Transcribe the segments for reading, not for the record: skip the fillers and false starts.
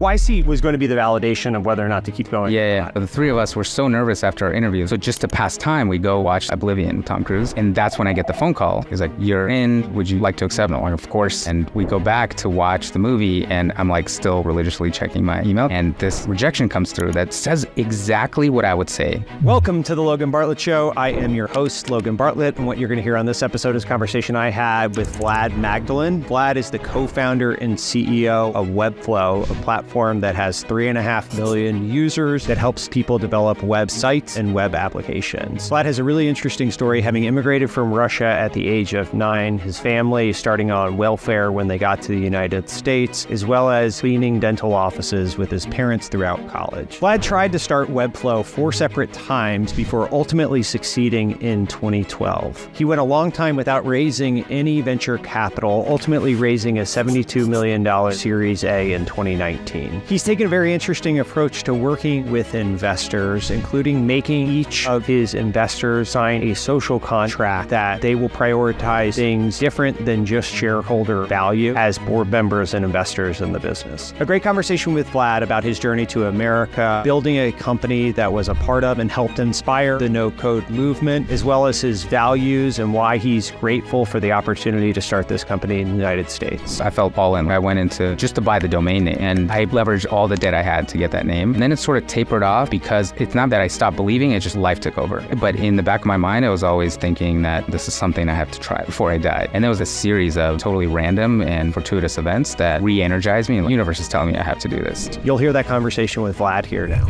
YC was going to be the validation of whether or not to keep going. Yeah. The three of us were so nervous after our interview. So just to pass time, we go watch Oblivion with Tom Cruise. And that's when I get the phone call. He's like, "You're in. Would you like to accept?" I'm like, "Of course." And we go back to watch the movie, and I'm like still religiously checking my email. And this rejection comes through that says exactly what I would say. Welcome to the Logan Bartlett Show. I am your host, Logan Bartlett. And what you're going to hear on this episode is a conversation I had with Vlad Magdalin. Vlad is the co-founder and CEO of Webflow, a platform that has 3.5 million users that helps people develop websites and web applications. Vlad has a really interesting story, having immigrated from Russia at the age of 9, his family starting on welfare when they got to the United States, as well as cleaning dental offices with his parents throughout college. Vlad tried to start Webflow 4 separate times before ultimately succeeding in 2012. He went a long time without raising any venture capital, ultimately raising a $72 million Series A in 2019. He's taken a very interesting approach to working with investors, including making each of his investors sign a social contract that they will prioritize things different than just shareholder value as board members and investors in the business. A great conversation with Vlad about his journey to America, building a company that was a part of and helped inspire the no-code movement, as well as his values and why he's grateful for the opportunity to start this company in the United States. I felt all in. I went into just to buy the domain name, and I leveraged all the debt I had to get that name. And then it sort of tapered off because it's not that I stopped believing, it's just life took over. But in the back of my mind, I was always thinking that this is something I have to try before I die. And there was a series of totally random and fortuitous events that re-energized me. And the universe is telling me I have to do this. You'll hear that conversation with Vlad here now.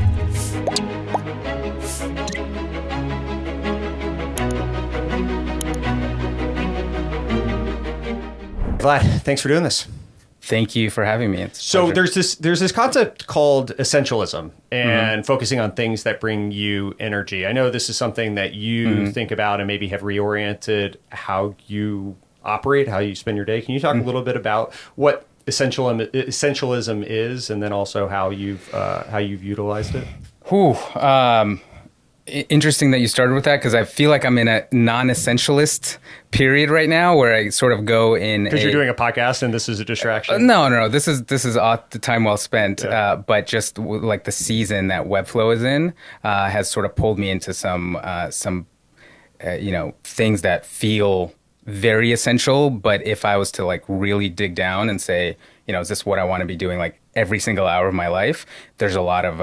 Vlad, thanks for doing this. Thank you for having me. So there's this concept called essentialism and focusing on things that bring you energy. I know this is something that you think about and maybe have reoriented how you operate, how you spend your day. Can you talk a little bit about what essentialism is, and then also how you've utilized it? Interesting that you started with that, because I feel like I'm in a non-essentialist period right now where I sort of go in. Because you're doing a podcast and this is a distraction. No. This is the time well spent. Yeah. But just like the season that Webflow is in has sort of pulled me into some things that feel very essential. But if I was to like really dig down and say, is this what I want to be doing like every single hour of my life? There's a lot of,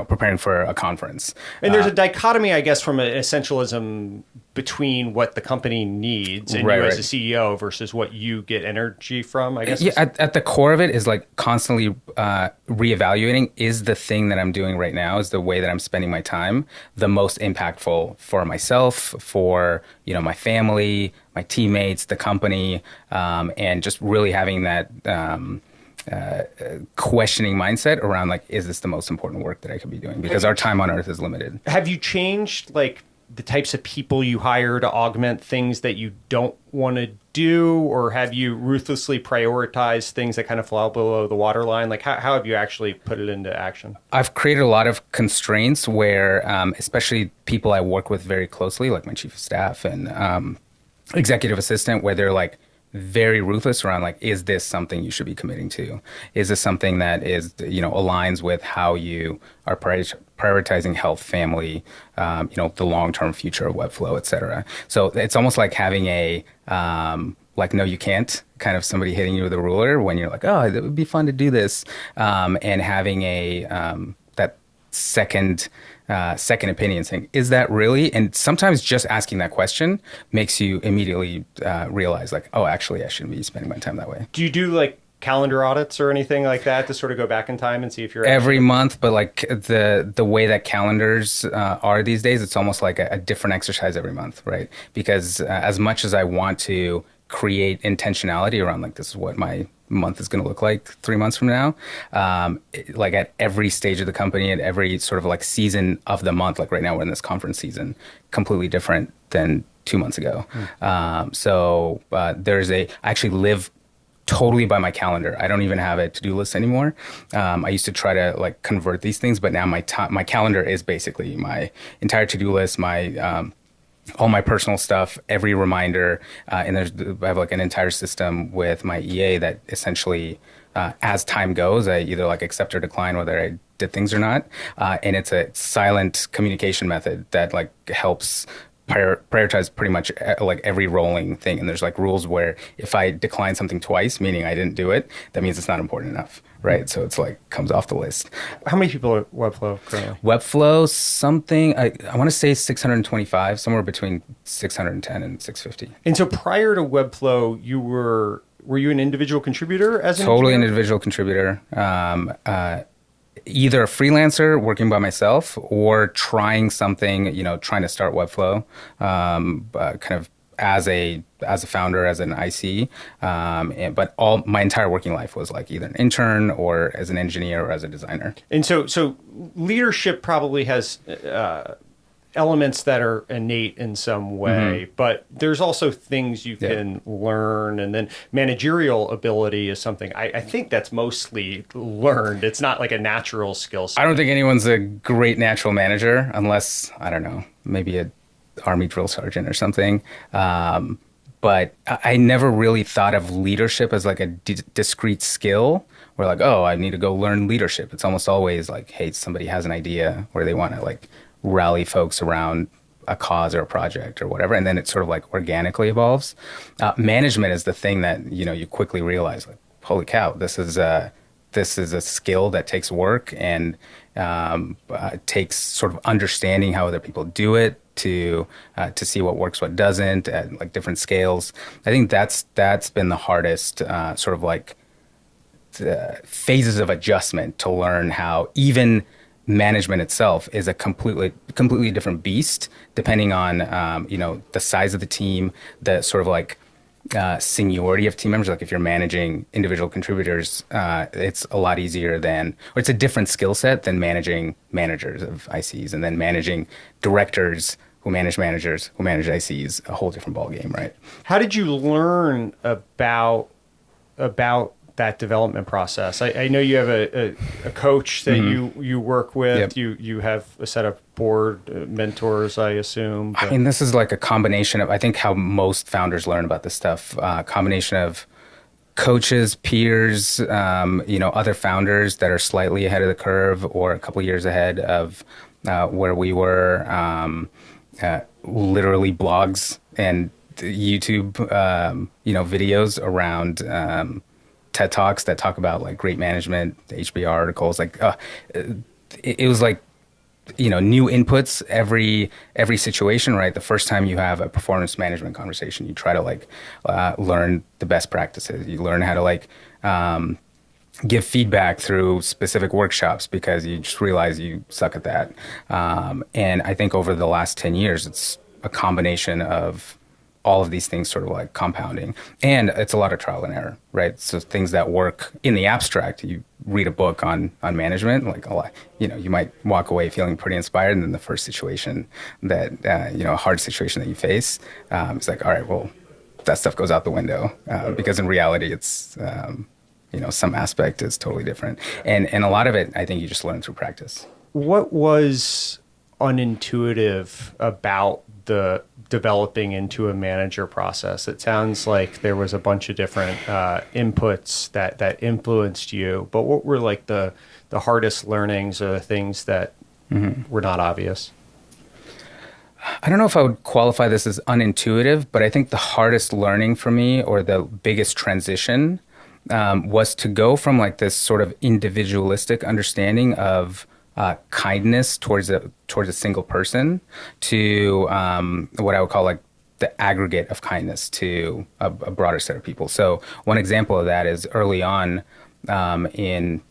preparing for a conference. And there's a dichotomy, I guess, from an essentialism between what the company needs and you as a CEO versus what you get energy from, I guess. Yeah, at the core of it is like constantly reevaluating, is the thing that I'm doing right now, is the way that I'm spending my time the most impactful for myself, for, my family, my teammates, the company, and just really having that questioning mindset around like, is this the most important work that I could be doing? Because our time on earth is limited. Have you changed like the types of people you hire to augment things that you don't want to do, or have you ruthlessly prioritized things that kind of fall below the waterline? Like how have you actually put it into action? I've created a lot of constraints where, especially people I work with very closely, like my chief of staff and executive assistant, where they're like, very ruthless around like, is this something you should be committing to? Is this something that is, aligns with how you are prioritizing health, family, the long-term future of Webflow, et cetera. So it's almost like having a, no, you can't, kind of somebody hitting you with a ruler when you're like, oh, it would be fun to do this. And having that second opinion saying, is that really? And sometimes just asking that question makes you immediately realize like, oh, actually, I shouldn't be spending my time that way. Do you do like calendar audits or anything like that to sort of go back in time and see if you're every month? But like the way that calendars are these days, it's almost like a different exercise every month, right? Because as much as I want to create intentionality around like, this is what my month is going to look like 3 months from now, like at every stage of the company, at every sort of like season of the month, like right now we're in this conference season, completely different than 2 months ago. So I actually live totally by my calendar. I don't even have a to-do list anymore. I used to try to like convert these things, but now my calendar is basically my entire to-do list, my all my personal stuff, every reminder, and I have like an entire system with my EA that essentially as time goes, I either like accept or decline whether I did things or not. And it's a silent communication method that like helps prioritize pretty much like every rolling thing. And there's like rules where if I decline something twice, meaning I didn't do it, that means it's not important enough, right? So it's like comes off the list. How many people are at Webflow currently? Webflow, something, I want to say 625, somewhere between 610 and 650. And so prior to Webflow, were you an individual contributor as an Totally an engineer? individual contributor. Either a freelancer working by myself or trying something, trying to start Webflow, kind of as a founder, as an IC. But my entire working life was like either an intern or as an engineer or as a designer. And so leadership probably has elements that are innate in some way, but there's also things you can learn. And then managerial ability is something I think that's mostly learned. It's not like a natural skill set. I don't think anyone's a great natural manager unless, I don't know, maybe a Army drill sergeant or something. But I never really thought of leadership as like a discrete skill where like, oh, I need to go learn leadership. It's almost always like, hey, somebody has an idea where they want to like rally folks around a cause or a project or whatever. And then it sort of like organically evolves. Management is the thing that, you quickly realize like, holy cow, this is a skill that takes work and takes sort of understanding how other people do it to see what works, what doesn't at like different scales. I think that's been the hardest sort of like phases of adjustment to learn how even management itself is a completely different beast depending on the size of the team, the sort of like seniority of team members. Like if you're managing individual contributors, it's a lot easier or it's a different skill set than managing managers of ICs, and then managing directors who manage managers who manage ICs, a whole different ballgame, right? How did you learn about that development process? I know you have a coach that you work with. Yep. You have a set of board mentors, I assume. I mean, this is like a combination of, I think, how most founders learn about this stuff. Combination of coaches, peers, other founders that are slightly ahead of the curve or a couple of years ahead of where we were. Literally blogs and YouTube, videos around TED Talks that talk about like great management, HBR articles. Like it was like, new inputs every situation, right? The first time you have a performance management conversation, you try to like learn the best practices. You learn how to like give feedback through specific workshops because you just realize you suck at that. And I think over the last 10 years, it's a combination of all of these things sort of like compounding. And it's a lot of trial and error, right? So things that work in the abstract, you read a book on management, like a lot, you might walk away feeling pretty inspired. And then the first situation that, a hard situation that you face, it's like, all right, well, that stuff goes out the window because in reality, it's, some aspect is totally different. And a lot of it, I think you just learn through practice. What was unintuitive about the developing into a manager process? It sounds like there was a bunch of different inputs that influenced you, but what were like the hardest learnings or the things that were not obvious? I don't know if I would qualify this as unintuitive, but I think the hardest learning for me, or the biggest transition, was to go from like this sort of individualistic understanding of kindness towards a single person to what I would call like the aggregate of kindness to a broader set of people. So one example of that is early on in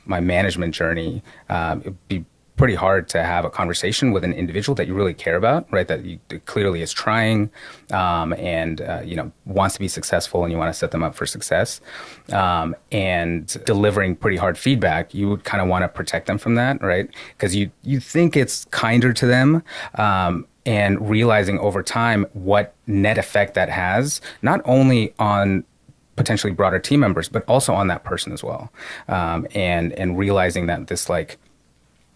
my management journey, it'd be pretty hard to have a conversation with an individual that you really care about, right? That clearly is trying and wants to be successful, and you want to set them up for success. And delivering pretty hard feedback, you would kind of want to protect them from that, right? Because you think it's kinder to them. And realizing over time what net effect that has, not only on potentially broader team members, but also on that person as well. And realizing that this like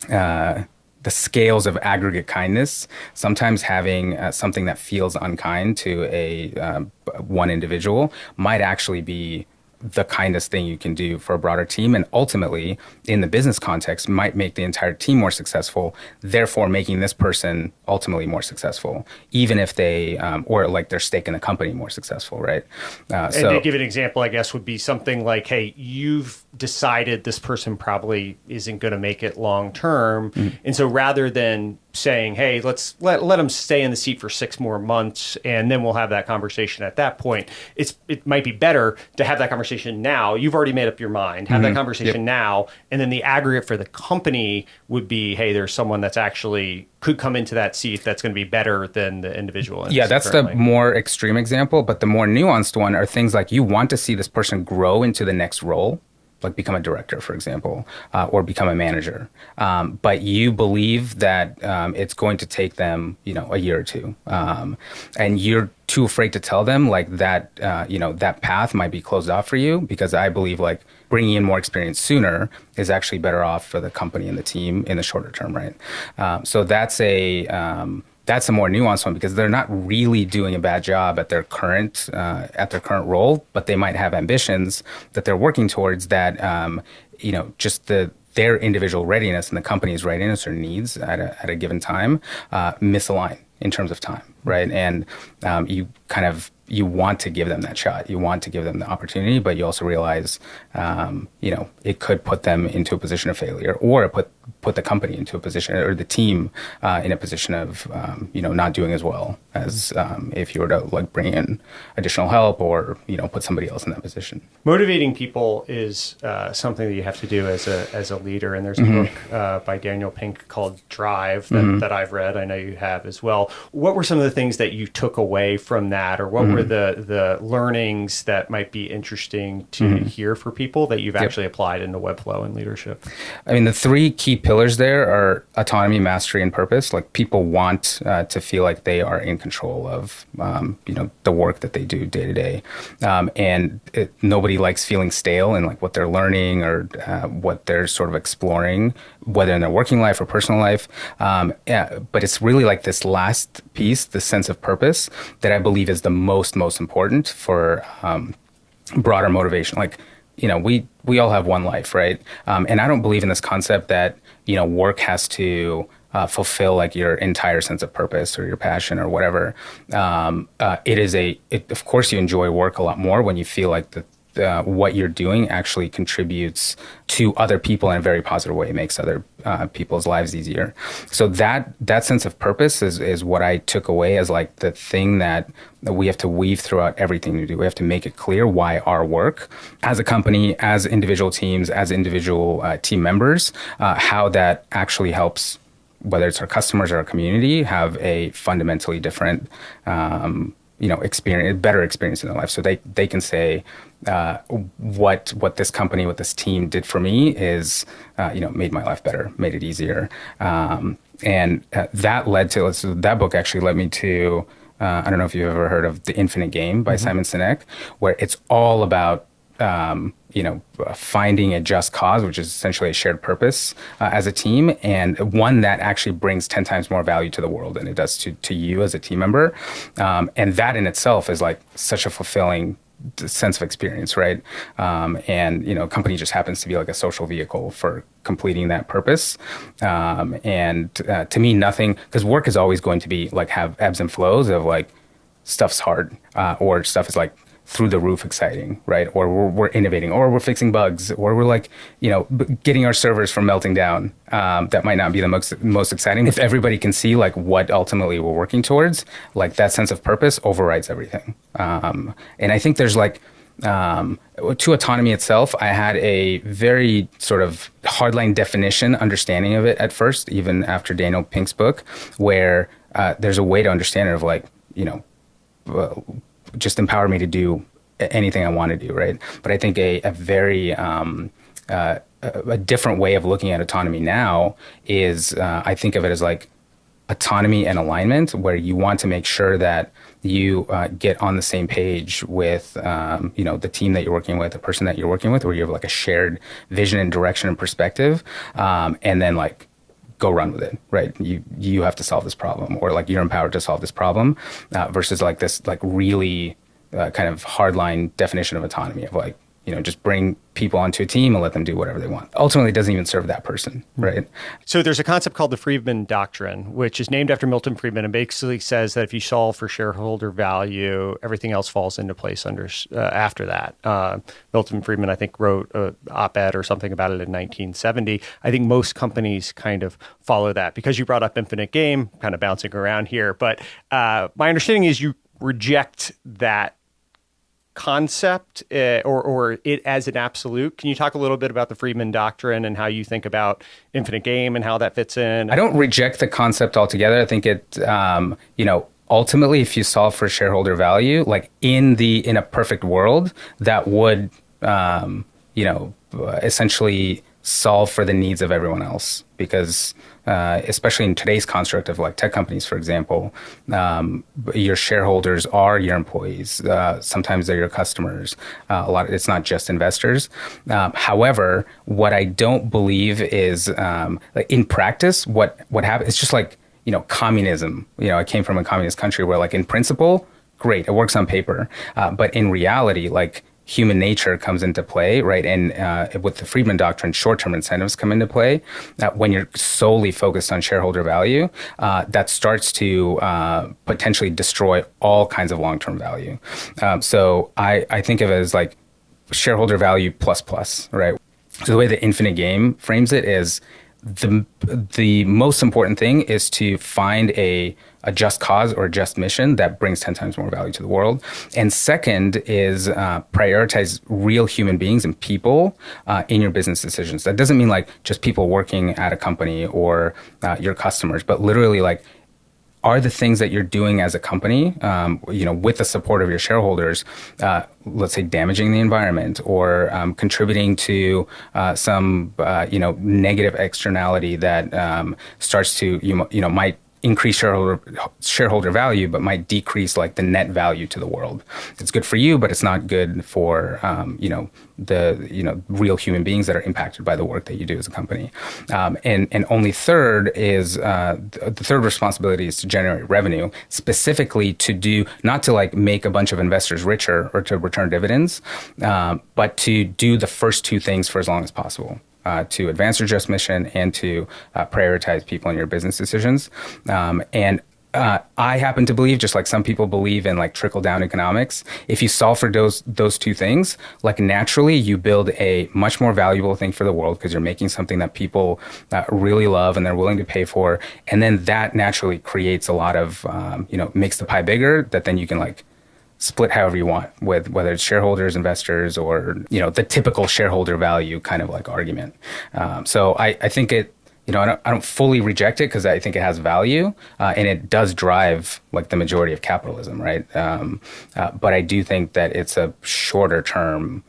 the scales of aggregate kindness, sometimes having something that feels unkind to a one individual might actually be the kindest thing you can do for a broader team, and ultimately in the business context might make the entire team more successful, therefore making this person ultimately more successful, even if they or like their stake in the company more successful, right? And to give an example, I guess, would be something like, hey, you've decided this person probably isn't going to make it long term. And so rather than saying, hey, let's let them stay in the seat for 6 more months and then we'll have that conversation at that point, it might be better to have that conversation now. You've already made up your mind. Have that conversation now. And then the aggregate for the company would be, hey, there's someone that's actually could come into that seat that's going to be better than the individual. Yeah, that's currently the more extreme example. But the more nuanced one are things like you want to see this person grow into the next role, like become a director, for example, or become a manager. But you believe that it's going to take them, a year or two. And you're too afraid to tell them like that, that path might be closed off for you, because I believe like bringing in more experience sooner is actually better off for the company and the team in the shorter term, right? So that's a more nuanced one, because they're not really doing a bad job at their current role, but they might have ambitions that they're working towards that, just their individual readiness and the company's readiness or needs at a given time misalign in terms of time, right? And you want to give them that shot. You want to give them the opportunity, but you also realize, it could put them into a position of failure, or put the company into a position, or the team in a position of, not doing as well as if you were to like bring in additional help or, put somebody else in that position. Motivating people is something that you have to do as a leader. And there's a book by Daniel Pink called Drive that I've read. I know you have as well. What were some of the things that you took away from that, or what were the learnings that might be interesting to hear for people that you've actually applied into Webflow and leadership? I mean, the 3 key pillars there are autonomy, mastery, and purpose. Like people want to feel like they are in control of, the work that they do day to day. And nobody likes feeling stale in like what they're learning or what they're sort of exploring, whether in their working life or personal life. But it's really like this last piece, the sense of purpose, that I believe is the most important for broader motivation. Like, we all have one life, right? And I don't believe in this concept that, work has to fulfill like your entire sense of purpose or your passion or whatever. Of course you enjoy work a lot more when you feel like what you're doing actually contributes to other people in a very positive way. It makes other people's lives easier. So that sense of purpose is what I took away as like the thing that we have to weave throughout everything we do. We have to make it clear why our work as a company, as individual teams, as individual team members, how that actually helps, whether it's our customers or our community, have a fundamentally different better experience in their life. So they can say, what this company, what this team did for me is, made my life better, made it easier. And that led to, that book actually led me to, I don't know if you've ever heard of The Infinite Game by Simon Sinek, where it's all about, finding a just cause, which is essentially a shared purpose as a team, and one that actually brings 10 times more value to the world than it does to you as a team member. And that in itself is like such a fulfilling sense of experience, right? And, company just happens to be like a social vehicle for completing that purpose. And to me, nothing, because work is always going to be like have ebbs and flows of like stuff's hard or stuff is like through the roof exciting, right? Or we're innovating, or we're fixing bugs, or we're like, getting our servers from melting down. That might not be the most exciting. If everybody can see like what ultimately we're working towards, like that sense of purpose overrides everything. And I think there's like, to autonomy itself, I had a very sort of hardline definition, understanding of it at first, even after Daniel Pink's book, where there's a way to understand it of like, just empower me to do anything I want to do, right? But I think a very a different way of looking at autonomy now is I think of it as like autonomy and alignment, where you want to make sure that you get on the same page with the team that you're working with, the person that you're working with, where you have like a shared vision and direction and perspective, and then like go run with it, right? You have to solve this problem, or like you're empowered to solve this problem, versus like this like really kind of hardline definition of autonomy of like, just bring people onto a team and let them do whatever they want. Ultimately, it doesn't even serve that person, right? So there's a concept called the Freedman Doctrine, which is named after Milton Friedman and basically says that if you solve for shareholder value, everything else falls into place after that. Milton Friedman, I think, wrote an op-ed or something about it in 1970. I think most companies kind of follow that. Because you brought up infinite game, kind of bouncing around here, but my understanding is you reject that concept or it as an absolute. Can you talk a little bit about the Freedman Doctrine and how you think about infinite game and how that fits in? I don't reject the concept altogether. I think it, ultimately, if you solve for shareholder value, like in a perfect world, that would, essentially solve for the needs of everyone else, because especially in today's construct of like tech companies, for example, your shareholders are your employees. Sometimes they're your customers. It's not just investors. However, what I don't believe is like in practice, what happens, it's just like, communism. I came from a communist country where like in principle, great, it works on paper. But in reality, like human nature comes into play, right? And with the Freedman Doctrine, short-term incentives come into play. When you're solely focused on shareholder value, that starts to potentially destroy all kinds of long-term value. So I think of it as like shareholder value plus, right? So the way the infinite game frames it is the most important thing is to find a just cause or a just mission that brings 10 times more value to the world. And second is prioritize real human beings and people in your business decisions. That doesn't mean like just people working at a company or your customers, but literally like, are the things that you're doing as a company, with the support of your shareholders, let's say damaging the environment or contributing to some, negative externality that starts to, might increase shareholder value, but might decrease like the net value to the world. It's good for you, but it's not good for the real human beings that are impacted by the work that you do as a company. And only third is the third responsibility is to generate revenue, specifically to do not to like make a bunch of investors richer or to return dividends, but to do the first two things for as long as possible. To advance your just mission and to prioritize people in your business decisions. And I happen to believe, just like some people believe in like trickle down economics, if you solve for those two things, like naturally you build a much more valuable thing for the world because you're making something that people really love and they're willing to pay for. And then that naturally creates a lot of, makes the pie bigger that then you can like split however you want with whether it's shareholders, investors, or, the typical shareholder value kind of like argument. So I think it, I don't fully reject it because I think it has value and it does drive like the majority of capitalism, right? But I do think that it's a shorter term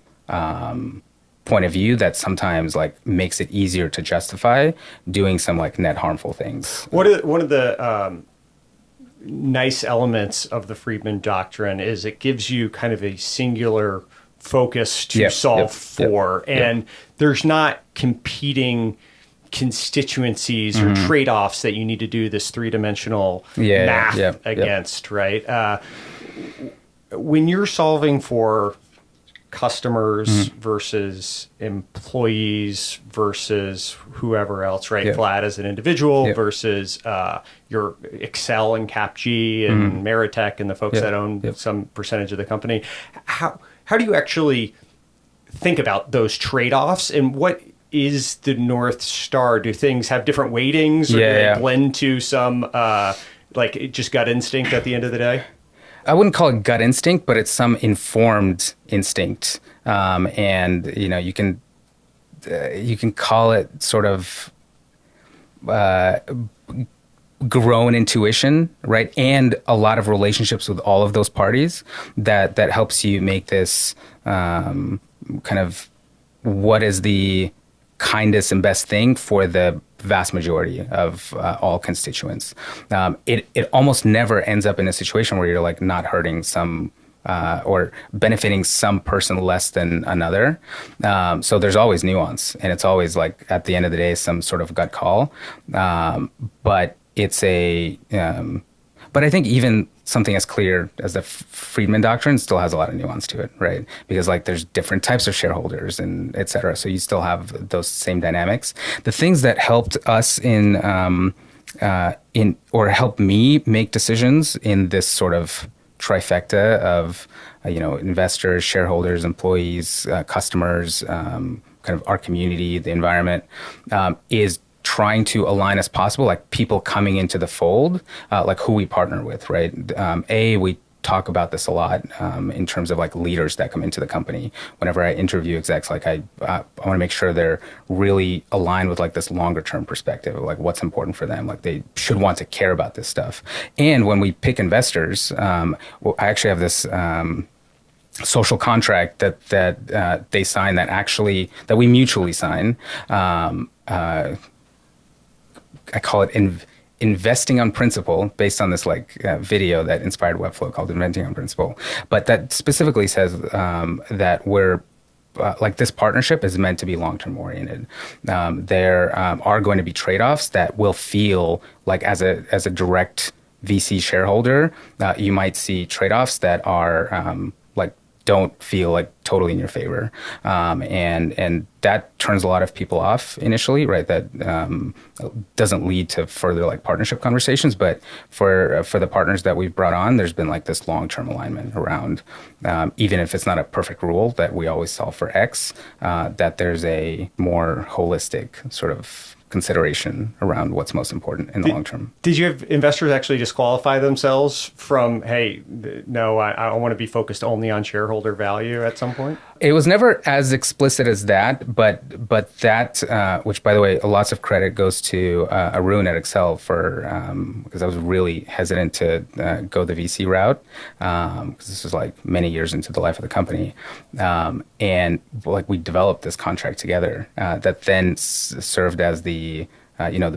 point of view that sometimes like makes it easier to justify doing some like net harmful things. One of the nice elements of the Freedman Doctrine is it gives you kind of a singular focus to solve for. And there's not competing constituencies or trade-offs that you need to do this three-dimensional math against, right? When you're solving for customers versus employees versus whoever else, right? Vlad as an individual versus your Excel and CapG and Meritech and the folks that own some percentage of the company. How do you actually think about those trade-offs, and what is the North Star? Do things have different weightings, or do they blend to some like just gut instinct at the end of the day? I wouldn't call it gut instinct, but it's some informed instinct. And, you can call it sort of grown intuition, right? And a lot of relationships with all of those parties that helps you make this kind of what is the kindest and best thing for the vast majority of all constituents. It almost never ends up in a situation where you're like not hurting some or benefiting some person less than another. So there's always nuance, and it's always like at the end of the day some sort of gut call. But it's but But I think even something as clear as the Freedman Doctrine still has a lot of nuance to it, right? Because like there's different types of shareholders and et cetera. So you still have those same dynamics. The things that helped us or helped me make decisions in this sort of trifecta of investors, shareholders, employees, customers, kind of our community, the environment, is trying to align as possible, like people coming into the fold, like who we partner with, right? We talk about this a lot in terms of like leaders that come into the company. Whenever I interview execs, like I want to make sure they're really aligned with like this longer term perspective of like what's important for them. Like they should want to care about this stuff. And when we pick investors, I actually have this social contract that they sign that we mutually sign. I call it investing on principle, based on this video that inspired Webflow called Inventing on Principle. But that specifically says that we're this partnership is meant to be long-term oriented. There are going to be trade-offs that will feel like as a direct VC shareholder, you might see trade-offs that are don't feel like totally in your favor. And that turns a lot of people off initially, right? That doesn't lead to further like partnership conversations. But for the partners that we've brought on, there's been like this long-term alignment around, even if it's not a perfect rule that we always solve for X, that there's a more holistic sort of consideration around what's most important in the long term. Did you have investors actually disqualify themselves from, hey, no, I want to be focused only on shareholder value at some point? It was never as explicit as that, but that, which by the way, lots of credit goes to Arun at Excel for, because I was really hesitant to go the VC route, because this was like many years into the life of the company. And like we developed this contract together that then served as the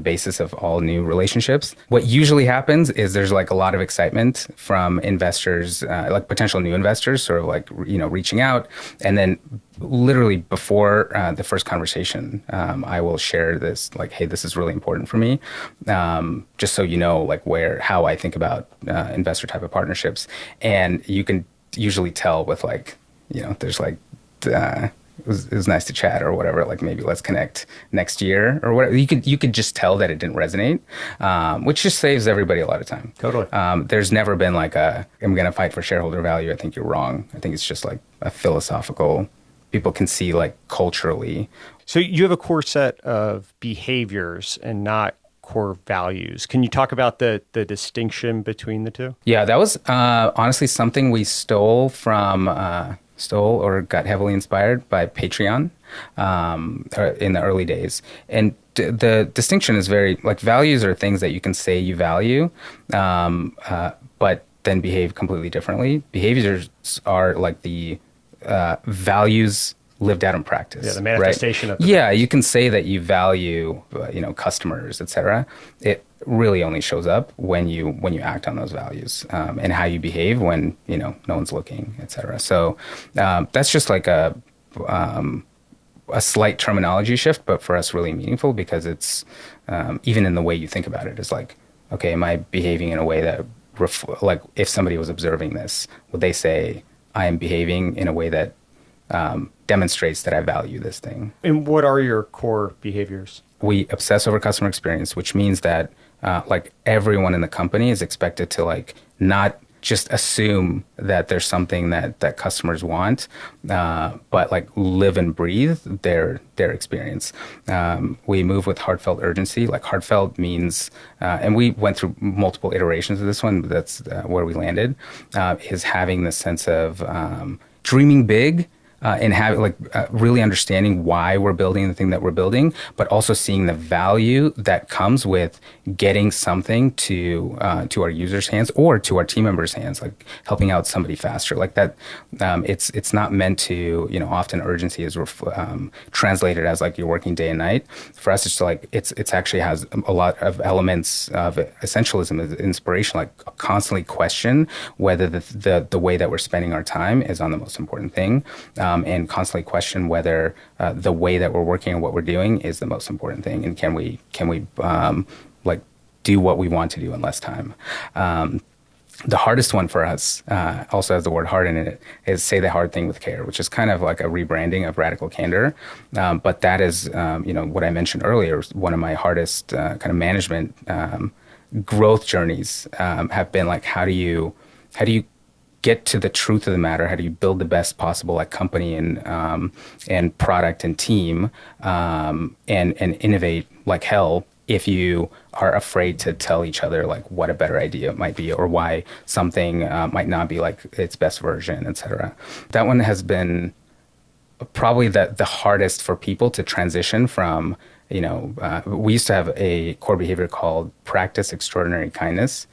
basis of all new relationships. What usually happens is there's like a lot of excitement from investors, like potential new investors, sort of like, reaching out. And then literally before the first conversation, I will share this, like, hey, this is really important for me. Just so you know, like how I think about investor type of partnerships. And you can usually tell with like, there's like, it was nice to chat or whatever, like maybe let's connect next year or whatever. You could just tell that it didn't resonate, which just saves everybody a lot of time. Totally. There's never been like I'm going to fight for shareholder value. I think you're wrong. I think it's just like a philosophical, people can see like culturally. So you have a core set of behaviors and not core values. Can you talk about the distinction between the two? Yeah, that was honestly something we stole or got heavily inspired by Patreon in the early days. And the distinction is very, like, values are things that you can say you value, but then behave completely differently. Behaviors are like the values lived out in practice. Yeah, the manifestation right? of Yeah, you can say that you value, customers, et cetera. It really only shows up when you act on those values, and how you behave when, no one's looking, et cetera. So that's just like a slight terminology shift, but for us really meaningful because it's, even in the way you think about it, is like, okay, am I behaving in a way that, like if somebody was observing this, would they say, I am behaving in a way that demonstrates that I value this thing? And what are your core behaviors? We obsess over customer experience, which means that like everyone in the company is expected to like not just assume that there's something that customers want, but like live and breathe their experience. We move with heartfelt urgency. Like heartfelt means, and we went through multiple iterations of this one, but that's where we landed, is having this sense of dreaming big, and having really understanding why we're building the thing that we're building, but also seeing the value that comes with getting something to our users' hands or to our team members' hands, like helping out somebody faster. Like that, it's not meant to, often urgency is translated as like you're working day and night. For us, it's like it's actually has a lot of elements of essentialism, as inspiration, like constantly question whether the way that we're spending our time is on the most important thing. And constantly question whether the way that we're working and what we're doing is the most important thing, and can we do what we want to do in less time. The hardest one for us also has the word hard in it, is say the hard thing with care, which is kind of like a rebranding of radical candor. But that is, what I mentioned earlier, one of my hardest kind of management growth journeys have been like, how do you get to the truth of the matter? How do you build the best possible like company and product and team and innovate like hell if you are afraid to tell each other like what a better idea might be or why something might not be like its best version, et cetera. That one has been probably the hardest for people to transition from. We used to have a core behavior called practice extraordinary kindness.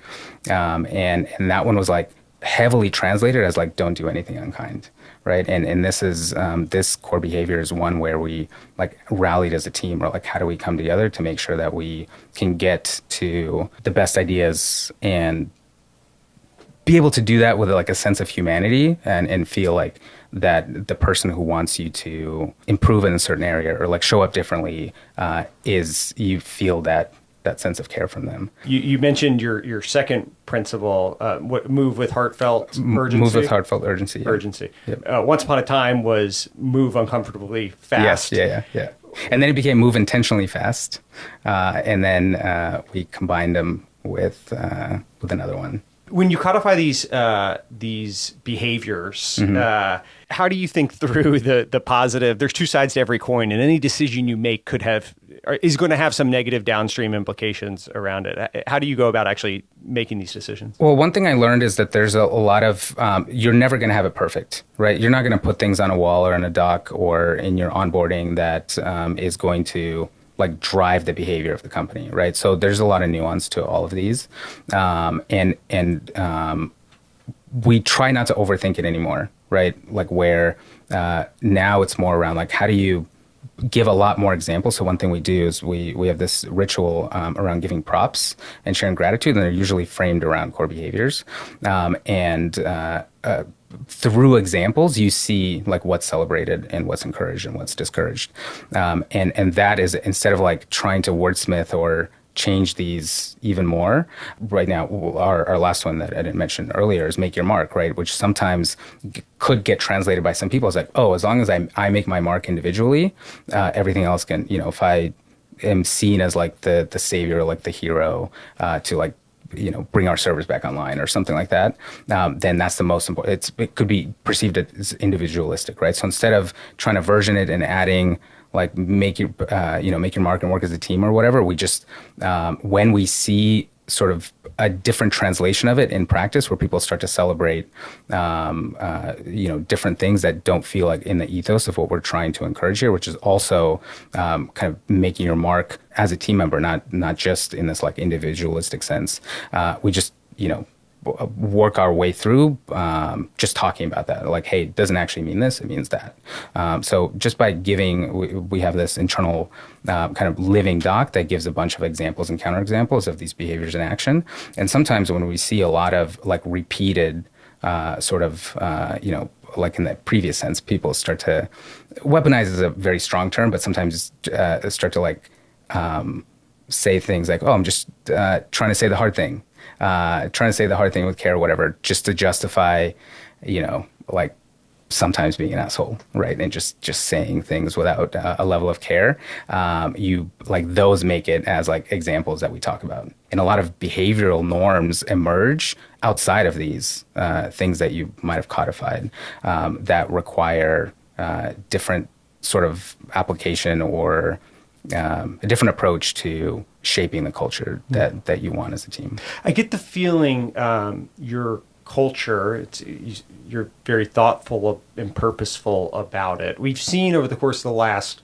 And that one was like heavily translated as like, don't do anything unkind. Right. And this is this core behavior is one where we like rallied as a team, or like, how do we come together to make sure that we can get to the best ideas and be able to do that with like a sense of humanity and feel like that the person who wants you to improve in a certain area or like show up differently is you feel that sense of care from them. You mentioned your second principle, move with heartfelt urgency. Move with heartfelt urgency. Yeah. Urgency. Yep. Once upon a time was move uncomfortably fast. Yes, yeah. And then it became move intentionally fast. And then we combined them with another one. When you codify these behaviors, how do you think through the positive? There's two sides to every coin, and any decision you make is going to have some negative downstream implications around it. How do you go about actually making these decisions? Well, one thing I learned is that there's a lot of, you're never going to have it perfect, right? You're not going to put things on a wall or in a doc or in your onboarding that is going to like drive the behavior of the company, right? So there's a lot of nuance to all of these. And we try not to overthink it anymore, right? Like where now it's more around like, how do you give a lot more examples? So one thing we do is we have this ritual around giving props and sharing gratitude, and they're usually framed around core behaviors. Through examples, you see like what's celebrated and what's encouraged and what's discouraged. And that is, instead of like trying to wordsmith or change these even more. Right now, our last one that I didn't mention earlier is make your mark, right? Which sometimes could get translated by some people as like, oh, as long as I make my mark individually, everything else can, if I am seen as like the savior, like the hero to like, bring our servers back online or something like that, then that's the most important. It could be perceived as individualistic, right? So instead of trying to version it and adding like make your mark and work as a team or whatever, we just when we see sort of a different translation of it in practice where people start to celebrate different things that don't feel like in the ethos of what we're trying to encourage here, which is also kind of making your mark as a team member, not just in this like individualistic sense. We just work our way through just talking about that, like, hey, it doesn't actually mean this, it means that. So just by giving, we have this internal kind of living doc that gives a bunch of examples and counterexamples of these behaviors in action. And sometimes when we see a lot of like repeated like in the previous sense, people start to, weaponize is a very strong term, but sometimes start to like say things like, oh, I'm just trying to say the hard thing. Trying to say the hard thing with care or whatever, just to justify, like sometimes being an asshole, right? And just saying things without a level of care. You like those make it as like examples that we talk about. And a lot of behavioral norms emerge outside of these things that you might have codified that require different sort of application or a different approach to shaping the culture that you want as a team. I get the feeling your culture, you're very thoughtful and purposeful about it. We've seen over the course of the last,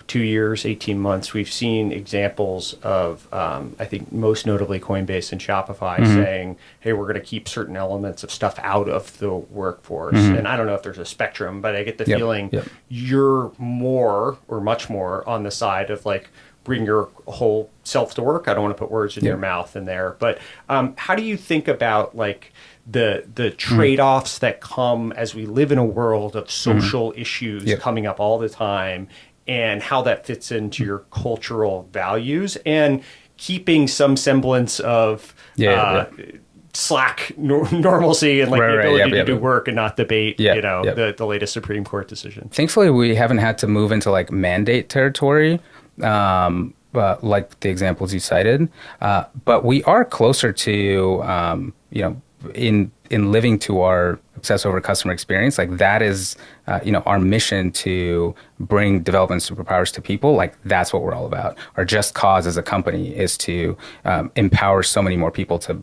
2 years, 18 months, we've seen examples of, I think most notably Coinbase and Shopify saying, hey, we're going to keep certain elements of stuff out of the workforce. And I don't know if there's a spectrum, but I get the feeling you're more or much more on the side of like, bring your whole self to work. I don't want to put words in your mouth in there, but how do you think about like the trade-offs that come as we live in a world of social issues coming up all the time, and how that fits into your cultural values? And keeping some semblance of Slack normalcy and like the ability to do work and not debate, the latest Supreme Court decision. Thankfully, we haven't had to move into like mandate territory, like the examples you cited. But we are closer to, in living to our obsess over customer experience, like that is, our mission to bring development superpowers to people. Like that's what we're all about. Our just cause as a company is to empower so many more people to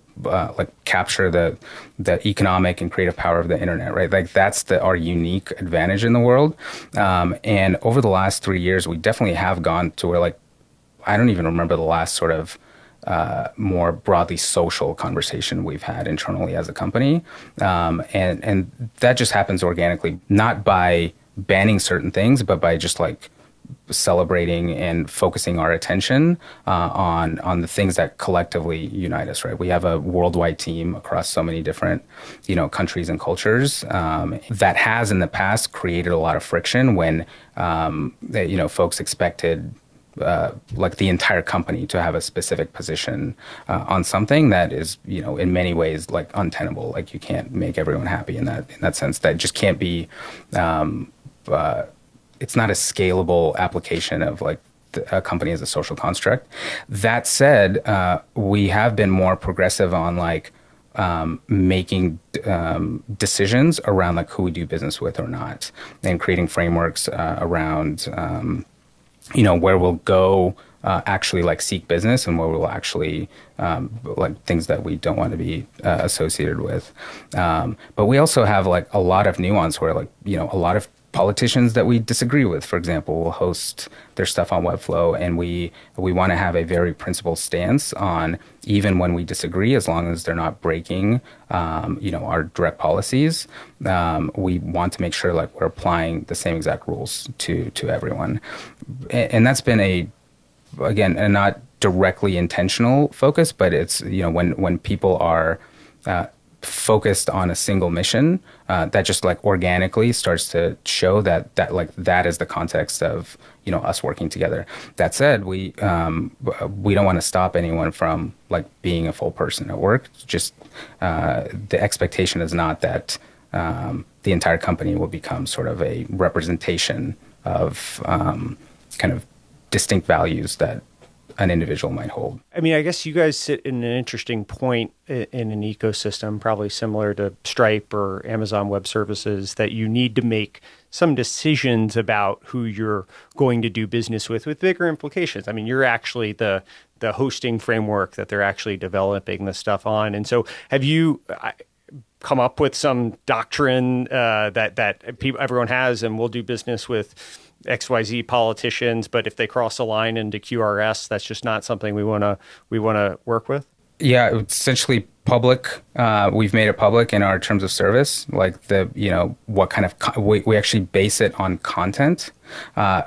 capture the economic and creative power of the internet, right? Like that's our unique advantage in the world. And over the last 3 years, we definitely have gone to where like, I don't even remember the last sort of more broadly social conversation we've had internally as a company. And that just happens organically, not by banning certain things, but by just like celebrating and focusing our attention on the things that collectively unite us, right? We have a worldwide team across so many different, countries and cultures that has in the past created a lot of friction when, folks expected like the entire company to have a specific position on something that is, in many ways like untenable. Like you can't make everyone happy in that sense. That just can't be. It's not a scalable application of like a company as a social construct. That said, we have been more progressive on like making decisions around like who we do business with or not, and creating frameworks around. Where we'll go actually like seek business and where we'll actually like things that we don't want to be associated with. But we also have like a lot of nuance where like, a lot of politicians that we disagree with, for example, will host their stuff on Webflow, and we want to have a very principled stance on even when we disagree, as long as they're not breaking, our direct policies. We want to make sure like we're applying the same exact rules to everyone, and that's been a not directly intentional focus, but it's when people are focused on a single mission, that just like organically starts to show that that is the context of us working together. That said, we don't want to stop anyone from like being a full person at work. Just the expectation is not that the entire company will become sort of a representation of kind of distinct values that an individual might hold. I mean, I guess you guys sit in an interesting point in an ecosystem, probably similar to Stripe or Amazon Web Services, that you need to make some decisions about who you're going to do business with bigger implications. I mean, you're actually the hosting framework that they're actually developing this stuff on. And so have you come up with some doctrine that everyone has, and we'll do business with XYZ politicians, but if they cross a line into QRS, that's just not something we want to work with? Yeah, essentially public. We've made it public in our terms of service, like what kind of, we actually base it on content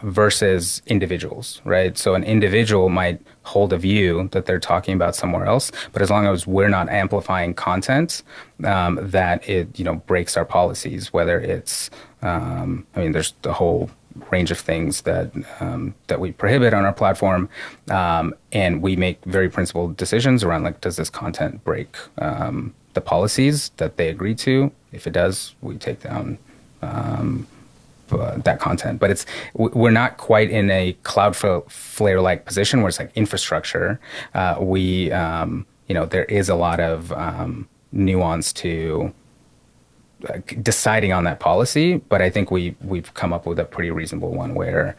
versus individuals, right? So an individual might hold a view that they're talking about somewhere else, but as long as we're not amplifying content that it, breaks our policies, whether it's, there's the whole range of things that we prohibit on our platform, and we make very principled decisions around like, does this content break the policies that they agree to? If it does, we take down that content. But we're not quite in a Cloudflare-like position where it's like infrastructure. There is a lot of nuance to deciding on that policy, but I think we've come up with a pretty reasonable one where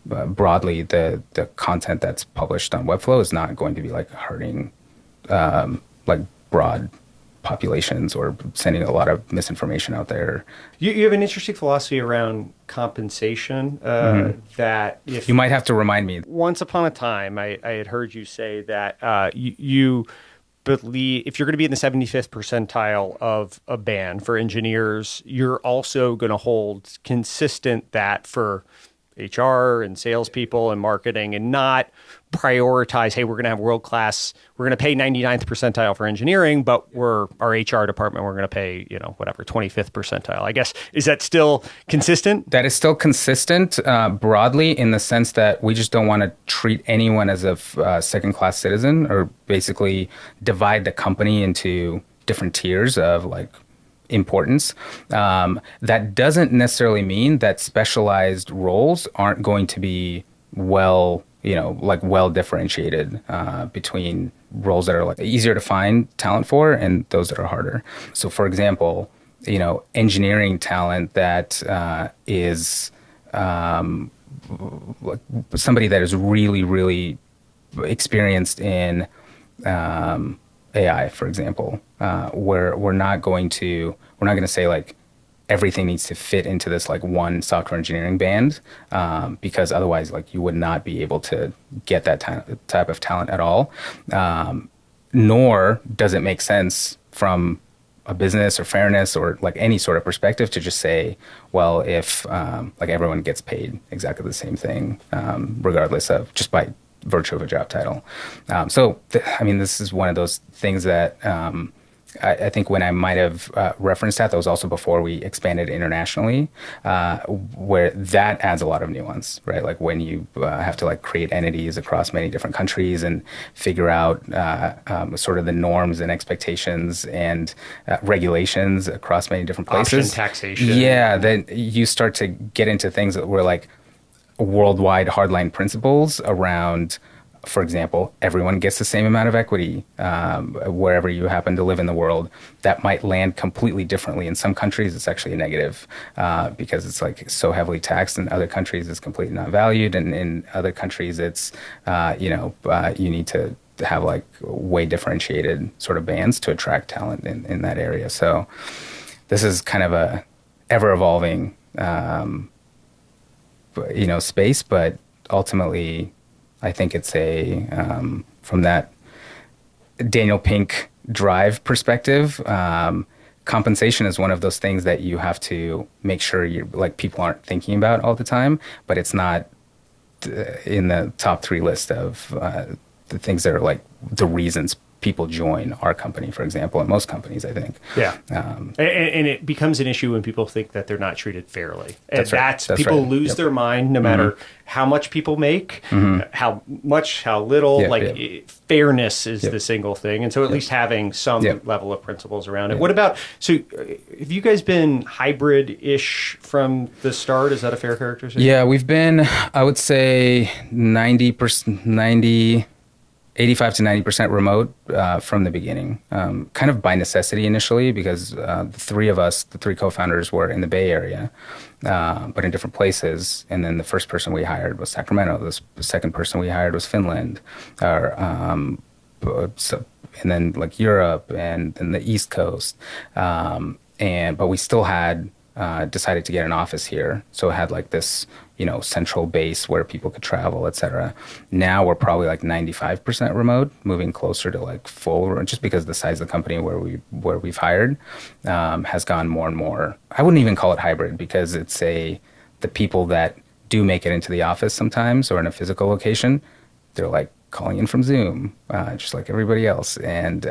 broadly the content that's published on Webflow is not going to be like hurting like broad populations or sending a lot of misinformation out there. You have an interesting philosophy around compensation that if you might have to remind me. Once upon a time, I had heard you say that you believe if you're going to be in the 75th percentile of a band for engineers, you're also going to hold consistent that for HR and salespeople and marketing, and not prioritize, hey, we're going to have world-class, we're going to pay 99th percentile for engineering, but our HR department, we're going to pay, 25th percentile. I guess, is that still consistent? That is still consistent broadly, in the sense that we just don't want to treat anyone as a second-class citizen, or basically divide the company into different tiers of like importance. That doesn't necessarily mean that specialized roles aren't going to be well differentiated between roles that are like easier to find talent for and those that are harder. So for example, engineering talent that is like somebody that is really, really experienced in AI, for example, we're not going to say like everything needs to fit into this like one software engineering band, because otherwise like you would not be able to get that type of talent at all. Nor does it make sense from a business or fairness or like any sort of perspective to just say, well, if like everyone gets paid exactly the same thing, regardless of just by virtue of a job title. This is one of those things that I think when I might have referenced that was also before we expanded internationally, where that adds a lot of nuance, right? Like when you have to like create entities across many different countries and figure out sort of the norms and expectations and regulations across many different places. Option taxation. Yeah, then you start to get into things that were like worldwide hardline principles around, for example, everyone gets the same amount of equity wherever you happen to live in the world. That might land completely differently. In some countries, it's actually a negative because it's like so heavily taxed. In other countries, it's completely not valued. And in other countries, it's, you need to have like way differentiated sort of bands to attract talent in that area. So this is kind of a ever-evolving space, but ultimately, I think it's from that Daniel Pink drive perspective, compensation is one of those things that you have to make sure people aren't thinking about all the time, but it's not in the top 3 list of the things that are like the reasons people join our company, for example, and most companies, I think. Yeah. And it becomes an issue when people think that they're not treated fairly. And That's people right. lose their mind no matter how much people make, how much, how little. Fairness is the single thing. And so at least having some level of principles around it. What about, have you guys been hybrid-ish from the start? Is that a fair characterization? Yeah, we've been, I would say 85 to 90% remote from the beginning, kind of by necessity initially, because the 3 of us, the 3 co-founders, were in the Bay Area, but in different places. And then the first person we hired was Sacramento. The second person we hired was Finland, and then like Europe and the East Coast. But we still had decided to get an office here, so it had like this central base where people could travel, et cetera. Now we're probably like 95% remote, moving closer to like full, just because the size of the company where we've hired has gone more and more. I wouldn't even call it hybrid, because it's the people that do make it into the office sometimes or in a physical location, they're like calling in from Zoom, just like everybody else. And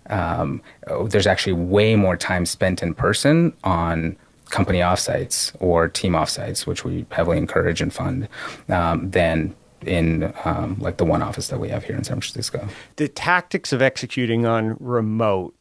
there's actually way more time spent in person on company offsites or team offsites, which we heavily encourage and fund, than in like the one office that we have here in San Francisco. The tactics of executing on remote.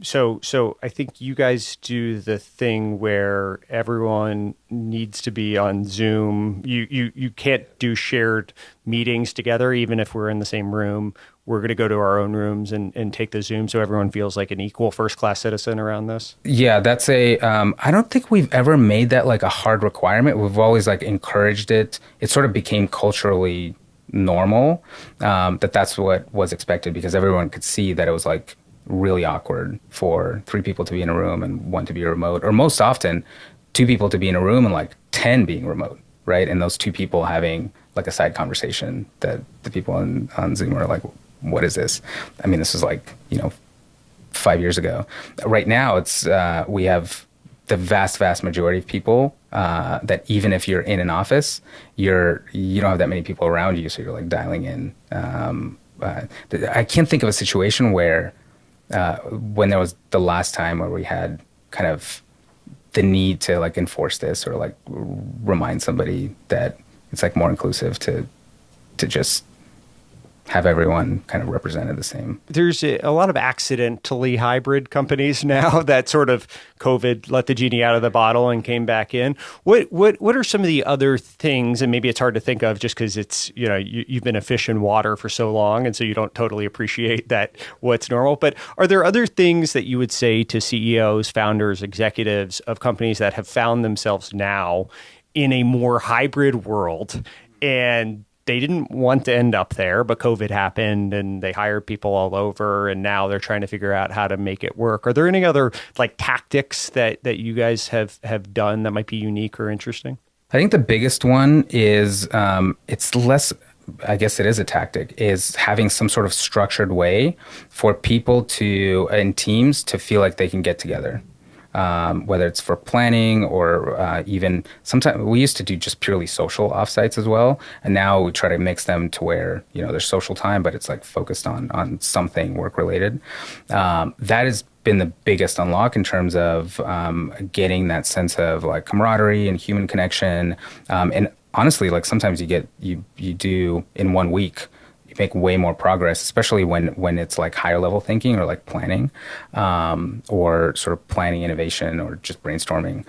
So I think you guys do the thing where everyone needs to be on Zoom. You can't do shared meetings together, even if we're in the same room. We're going to go to our own rooms and take the Zoom so everyone feels like an equal first-class citizen around this? Yeah, that's I don't think we've ever made that like a hard requirement. We've always like encouraged it. It sort of became culturally normal that's what was expected, because everyone could see that it was like really awkward for 3 people to be in a room and 1 to be remote, or most often 2 people to be in a room and like 10 being remote, right? And those 2 people having like a side conversation that the people on Zoom are like, what is this? I mean, this was like, 5 years ago. Right now, it's we have the vast majority of people, that even if you're in an office, you don't have that many people around you, so you're like dialing in. I can't think of a situation where when there was the last time where we had kind of the need to like enforce this or like remind somebody that it's like more inclusive to just have everyone kind of represented the same. There's a lot of accidentally hybrid companies now that sort of COVID let the genie out of the bottle and came back in. What are some of the other things, and maybe it's hard to think of just because it's, you've been a fish in water for so long, and so you don't totally appreciate that what's normal. But are there other things that you would say to CEOs, founders, executives of companies that have found themselves now in a more hybrid world, and they didn't want to end up there, but COVID happened and they hired people all over, and now they're trying to figure out how to make it work? Are there any other like tactics that you guys have done that might be unique or interesting? I think the biggest one is it's less, I guess it is a tactic, is having some sort of structured way for people and teams to feel like they can get together. Whether it's for planning or even sometimes we used to do just purely social offsites as well. And now we try to mix them to where, there's social time, but it's like focused on something work related. That has been the biggest unlock in terms of getting that sense of like camaraderie and human connection. And honestly, like sometimes you do in 1 week, you make way more progress, especially when it's like higher level thinking or like planning, or sort of planning innovation or just brainstorming.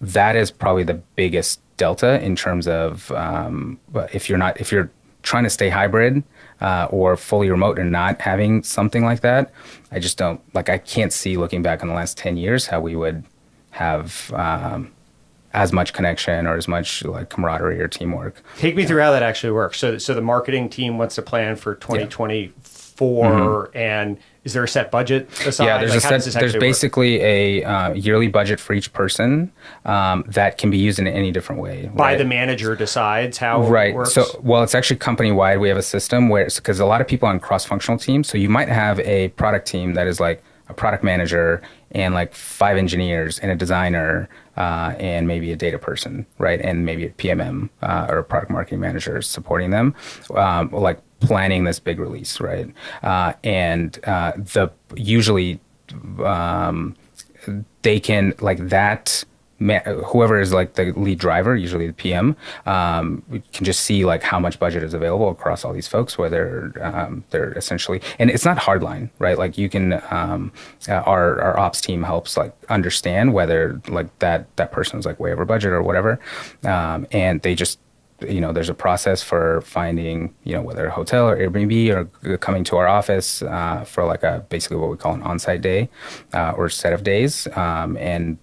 That is probably the biggest delta in terms of if you're trying to stay hybrid or fully remote and not having something like that. I just don't I can't see, looking back on the last 10 years, how we would have as much connection or as much like camaraderie or teamwork. Take me through how that actually works. So the marketing team wants to plan for 2024, and is there a set budget aside? Yeah, there's basically a yearly budget for each person that can be used in any different way. By the manager decides how it works? So, it's actually company-wide. We have a system where, because a lot of people on cross-functional teams, so you might have a product team that is like a product manager and like 5 engineers and a designer and maybe a data person, right? And maybe a PMM or a product marketing manager supporting them, like planning this big release, right? And usually they can like that. Whoever is like the lead driver, usually the PM, can just see like how much budget is available across all these folks, whether they're essentially, and it's not hardline, right? Like you can, our ops team helps like understand whether like that person is like way over budget or whatever, and they just, there's a process for finding, whether a hotel or Airbnb or coming to our office for like basically what we call an on-site day or set of days, and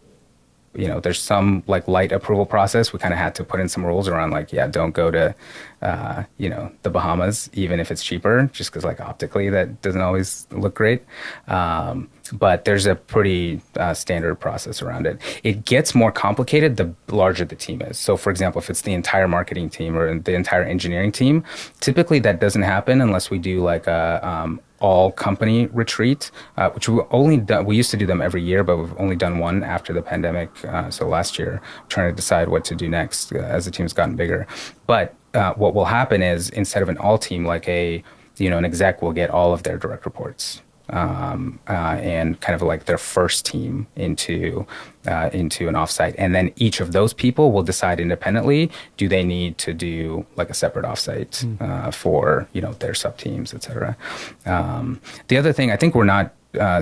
there's some like light approval process. We kind of had to put in some rules around like, don't go to, the Bahamas, even if it's cheaper, just because like optically that doesn't always look great. But there's a pretty standard process around it. It gets more complicated the larger the team is. So for example, if it's the entire marketing team or the entire engineering team, typically that doesn't happen unless we do like a, all company retreat, which we used to do them every year, but we've only done one after the pandemic. So last year, trying to decide what to do next as the team's gotten bigger. But what will happen is instead of an all team, like an exec will get all of their direct reports. And kind of like their first team into an offsite. And then each of those people will decide independently, do they need to do like a separate offsite for, their sub teams, et cetera. The other thing, I think we're not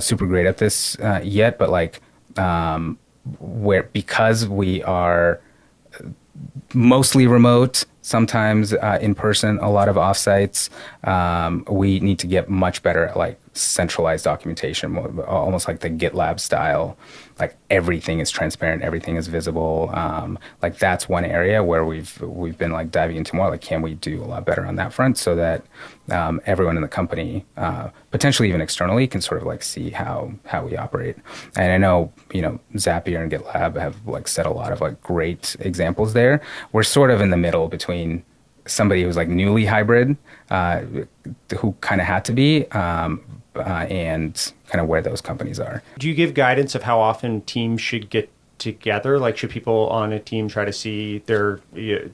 super great at this yet, but like because we are mostly remote, sometimes in person, a lot of offsites, we need to get much better at like centralized documentation, almost like the GitLab style. Like everything is transparent, everything is visible. Like that's one area where we've been like diving into more. Like, can we do a lot better on that front so that everyone in the company, potentially even externally, can sort of like see how we operate. And I know Zapier and GitLab have like set a lot of like great examples there. We're sort of in the middle between somebody who's like newly hybrid, who kind of had to be, and kind of where those companies are. Do you give guidance of how often teams should get together? Like, should people on a team try to see their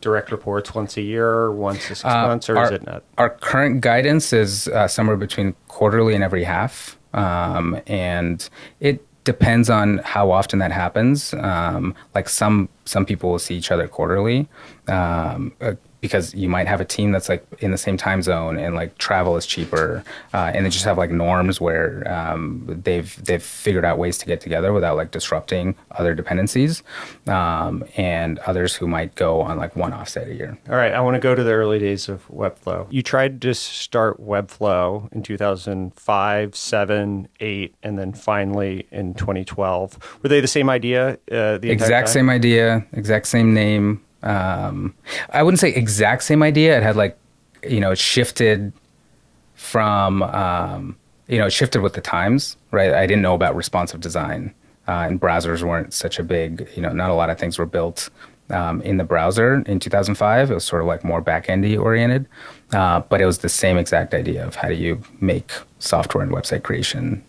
direct reports once a year, once a 6 months, or is it not? Our current guidance is somewhere between quarterly and every half. And it depends on how often that happens. Like some people will see each other quarterly, because you might have a team that's like in the same time zone and like travel is cheaper, and they just have like norms where they've figured out ways to get together without like disrupting other dependencies, and others who might go on like one offset a year. All right, I want to go to the early days of Webflow. You tried to start Webflow in 2005, 7, 8, and then finally in 2012. Were they the same idea? The exact same idea, exact same name. I wouldn't say exact same idea. It had like, it shifted from, it shifted with the times, right? I didn't know about responsive design, and browsers weren't such a big, not a lot of things were built in the browser in 2005. It was sort of like more back-endy oriented, but it was the same exact idea of how do you make software and website creation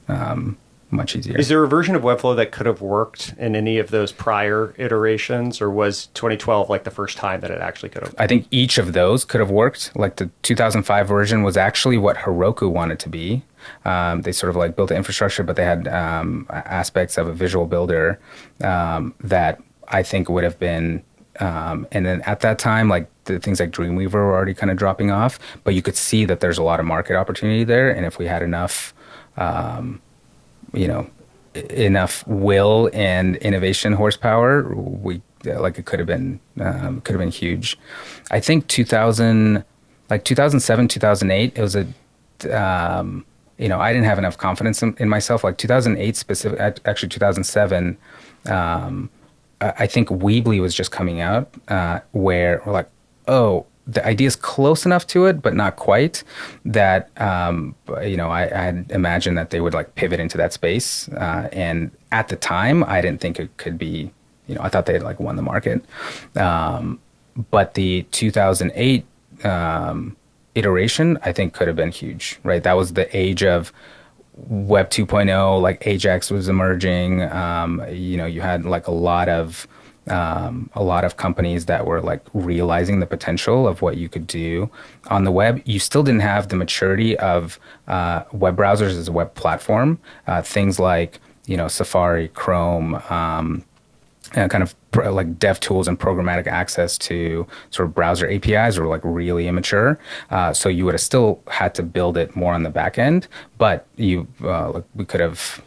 much easier. Is there a version of Webflow that could have worked in any of those prior iterations, or was 2012 like the first time that it actually could have? I think each of those could have worked. Like the 2005 version was actually what Heroku wanted to be. They sort of like built the infrastructure, but they had aspects of a visual builder that I think would have been, and then at that time, like the things like Dreamweaver were already kind of dropping off, but you could see that there's a lot of market opportunity there. And if we had enough, enough will and innovation horsepower, it could have been huge. I think 2007, 2008, it was I didn't have enough confidence in myself. Like 2008 specific, actually 2007, I think Weebly was just coming out, where we're like, oh, the idea is close enough to it, but not quite, that, I had imagined that they would like pivot into that space. And at the time, I didn't think it could be, I thought they had like won the market. But the 2008 iteration, I think could have been huge, right? That was the age of Web 2.0, like Ajax was emerging. You had like a lot of companies that were like realizing the potential of what you could do on the web. You still didn't have the maturity of web browsers as a web platform. Things like, Safari, Chrome, and kind of like dev tools and programmatic access to sort of browser APIs were like really immature. So you would have still had to build it more on the back end, but we could have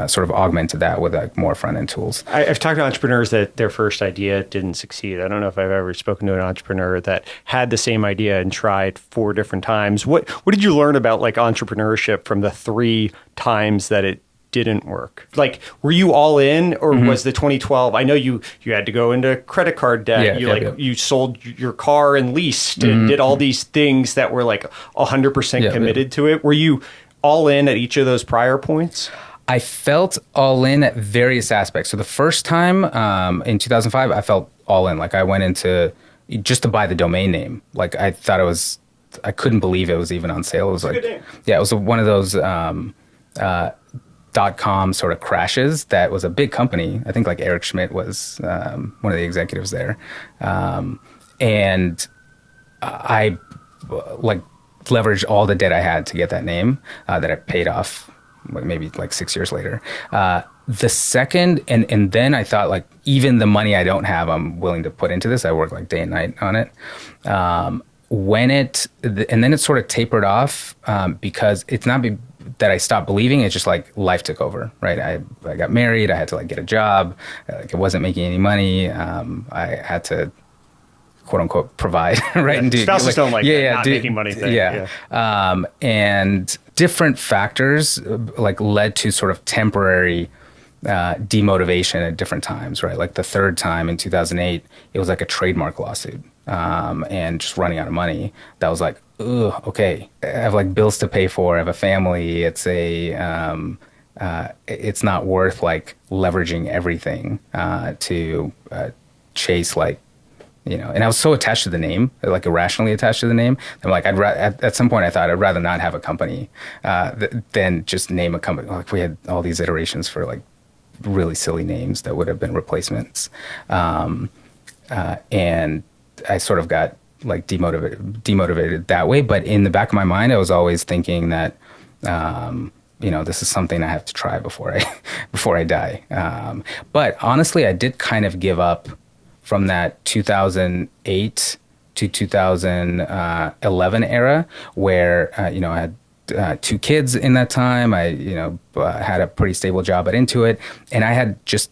sort of augmented that with like more front end tools. I've talked to entrepreneurs that their first idea didn't succeed. I don't know if I've ever spoken to an entrepreneur that had the same idea and tried 4 different times. What did you learn about like entrepreneurship from the 3 times that it didn't work? Like, were you all in, or was the 2012? I know you had to go into credit card debt. You sold your car and leased and did all these things that were like 100% committed to it. Were you all in at each of those prior points? I felt all in at various aspects. So the first time in 2005, I felt all in. Like I went into just to buy the domain name. Like I thought I couldn't believe it was even on sale. It was like, it was one of those .com sort of crashes that was a big company. I think like Eric Schmidt was one of the executives there. And I like leveraged all the debt I had to get that name that I paid off maybe like 6 years later. The second, and then I thought like, even the money I don't have, I'm willing to put into this. I work like day and night on it. And then it sort of tapered off because it's not that I stopped believing. It's just like life took over, right? I got married. I had to like get a job. Like, I wasn't making any money. I had to, quote unquote, provide, right? And spouses don't like not making money thing. And different factors like led to sort of temporary demotivation at different times, right? Like the third time in 2008, it was like a trademark lawsuit and just running out of money. That was like, ugh, okay, I have like bills to pay for. I have a family. It's it's not worth like leveraging everything to chase like and I was so attached to the name, like irrationally attached to the name. I'm like, at some point I thought I'd rather not have a company than just name a company. Like we had all these iterations for like really silly names that would have been replacements. And I sort of got like demotivated that way. But in the back of my mind, I was always thinking that, this is something I have to try before I die. But honestly, I did kind of give up from that 2008 to 2011 era where, I had 2 kids in that time. I, had a pretty stable job at Intuit, and I had just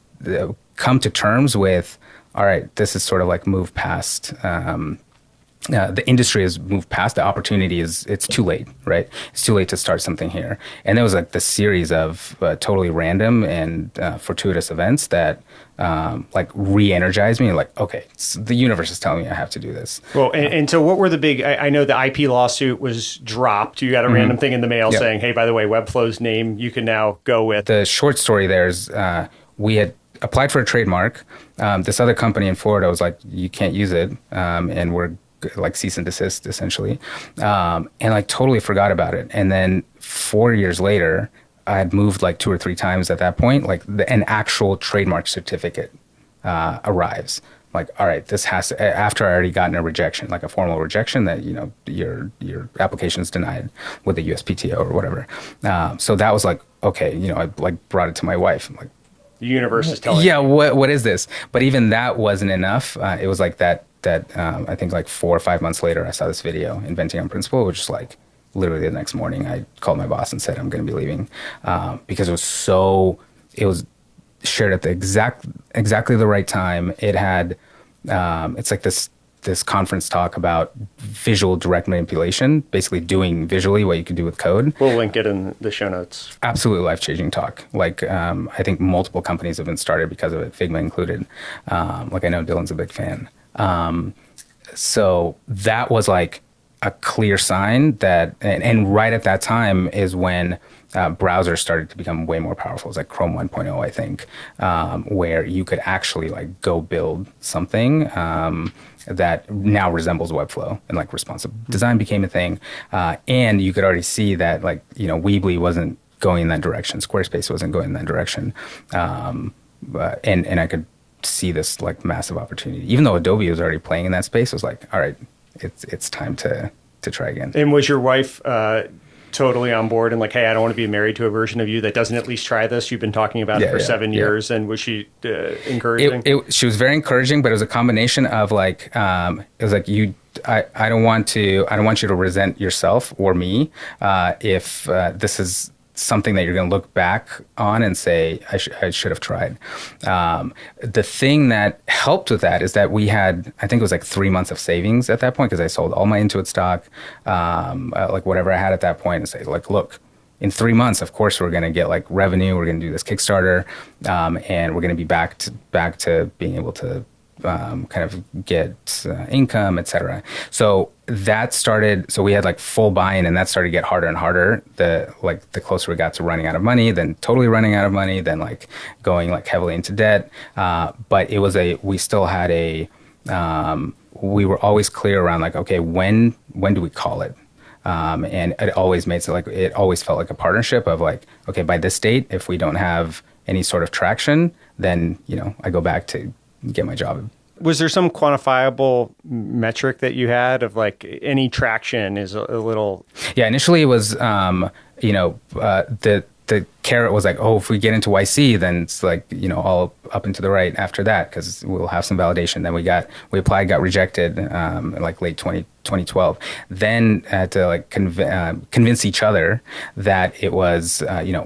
come to terms with, all right, this is sort of like moved past, the industry has moved past the opportunity. It's too late, right? It's too late to start something here. And there was like this series of totally random and fortuitous events that like re-energized me. Like, okay, so the universe is telling me I have to do this. Well, and so what were the big, I know the IP lawsuit was dropped. You got a random thing in the mail saying, hey, by the way, Webflow's name you can now go with. The short story there is we had applied for a trademark. This other company in Florida was like, you can't use it. And we're like cease and desist essentially. And like totally forgot about it. And then 4 years later, I had moved like 2 or 3 times at that point, like an actual trademark certificate arrives. Like, all right, this has to, after I already gotten a rejection, like a formal rejection that, your application is denied with the USPTO or whatever. So that was like, okay, I like brought it to my wife. I'm like, the universe is telling you. What is this? But even that wasn't enough. It was like that I think like 4 or 5 months later, I saw this video, Inventing on Principle, which is like literally the next morning, I called my boss and said, I'm going to be leaving because it was shared at the exactly the right time. It had, it's like this conference talk about visual direct manipulation, basically doing visually what you could do with code. We'll link it in the show notes. Absolutely life-changing talk. Like, I think multiple companies have been started because of it, Figma included. Like I know Dylan's a big fan. So that was like a clear sign that, and right at that time is when browsers started to become way more powerful. It was like Chrome 1.0, I think, where you could actually like go build something that now resembles Webflow, and like responsive design became a thing. And you could already see that like, Weebly wasn't going in that direction. Squarespace wasn't going in that direction. And I could see this like massive opportunity. Even though Adobe was already playing in that space, I was like, all right, it's time to try again. And was your wife totally on board and like, hey, I don't want to be married to a version of you that doesn't at least try this? You've been talking about it for 7 years. And was she encouraging? She was very encouraging, but it was a combination of like, it was like, I don't want you to resent yourself or me if this is something that you're going to look back on and say, I should have tried. The thing that helped with that is that we had, I think it was like 3 months of savings at that point, because I sold all my Intuit stock, like whatever I had at that point, and say like, look, in 3 months, of course, we're going to get like revenue. We're going to do this Kickstarter, and we're going to be back to being able to kind of get income, et cetera. So that started, so we had like full buy-in, and that started to get harder and harder. The closer we got to running out of money, then totally running out of money, then like going like heavily into debt. But it was we still had we were always clear around like, okay, when do we call it? And it always it always felt like a partnership of like, okay, by this date, if we don't have any sort of traction, then, I go back to get my job. Was there some quantifiable metric that you had of like any traction is a little? Yeah, initially it was, the carrot was like, oh, if we get into YC, then it's like, all up and to the right after that, because we'll have some validation. Then we applied, got rejected in like late 2012. Then had to like convince each other that it was,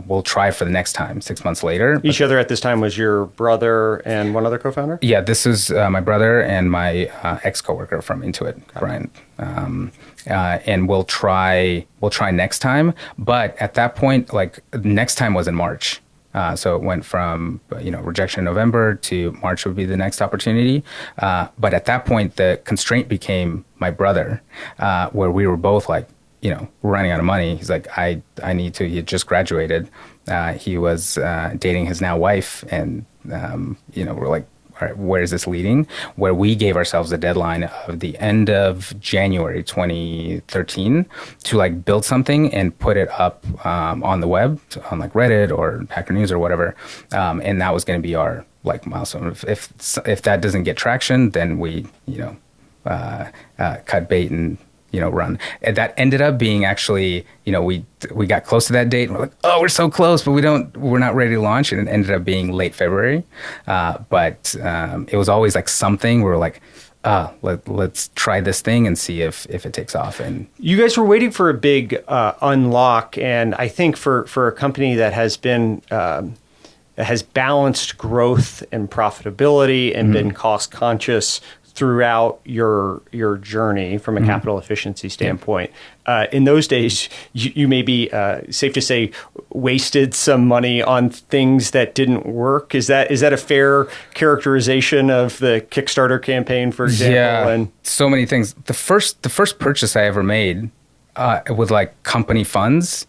we'll try for the next time 6 months later. Each other at this time was your brother and one other co-founder? Yeah, this is my brother and my ex-coworker from Intuit, Brian. And we'll try next time. But at that point, like next time was in March. So it went from, rejection in November to March would be the next opportunity. But at that point, the constraint became my brother, where we were both like, we're running out of money. He's like, I need to, he had just graduated. He was dating his now wife, and, we're like, all right, where is this leading? Where we gave ourselves a deadline of the end of January 2013 to like build something and put it up on the web, on like Reddit or Hacker News or whatever. And that was going to be our like milestone. If that doesn't get traction, then we, cut bait and, run. And that ended up being actually, we got close to that date and we're like, oh, we're so close, but we're not ready to launch. And it ended up being late February. But it was always like something we were like, let's try this thing and see if it takes off. And you guys were waiting for a big unlock. And I think for a company that has been, has balanced growth and profitability and been cost conscious throughout your journey from a capital efficiency standpoint. In those days, you may be, safe to say, wasted some money on things that didn't work. Is that a fair characterization of the Kickstarter campaign, for example? Yeah, and so many things. The first purchase I ever made with like company funds,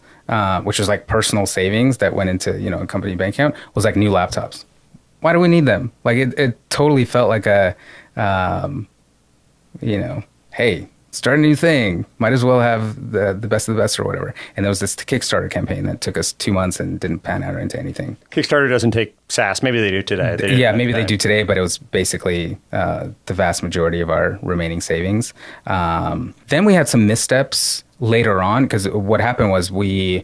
which was like personal savings that went into a company bank account, was like new laptops. Why do we need them? Like it totally felt like a hey, start a new thing. Might as well have the best of the best or whatever. And there was this Kickstarter campaign that took us 2 months and didn't pan out into anything. Kickstarter doesn't take SaaS. Maybe they do today. Maybe they do today, but it was basically the vast majority of our remaining savings. Then we had some missteps later on because what happened was we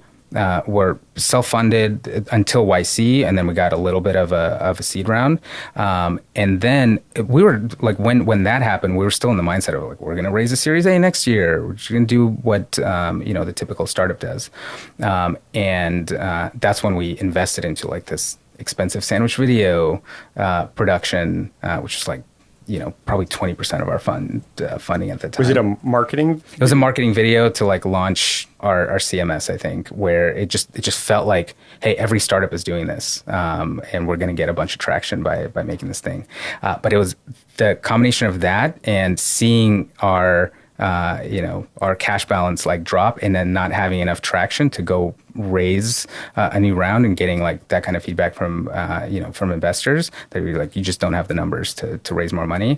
were self-funded until YC, and then we got a little bit of a seed round. And then we were like, when that happened, we were still in the mindset of like, we're going to raise a Series A next year. We're just going to do what, the typical startup does. And that's when we invested into like this expensive sandwich video production, which is like, probably 20% of our funding at the time. Was it a marketing? It was a marketing video to like launch our CMS, I think, where it just felt like, hey, every startup is doing this, and we're going to get a bunch of traction by making this thing. But it was the combination of that and seeing our cash balance like drop and then not having enough traction to go raise a new round and getting like that kind of feedback from investors that we like, you just don't have the numbers to raise more money.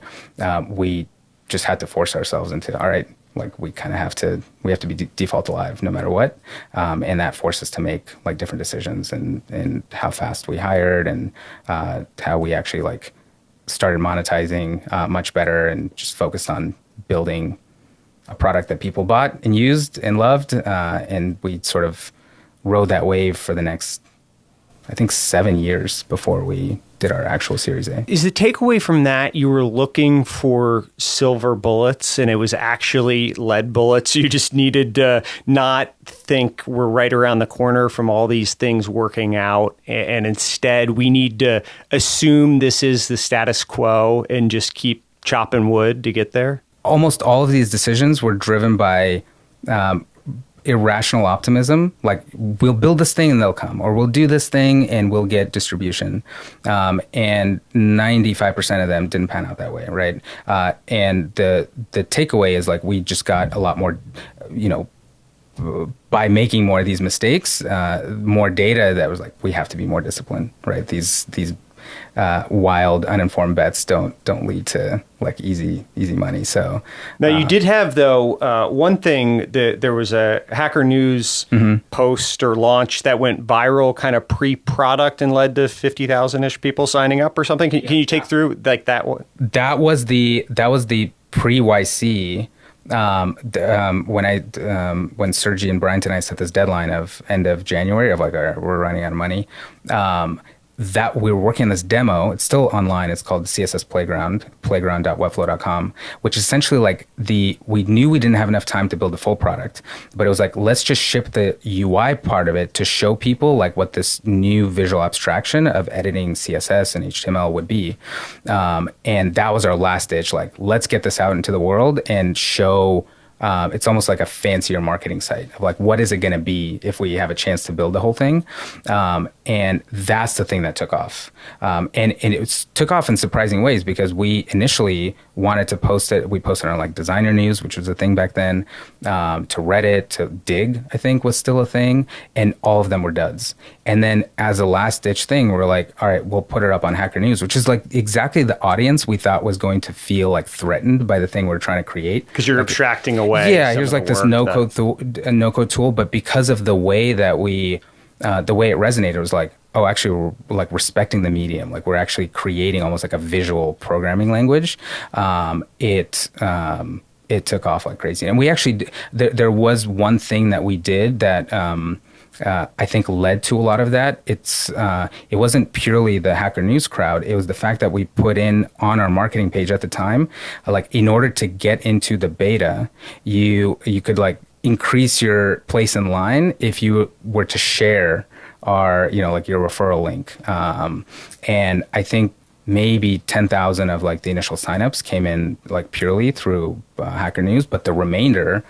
We just had to force ourselves into, all right, like we have to be default alive no matter what. And that forced us to make like different decisions and how fast we hired and how we actually like started monetizing much better and just focused on building a product that people bought and used and loved. And we sort of rode that wave for the next, I think, 7 years before we did our actual Series A. Is the takeaway from that you were looking for silver bullets and it was actually lead bullets? You just needed to not think we're right around the corner from all these things working out. And instead, we need to assume this is the status quo and just keep chopping wood to get there? Almost all of these decisions were driven by irrational optimism. Like, we'll build this thing and they'll come, or we'll do this thing and we'll get distribution. And 95% of them didn't pan out that way, right? And the takeaway is like, we just got a lot more, by making more of these mistakes, more data that was like, we have to be more disciplined, right? These wild, uninformed bets don't lead to like easy money. So now you did have though one thing that there was a Hacker News post or launch that went viral, kind of pre-product, and led to 50,000-ish people signing up or something. Can you take through like that one? That was the pre-YC. When Sergi and Bryant and I set this deadline of end of January of like, all right, we're running out of money. That we were working on this demo. It's still online. It's called CSS Playground, playground.webflow.com, which is essentially like we knew we didn't have enough time to build the full product, but it was like, let's just ship the UI part of it to show people like what this new visual abstraction of editing CSS and HTML would be. And that was our last ditch. Like, let's get this out into the world and show it's almost like a fancier marketing site of like, what is it going to be if we have a chance to build the whole thing? And that's the thing that took off. And it took off in surprising ways because we initially wanted to post it. We posted on like Designer News, which was a thing back then, to Reddit, to Dig, I think was still a thing. And all of them were duds. And then as a last ditch thing, we're like, all right, we'll put it up on Hacker News, which is like exactly the audience we thought was going to feel like threatened by the thing we're trying to create. Because you're abstracting away. Yeah, here's like this no-code tool. But because of the way that the way it resonated, was like, oh, actually, we're like respecting the medium. Like we're actually creating almost like a visual programming language. It took off like crazy. And we actually, there was one thing that we did that I think led to a lot of that. It wasn't purely the Hacker News crowd. It was the fact that we put in on our marketing page at the time, like in order to get into the beta, you could like increase your place in line if you were to share our, like your referral link. And I think maybe 10,000 of like the initial signups came in like purely through Hacker News, but the remainder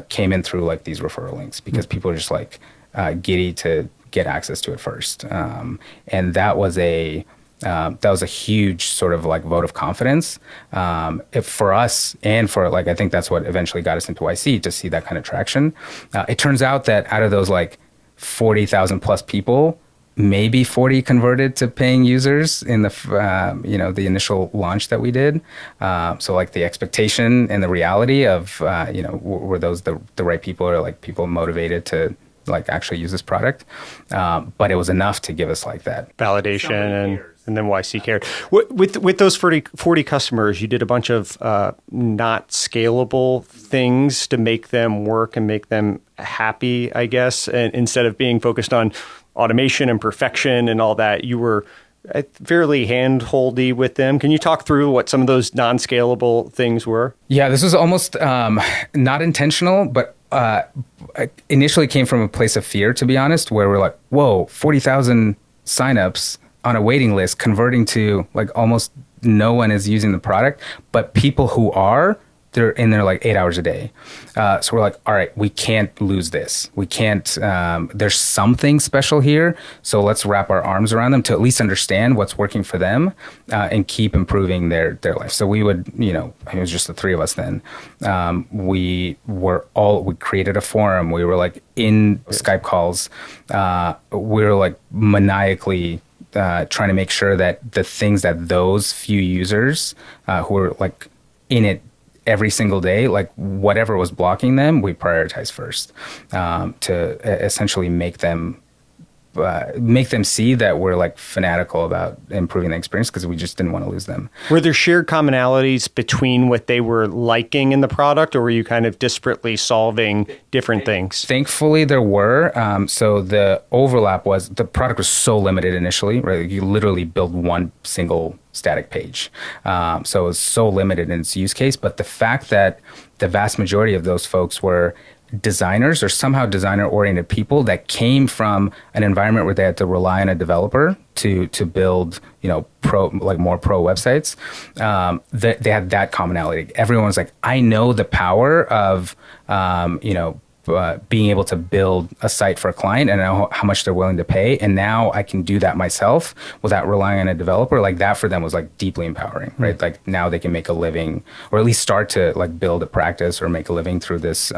came in through like these referral links because people are just like giddy to get access to it first. And that was a huge sort of like vote of confidence for us and for like, I think that's what eventually got us into YC, to see that kind of traction. It turns out that out of those like 40,000 plus people, maybe 40 converted to paying users in the, the initial launch that we did. So like the expectation and the reality of, were those the right people, or like people motivated to like actually use this product? But it was enough to give us like that validation and then YC cared. With those 40 customers, you did a bunch of not scalable things to make them work and make them happy, I guess. And instead of being focused on automation and perfection and all that, you were fairly hand-holdy with them. Can you talk through what some of those non-scalable things were? Yeah, this was almost not intentional, but initially came from a place of fear, to be honest, where we're like, whoa, 40,000 signups on a waiting list converting to like almost no one is using the product, but people who are, they're in there like 8 hours a day. So we're like, all right, we can't lose this. We can't, there's something special here. So let's wrap our arms around them to at least understand what's working for them and keep improving their life. So we would, it was just the three of us then. We created a forum. We were like in Skype calls. We were like maniacally trying to make sure that the things that those few users who were like in it every single day, like whatever was blocking them, we prioritized first to essentially make them see that we're like fanatical about improving the experience because we just didn't want to lose them. Were there shared commonalities between what they were liking in the product, or were you kind of disparately solving different things? Thankfully, there were. So the overlap was the product was so limited initially, right? You literally build one single static page. So it was so limited in its use case. But the fact that the vast majority of those folks were designers or somehow designer-oriented people that came from an environment where they had to rely on a developer to build, more pro websites. They had that commonality. Everyone was like, I know the power of, being able to build a site for a client and I know how much they're willing to pay. And now I can do that myself without relying on a developer. Like that for them was like deeply empowering, right? Like now they can make a living or at least start to like build a practice or make a living through this,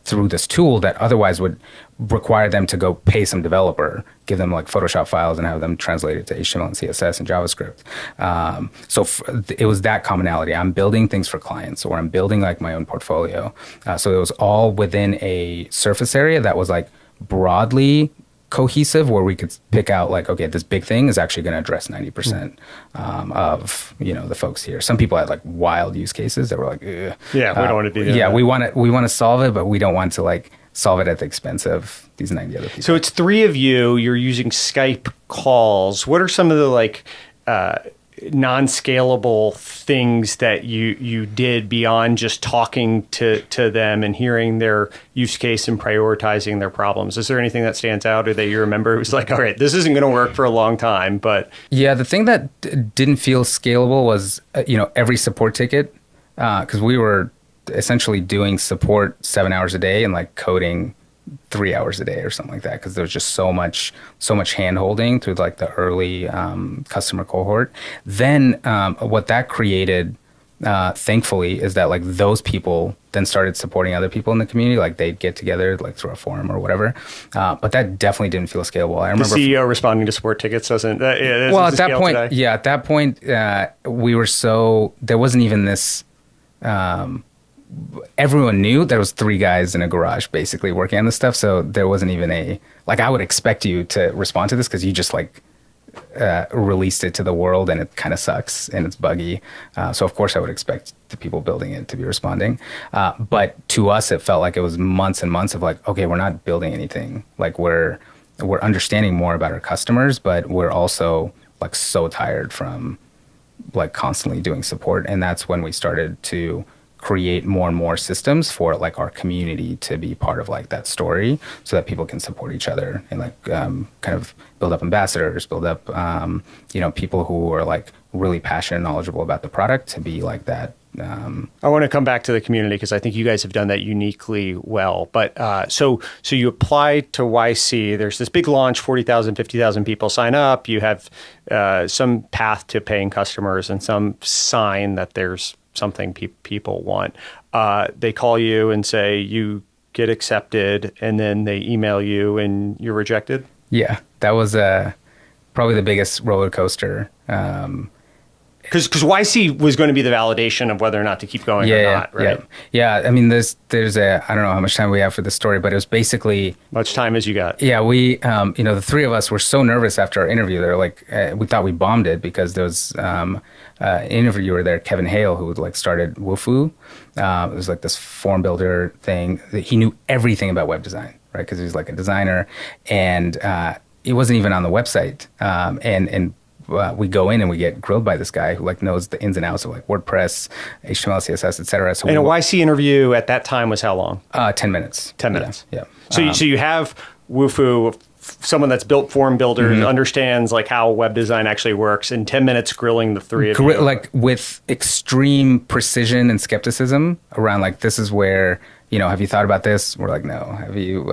through this tool that otherwise would require them to go pay some developer, give them like Photoshop files and have them translate it to HTML and CSS and JavaScript. It was that commonality. I'm building things for clients or I'm building like my own portfolio. So it was all within a surface area that was like broadly cohesive where we could pick out like, okay, this big thing is actually going to address 90% of, the folks here. Some people had like wild use cases that were like, ugh. Yeah, we don't want to do that. Yeah, we want to solve it, but we don't want to like solve it at the expense of these 90 other people. So it's three of you, you're using Skype calls. What are some of the like non-scalable things that you did beyond just talking to them and hearing their use case and prioritizing their problems? Is there anything that stands out or that you remember? It was like, all right, this isn't going to work for a long time, but... Yeah, the thing that didn't feel scalable was, every support ticket because we were essentially doing support 7 hours a day and like coding 3 hours a day or something like that, because there was just so much hand holding through like the early customer cohort. Then what that created, thankfully, is that like those people then started supporting other people in the community. Like they'd get together like through a forum or whatever. But that definitely didn't feel scalable. I remember the CEO responding to support tickets doesn't. Well, at that point, today. At that point, we were there wasn't even this. Everyone knew there was 3 guys in a garage basically working on this stuff. So there wasn't even I would expect you to respond to this because you just like released it to the world and it kind of sucks and it's buggy. So of course I would expect the people building it to be responding. But to us, it felt like it was months and months of like, okay, we're not building anything. Like we're understanding more about our customers, but we're also like so tired from like constantly doing support. And that's when we started to create more and more systems for like our community to be part of like that story so that people can support each other and like kind of build up ambassadors, build up, people who are like really passionate and knowledgeable about the product to be like that. I want to come back to the community because I think you guys have done that uniquely well. But so you apply to YC. There's this big launch, 40,000, 50,000 people sign up. You have some path to paying customers and some sign that there's something people want. They call you and say you get accepted, and then they email you and you're rejected? Yeah, that was probably the biggest roller coaster. Because YC was going to be the validation of whether or not to keep going or not, right? Yeah. I mean, there's I don't know how much time we have for this story, but it was basically... Much time as you got. Yeah, we, the 3 of us were so nervous after our interview. They're like, we thought we bombed it because there was an interviewer there, Kevin Hale, who like started Wufoo. It was like this form builder thing. He knew everything about web design, right? Because he was like a designer, and it wasn't even on the website. We go in and we get grilled by this guy who like knows the ins and outs of like WordPress, HTML, CSS, et cetera. So and a YC interview at that time was how long? 10 minutes. 10 minutes. Yeah. So you have Wufoo, someone that's built form builders, understands like how web design actually works, in 10 minutes grilling the 3 of you. Like with extreme precision and skepticism around like, this is where, have you thought about this? We're like, no. Have you,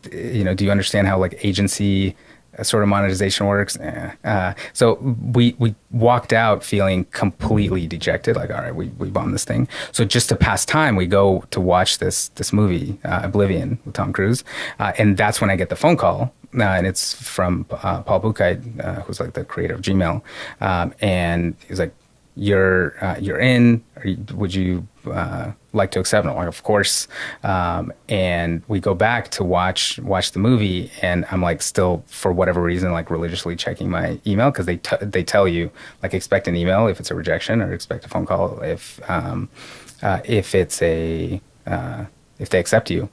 do you understand how like agency sort of monetization works? So we walked out feeling completely dejected, like, all right, we bombed this thing. So just to pass time, we go to watch this movie, Oblivion, with Tom Cruise. And that's when I get the phone call. And it's from Paul Buchheit, who's like the creator of Gmail. And he's like, you're in, would you like to accept? And I'm like, of course. And we go back to watch the movie, and I'm like still, for whatever reason, like religiously checking my email, because they tell you like expect an email if it's a rejection, or expect a phone call if it's if they accept you.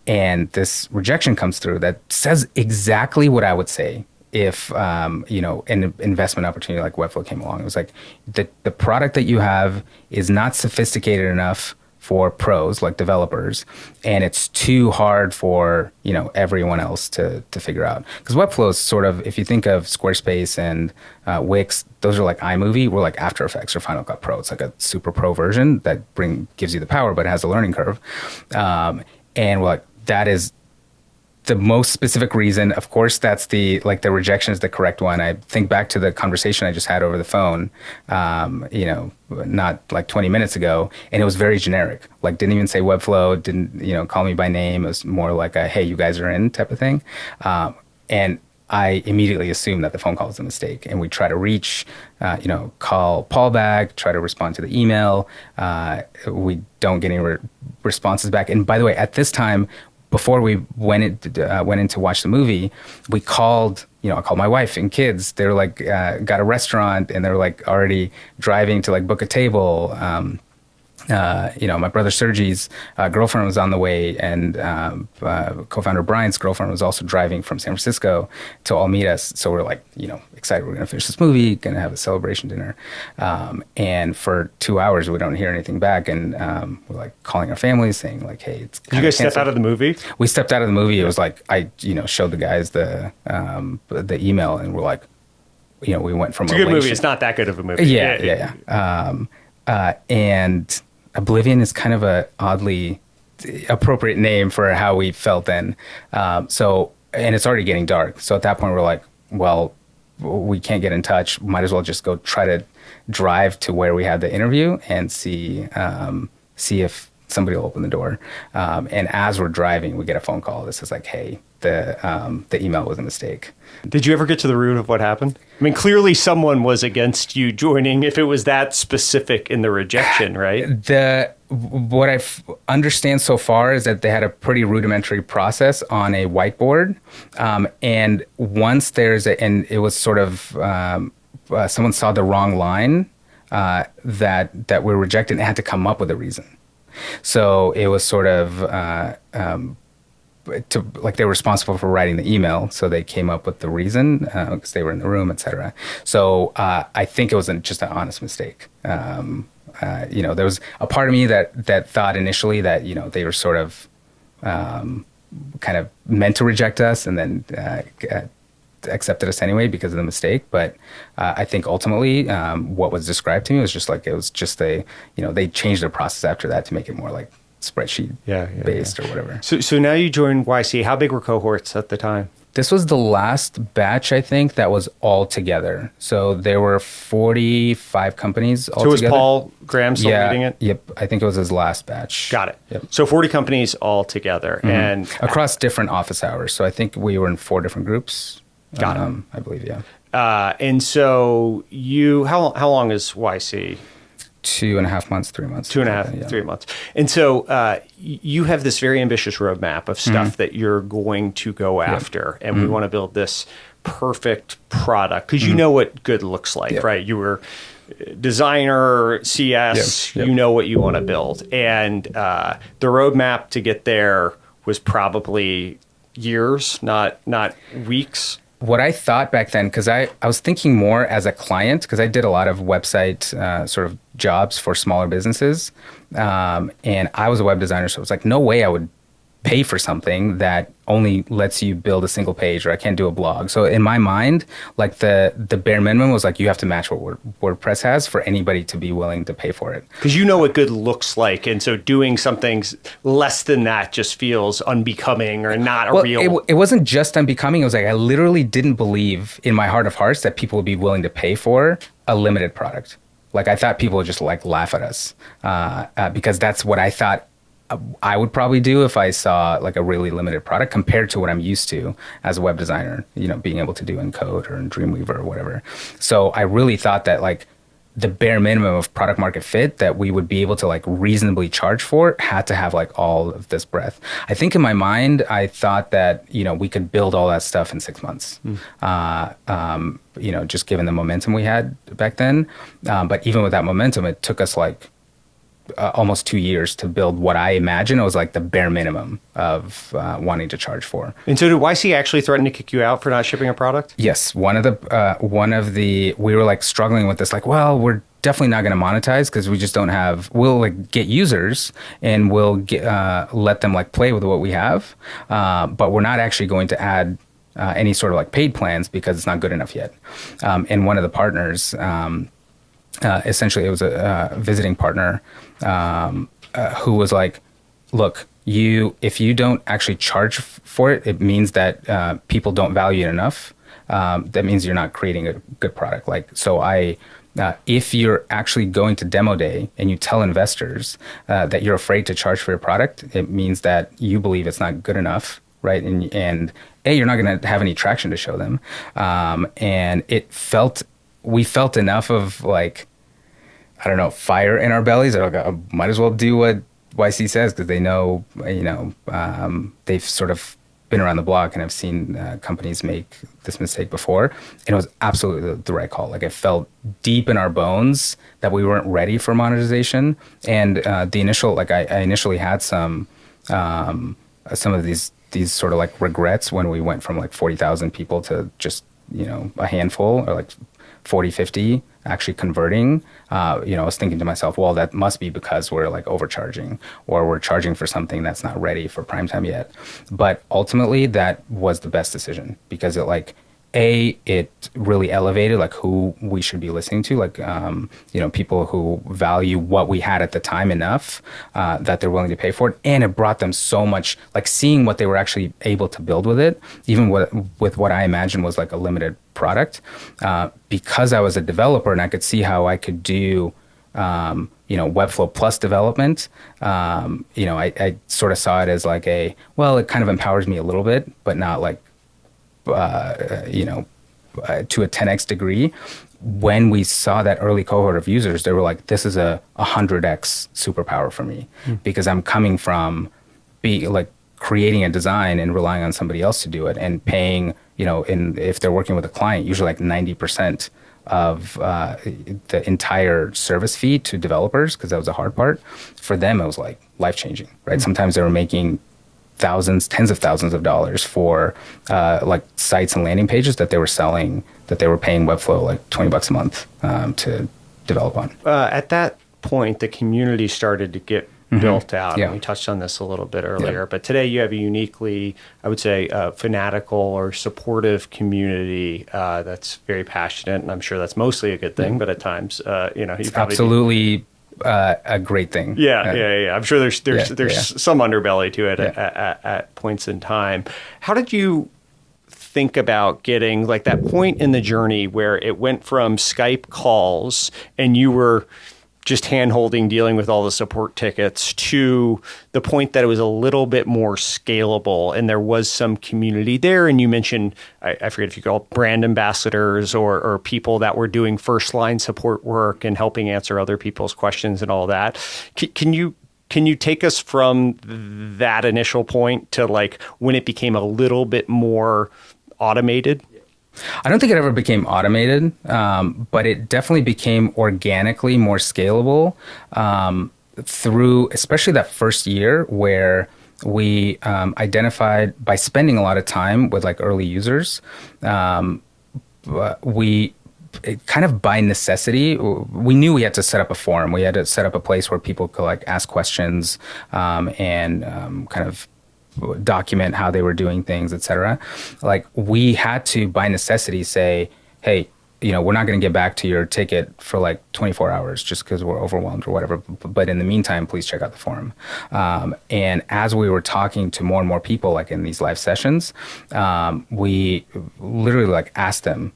And this rejection comes through that says exactly what I would say if an investment opportunity like Webflow came along. It was like, the product that you have is not sophisticated enough for pros like developers, and it's too hard for everyone else to figure out. Because Webflow is sort of, if you think of Squarespace and Wix, those are like iMovie. We're like After Effects or Final Cut Pro. It's like a super pro version that gives you the power, but it has a learning curve. And we're like, that is the most specific reason. Of course, that's the rejection is the correct one. I think back to the conversation I just had over the phone, not like 20 minutes ago, and it was very generic. Like, didn't even say Webflow, didn't, call me by name. It was more like a, hey, you guys are in type of thing. And I immediately assumed that the phone call was a mistake. And we try to reach, call Paul back, try to respond to the email. We don't get any responses back. And by the way, at this time, before we went in to watch the movie, we called, I called my wife and kids. They were like, got a restaurant, and they're like already driving to like book a table. My brother Sergi's girlfriend was on the way, and co-founder Brian's girlfriend was also driving from San Francisco to all meet us. So we're like, excited. We're going to finish this movie, going to have a celebration dinner. And for 2 hours, we don't hear anything back. And we're like calling our families saying like, hey, it's Did you guys step out of the movie? We stepped out of the movie. It was like, I, showed the guys the email, and we're like, we went from it's a good movie. It's not that good of a movie. Yeah. And Oblivion is kind of a oddly appropriate name for how we felt then. And it's already getting dark. So at that point, we're like, well, we can't get in touch. Might as well just go try to drive to where we had the interview and see if somebody will open the door. And as we're driving, we get a phone call that says like, hey, the email was a mistake. Did you ever get to the root of what happened? I mean, clearly someone was against you joining if it was that specific in the rejection, right? What I understand so far is that they had a pretty rudimentary process on a whiteboard. And once and it was sort of, someone saw the wrong line that were rejected and had to come up with a reason. So it was sort of they were responsible for writing the email, so they came up with the reason because they were in the room, etc. So I think it was just an honest mistake. There was a part of me that thought initially that they were sort of kind of meant to reject us and then accepted us anyway because of the mistake. But I think ultimately what was described to me was just like, it was just they changed their process after that to make it more like spreadsheet based or whatever. So now you joined YC. How big were cohorts at the time? This was the last batch, I think, that was all together. So there were 45 companies all together. So was Paul Graham still leading it? Yep. I think it was his last batch. Got it. Yep. So 40 companies all together. Mm-hmm. And across different office hours. So I think we were in 4 different groups. Got it. I believe, yeah. And so how long is YC? 2.5 months, 3 months. 2.5, 3 months. And so you have this very ambitious roadmap of stuff that you're going to go after. And we want to build this perfect product because you know what good looks like, right? You were designer, CS, you know what you want to build. And the roadmap to get there was probably years, not weeks. What I thought back then, because I was thinking more as a client, because I did a lot of website sort of jobs for smaller businesses. And I was a web designer, so it was like, no way I would pay for something that only lets you build a single page, or I can't do a blog. So in my mind, like the bare minimum was like, you have to match what WordPress has for anybody to be willing to pay for it. Because you know what good looks like. And so doing something less than that just feels unbecoming or not real. It wasn't just unbecoming. It was like, I literally didn't believe in my heart of hearts that people would be willing to pay for a limited product. Like I thought people would just like laugh at us because that's what I thought I would probably do if I saw like a really limited product compared to what I'm used to as a web designer, being able to do in Code or in Dreamweaver or whatever. So I really thought that like the bare minimum of product market fit that we would be able to like reasonably charge for had to have like all of this breadth. I think in my mind, I thought that, we could build all that stuff in 6 months, just given the momentum we had back then. But even with that momentum, it took us like almost 2 years to build what I imagine was like the bare minimum of wanting to charge for. And so did YC actually threaten to kick you out for not shipping a product? Yes. We were like struggling with this, like, well, we're definitely not going to monetize because we just don't have, we'll like get users and we'll let them like play with what we have. But we're not actually going to add any sort of like paid plans because it's not good enough yet. And one of the partners, essentially it was a visiting partner who was like, look, if you don't actually charge for it, it means that people don't value it enough. That means you're not creating a good product. Like, so if you're actually going to demo day and you tell investors that you're afraid to charge for your product, it means that you believe it's not good enough, right? And you're not going to have any traction to show them. And we felt enough of like, I don't know, fire in our bellies. Like, I might as well do what YC says because they know, they've sort of been around the block and have seen companies make this mistake before. And it was absolutely the right call. Like it felt deep in our bones that we weren't ready for monetization. And the initial, like I initially had some of these sort of like regrets when we went from like 40,000 people to just, a handful or like 40, 50 actually converting. I was thinking to myself, well, that must be because we're like overcharging or we're charging for something that's not ready for prime time yet. But ultimately that was the best decision because it really elevated like who we should be listening to, like, people who value what we had at the time enough that they're willing to pay for it. And it brought them so much, like seeing what they were actually able to build with it, even with what I imagined was like a limited product, because I was a developer and I could see how I could do Webflow plus development. I sort of saw it as like it kind of empowers me a little bit, but not like, to a 10x degree. When we saw that early cohort of users, they were like, this is a 100x superpower for me, because I'm coming from creating a design and relying on somebody else to do it and paying, if they're working with a client, usually like 90% of the entire service fee to developers, because that was the hard part. For them, it was like life-changing, right? Sometimes they were making tens of thousands of dollars for like sites and landing pages that they were selling, that they were paying Webflow like $20 a month to develop on. At that point, the community started to get built out. Yeah. And we touched on this a little bit earlier, but today you have a uniquely, I would say, fanatical or supportive community that's very passionate, and I'm sure that's mostly a good thing, but at times, you probably absolutely a great thing. Yeah. I'm sure there's some underbelly to it at points in time. How did you think about getting like that point in the journey where it went from Skype calls and you were just hand-holding, dealing with all the support tickets, to the point that it was a little bit more scalable and there was some community there? And you mentioned, I forget if you call it brand ambassadors or people that were doing first-line support work and helping answer other people's questions and all that. Can you take us from that initial point to like when it became a little bit more automated? I don't think it ever became automated, but it definitely became organically more scalable through especially that first year where we identified, by spending a lot of time with like early users, kind of by necessity, we knew we had to set up a forum. We had to set up a place where people could like ask questions and kind of document how they were doing things, et cetera. Like we had to, by necessity, say, hey, we're not going to get back to your ticket for like 24 hours just because we're overwhelmed or whatever. But in the meantime, please check out the forum. And as we were talking to more and more people, like in these live sessions, we literally like asked them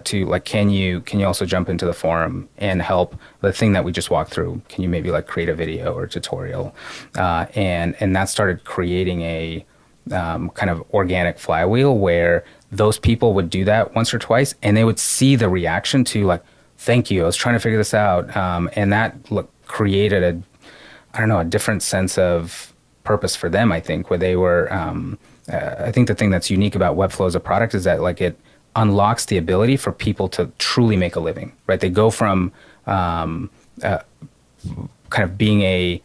to like, can you also jump into the forum and help the thing that we just walked through? Can you maybe like create a video or a tutorial? And that started creating a kind of organic flywheel where those people would do that once or twice and they would see the reaction to like, thank you, I was trying to figure this out. And that created a different sense of purpose for them, I think, where they were, I think the thing that's unique about Webflow as a product is that like it unlocks the ability for people to truly make a living, right? They go from kind of being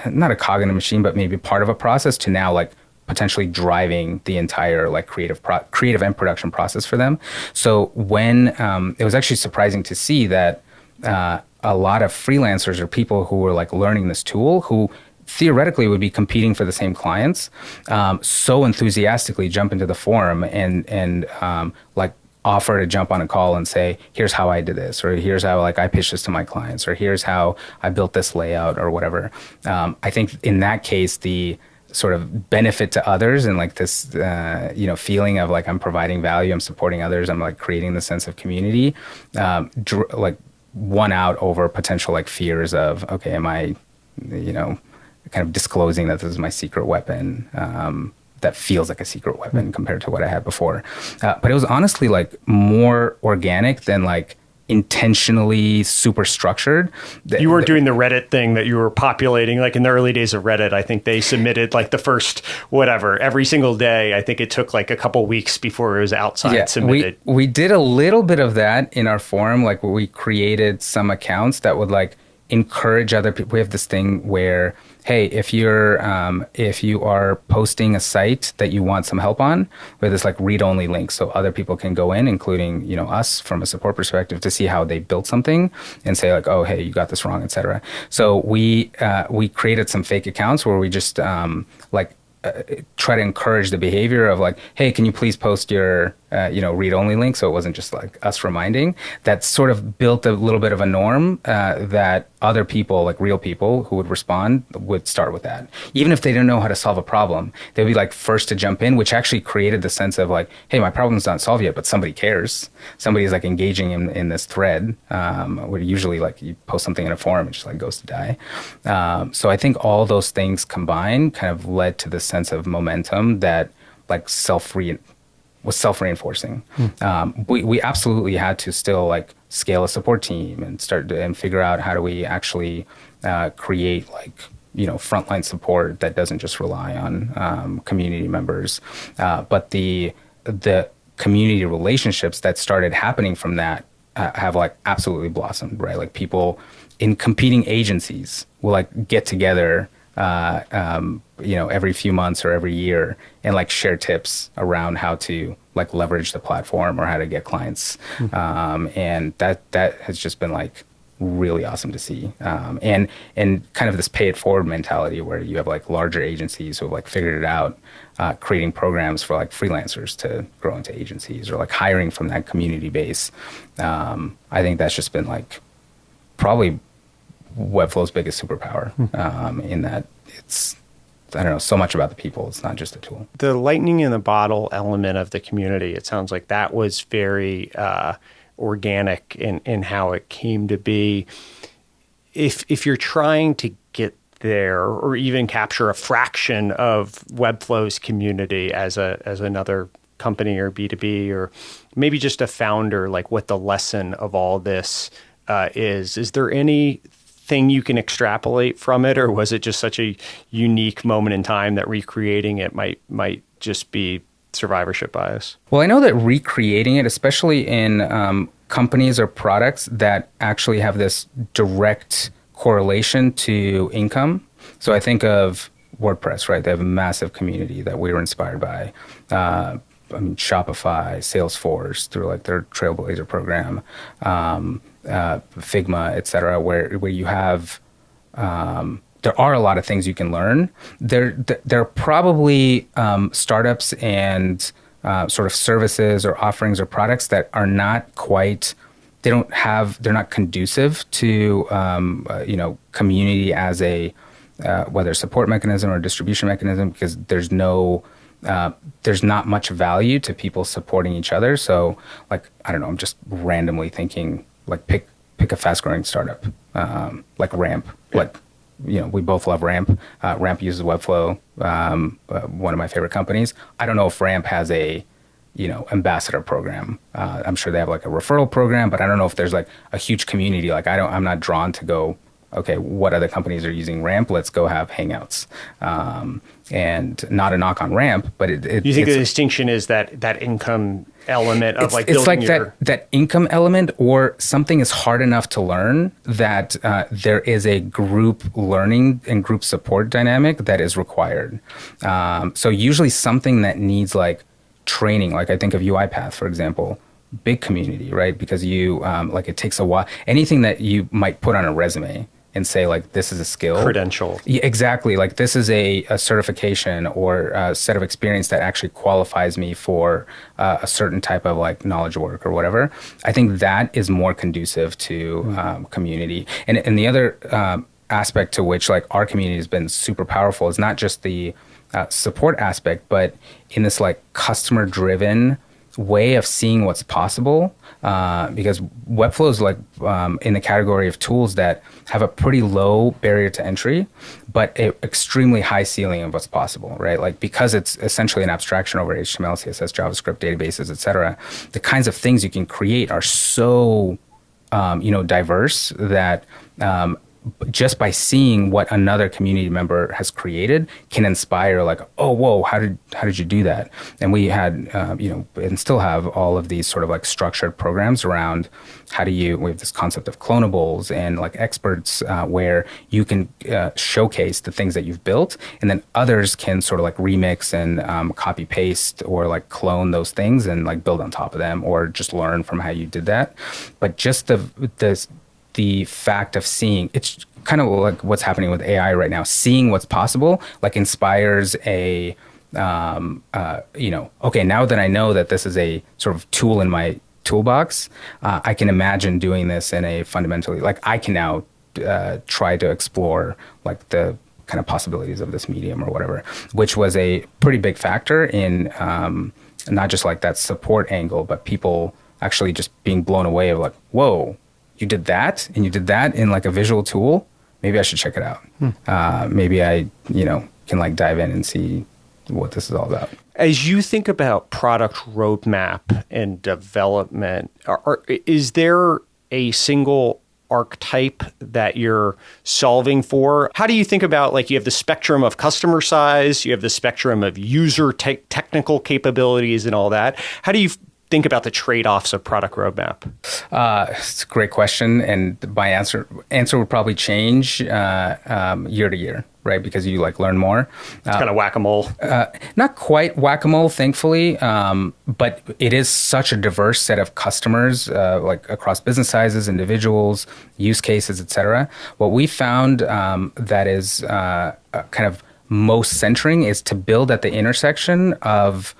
not a cog in a machine, but maybe part of a process to now like potentially driving the entire like creative and production process for them. So when it was actually surprising to see that a lot of freelancers or people who were like learning this tool who theoretically would be competing for the same clients, so enthusiastically jump into the forum and like offer to jump on a call and say, here's how I did this, or here's how like I pitched this to my clients, or here's how I built this layout or whatever. I think in that case, the sort of benefit to others and like this, feeling of like I'm providing value, I'm supporting others, I'm like creating the sense of community, like won out over potential like fears of, okay, am I, kind of disclosing that this is my secret weapon that feels like a secret weapon compared to what I had before. But it was honestly like more organic than like intentionally super structured. You weren't doing the Reddit thing that you were populating. Like in the early days of Reddit, I think they submitted like the first every single day. I think it took like a couple weeks before it was submitted. We did a little bit of that in our forum. Like we created some accounts that would like encourage other people. We have this thing where, hey, if you are posting a site that you want some help on, we have this like read-only link so other people can go in, including us from a support perspective, to see how they built something and say like, oh, hey, you got this wrong, etc. So we created some fake accounts where we just try to encourage the behavior of like, hey, can you please post your read-only link, so it wasn't just like us reminding. That sort of built a little bit of a norm that other people, like real people who would respond, would start with that. Even if they didn't know how to solve a problem, they'd be like first to jump in, which actually created the sense of like, hey, my problem's not solved yet, but somebody cares. Somebody's like engaging in this thread, where usually like you post something in a forum, it just like goes to die. So I think all those things combined kind of led to this sense of momentum that like was self-reinforcing. We absolutely had to still like scale a support team and start and figure out how do we actually create like frontline support that doesn't just rely on community members, but the community relationships that started happening from that have like absolutely blossomed, right? Like people in competing agencies will like get together every few months or every year and like share tips around how to like leverage the platform or how to get clients. And that has just been like really awesome to see. And kind of this pay it forward mentality where you have like larger agencies who have like figured it out, creating programs for like freelancers to grow into agencies or like hiring from that community base. I think that's just been like probably Webflow's biggest superpower, in that it's, I don't know, so much about the people. It's not just a tool. The lightning in the bottle element of the community, it sounds like that was very organic in how it came to be. If you're trying to get there or even capture a fraction of Webflow's community as another company or B2B, or maybe just a founder, like what the lesson of all this is there anything you can extrapolate from it, or was it just such a unique moment in time that recreating it might just be survivorship bias? Well, I know that recreating it, especially in companies or products that actually have this direct correlation to income. So I think of WordPress, right? They have a massive community that we were inspired by. Shopify, Salesforce through like their Trailblazer program, Figma, et cetera, where you have, there are a lot of things you can learn. There are probably startups and sort of services or offerings or products that are not quite, they're not conducive to, community as a, whether support mechanism or distribution mechanism, because there's not much value to people supporting each other. So like, I don't know, I'm just randomly thinking like pick a fast growing startup, like Ramp. Yeah. Like, we both love Ramp. Ramp uses Webflow, one of my favorite companies. I don't know if Ramp has a, ambassador program. I'm sure they have like a referral program, but I don't know if there's like a huge community. Like I'm not drawn to go, okay, what other companies are using Ramp? Let's go have Hangouts. And not a knock on Ramp, but you think the distinction is that income element of like building it's like that income element, or something is hard enough to learn that there is a group learning and group support dynamic that is required. So usually something that needs like training, like I think of UiPath, for example, big community, right? Because it takes a while. Anything that you might put on a resume and say like, this is a skill. Credential. Yeah, exactly. Like this is a certification or a set of experience that actually qualifies me for a certain type of like knowledge work or whatever. I think that is more conducive to community. And the other aspect to which like our community has been super powerful is not just the support aspect, but in this like customer driven way of seeing what's possible, because Webflow is like in the category of tools that have a pretty low barrier to entry, but an extremely high ceiling of what's possible, right? Like because it's essentially an abstraction over HTML, CSS, JavaScript, databases, et cetera, the kinds of things you can create are so diverse that just by seeing what another community member has created can inspire like, oh, whoa, how did you do that? And we had, and still have all of these sort of like structured programs around we have this concept of clonables and like experts where you can showcase the things that you've built, and then others can sort of like remix and copy paste or like clone those things and like build on top of them or just learn from how you did that. But just the fact of seeing, it's kind of like what's happening with AI right now, seeing what's possible, like inspires a okay, now that I know that this is a sort of tool in my toolbox, I can imagine doing this in a fundamentally, like I can now try to explore like the kind of possibilities of this medium or whatever, which was a pretty big factor in not just like that support angle, but people actually just being blown away of like, whoa, you did that and you did that in like a visual tool. Maybe I should check it out. Maybe I, can like dive in and see what this is all about. As you think about product roadmap and development, is there a single archetype that you're solving for? How do you think about, like, you have the spectrum of customer size, you have the spectrum of user technical capabilities and all that. How do you think about the trade-offs of product roadmap? It's a great question, and my answer would probably change year to year, right? Because you like learn more. It's kind of whack-a-mole. Not quite whack-a-mole, thankfully, but it is such a diverse set of customers, like across business sizes, individuals, use cases, et cetera. What we found that is kind of most centering is to build at the intersection of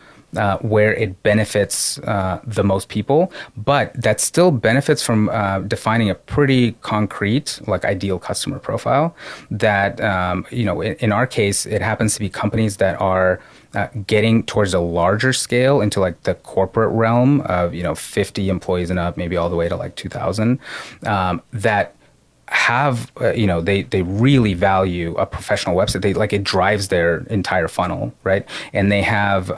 where it benefits the most people, but that still benefits from defining a pretty concrete, like, ideal customer profile that, in our case, it happens to be companies that are getting towards a larger scale into like the corporate realm of, 50 employees and up, maybe all the way to like 2,000, that have they really value a professional website. They like, it drives their entire funnel, right? And they have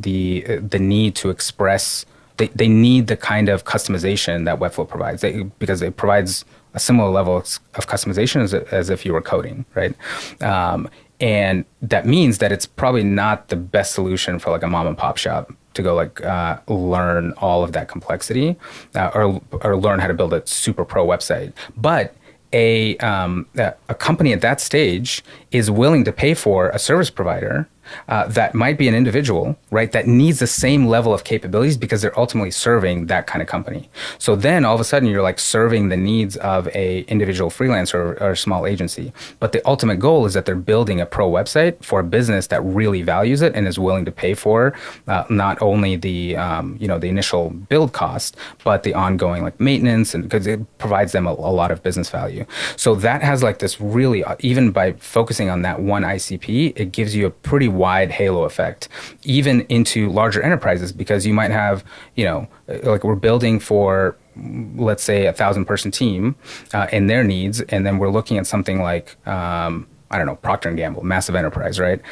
the need to express. They need the kind of customization that Webflow provides, because it provides a similar level of customization as if you were coding, right? And that means that it's probably not the best solution for like a mom and pop shop to go like learn all of that complexity or learn how to build a super pro website, but a company at that stage is willing to pay for a service provider that might be an individual, right, that needs the same level of capabilities because they're ultimately serving that kind of company. So then all of a sudden you're like serving the needs of a individual freelancer or a small agency. But the ultimate goal is that they're building a pro website for a business that really values it and is willing to pay for not only the the initial build cost, but the ongoing like maintenance, and because it provides them a lot of business value. So that has like this really, even by focusing on that one ICP, it gives you a pretty wide halo effect, even into larger enterprises, because you might have, like we're building for, let's say, 1,000-person team and their needs, and then we're looking at something like, Procter & Gamble, massive enterprise, right?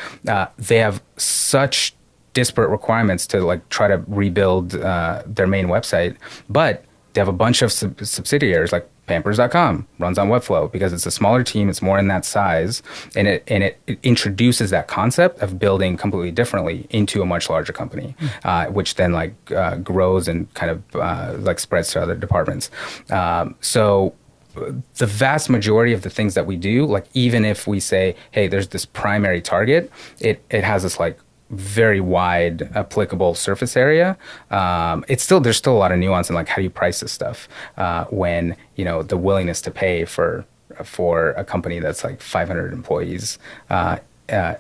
They have such disparate requirements to like try to rebuild their main website, but they have a bunch of subsidiaries like Pampers.com runs on Webflow because it's a smaller team, it's more in that size, and it introduces that concept of building completely differently into a much larger company, which then like grows and kind of like spreads to other departments. So the vast majority of the things that we do, like even if we say, hey, there's this primary target, it has this like very wide applicable surface area. There's still a lot of nuance in like how do you price this stuff when the willingness to pay for a company that's like 500 employees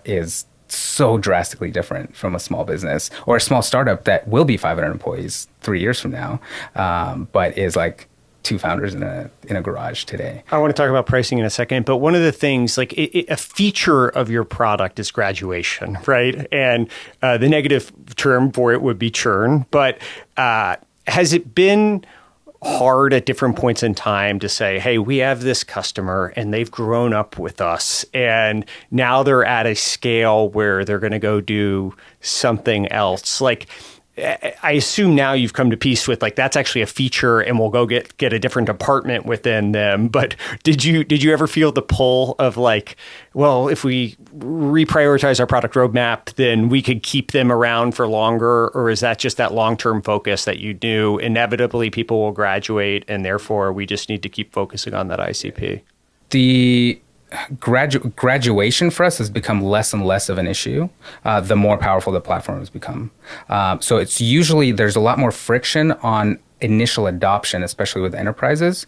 is so drastically different from a small business or a small startup that will be 500 employees 3 years from now, but is like two founders in a garage today. I want to talk about pricing in a second, but one of the things, like a feature of your product is graduation, right? And the negative term for it would be churn. But has it been hard at different points in time to say, hey, we have this customer and they've grown up with us and now they're at a scale where they're going to go do something else? Like, I assume now you've come to peace with like that's actually a feature and we'll go get a different department within them. But did you ever feel the pull of like, well, if we reprioritize our product roadmap, then we could keep them around for longer? Or is that just that long-term focus that you knew inevitably people will graduate and therefore we just need to keep focusing on that ICP? The graduation for us has become less and less of an issue the more powerful the platform has become. So it's usually there's a lot more friction on initial adoption, especially with enterprises,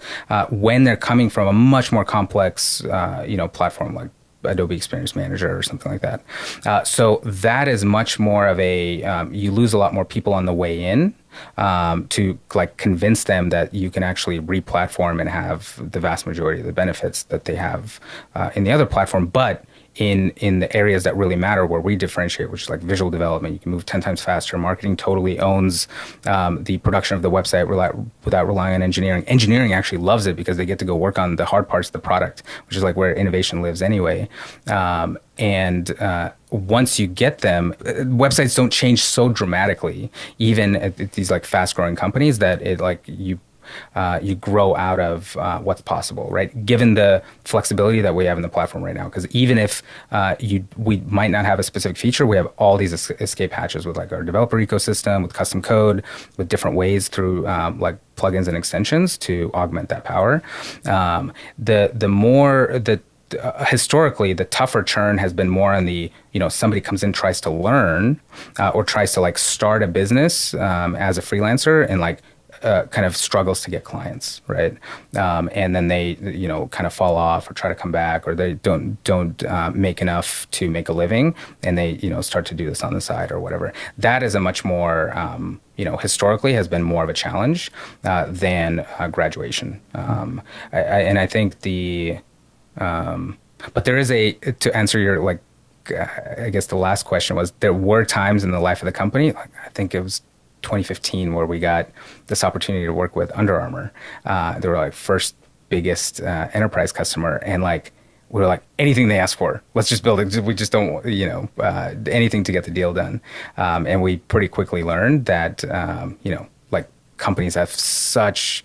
when they're coming from a much more complex platform like Adobe Experience Manager or something like that. So that is much more of a, you lose a lot more people on the way in to like convince them that you can actually re-platform and have the vast majority of the benefits that they have in the other platform. But in the areas that really matter, where we differentiate, which is like visual development, you can move 10 times faster. Marketing totally owns the production of the website without relying on engineering. Engineering actually loves it because they get to go work on the hard parts of the product, which is like where innovation lives anyway. And once you get them, websites don't change so dramatically, even at these like fast growing companies, that it like you grow out of what's possible, right? Given the flexibility that we have in the platform right now, because even if we might not have a specific feature, we have all these escape hatches with like our developer ecosystem, with custom code, with different ways through like plugins and extensions to augment that power. Historically, the tougher churn has been more on the, somebody comes in, tries to learn or tries to like start a business as a freelancer and like kind of struggles to get clients, right? And then they, kind of fall off or try to come back, or they don't make enough to make a living, and they, start to do this on the side or whatever. That is a much more, historically has been more of a challenge than graduation. And I think but there is to answer your, like, I guess the last question was, there were times in the life of the company, like I think it was 2015, where we got this opportunity to work with Under Armour. They were like first biggest enterprise customer, and like we were like, anything they ask for, let's just build it. We just don't, anything to get the deal done. And we pretty quickly learned that, like companies have such,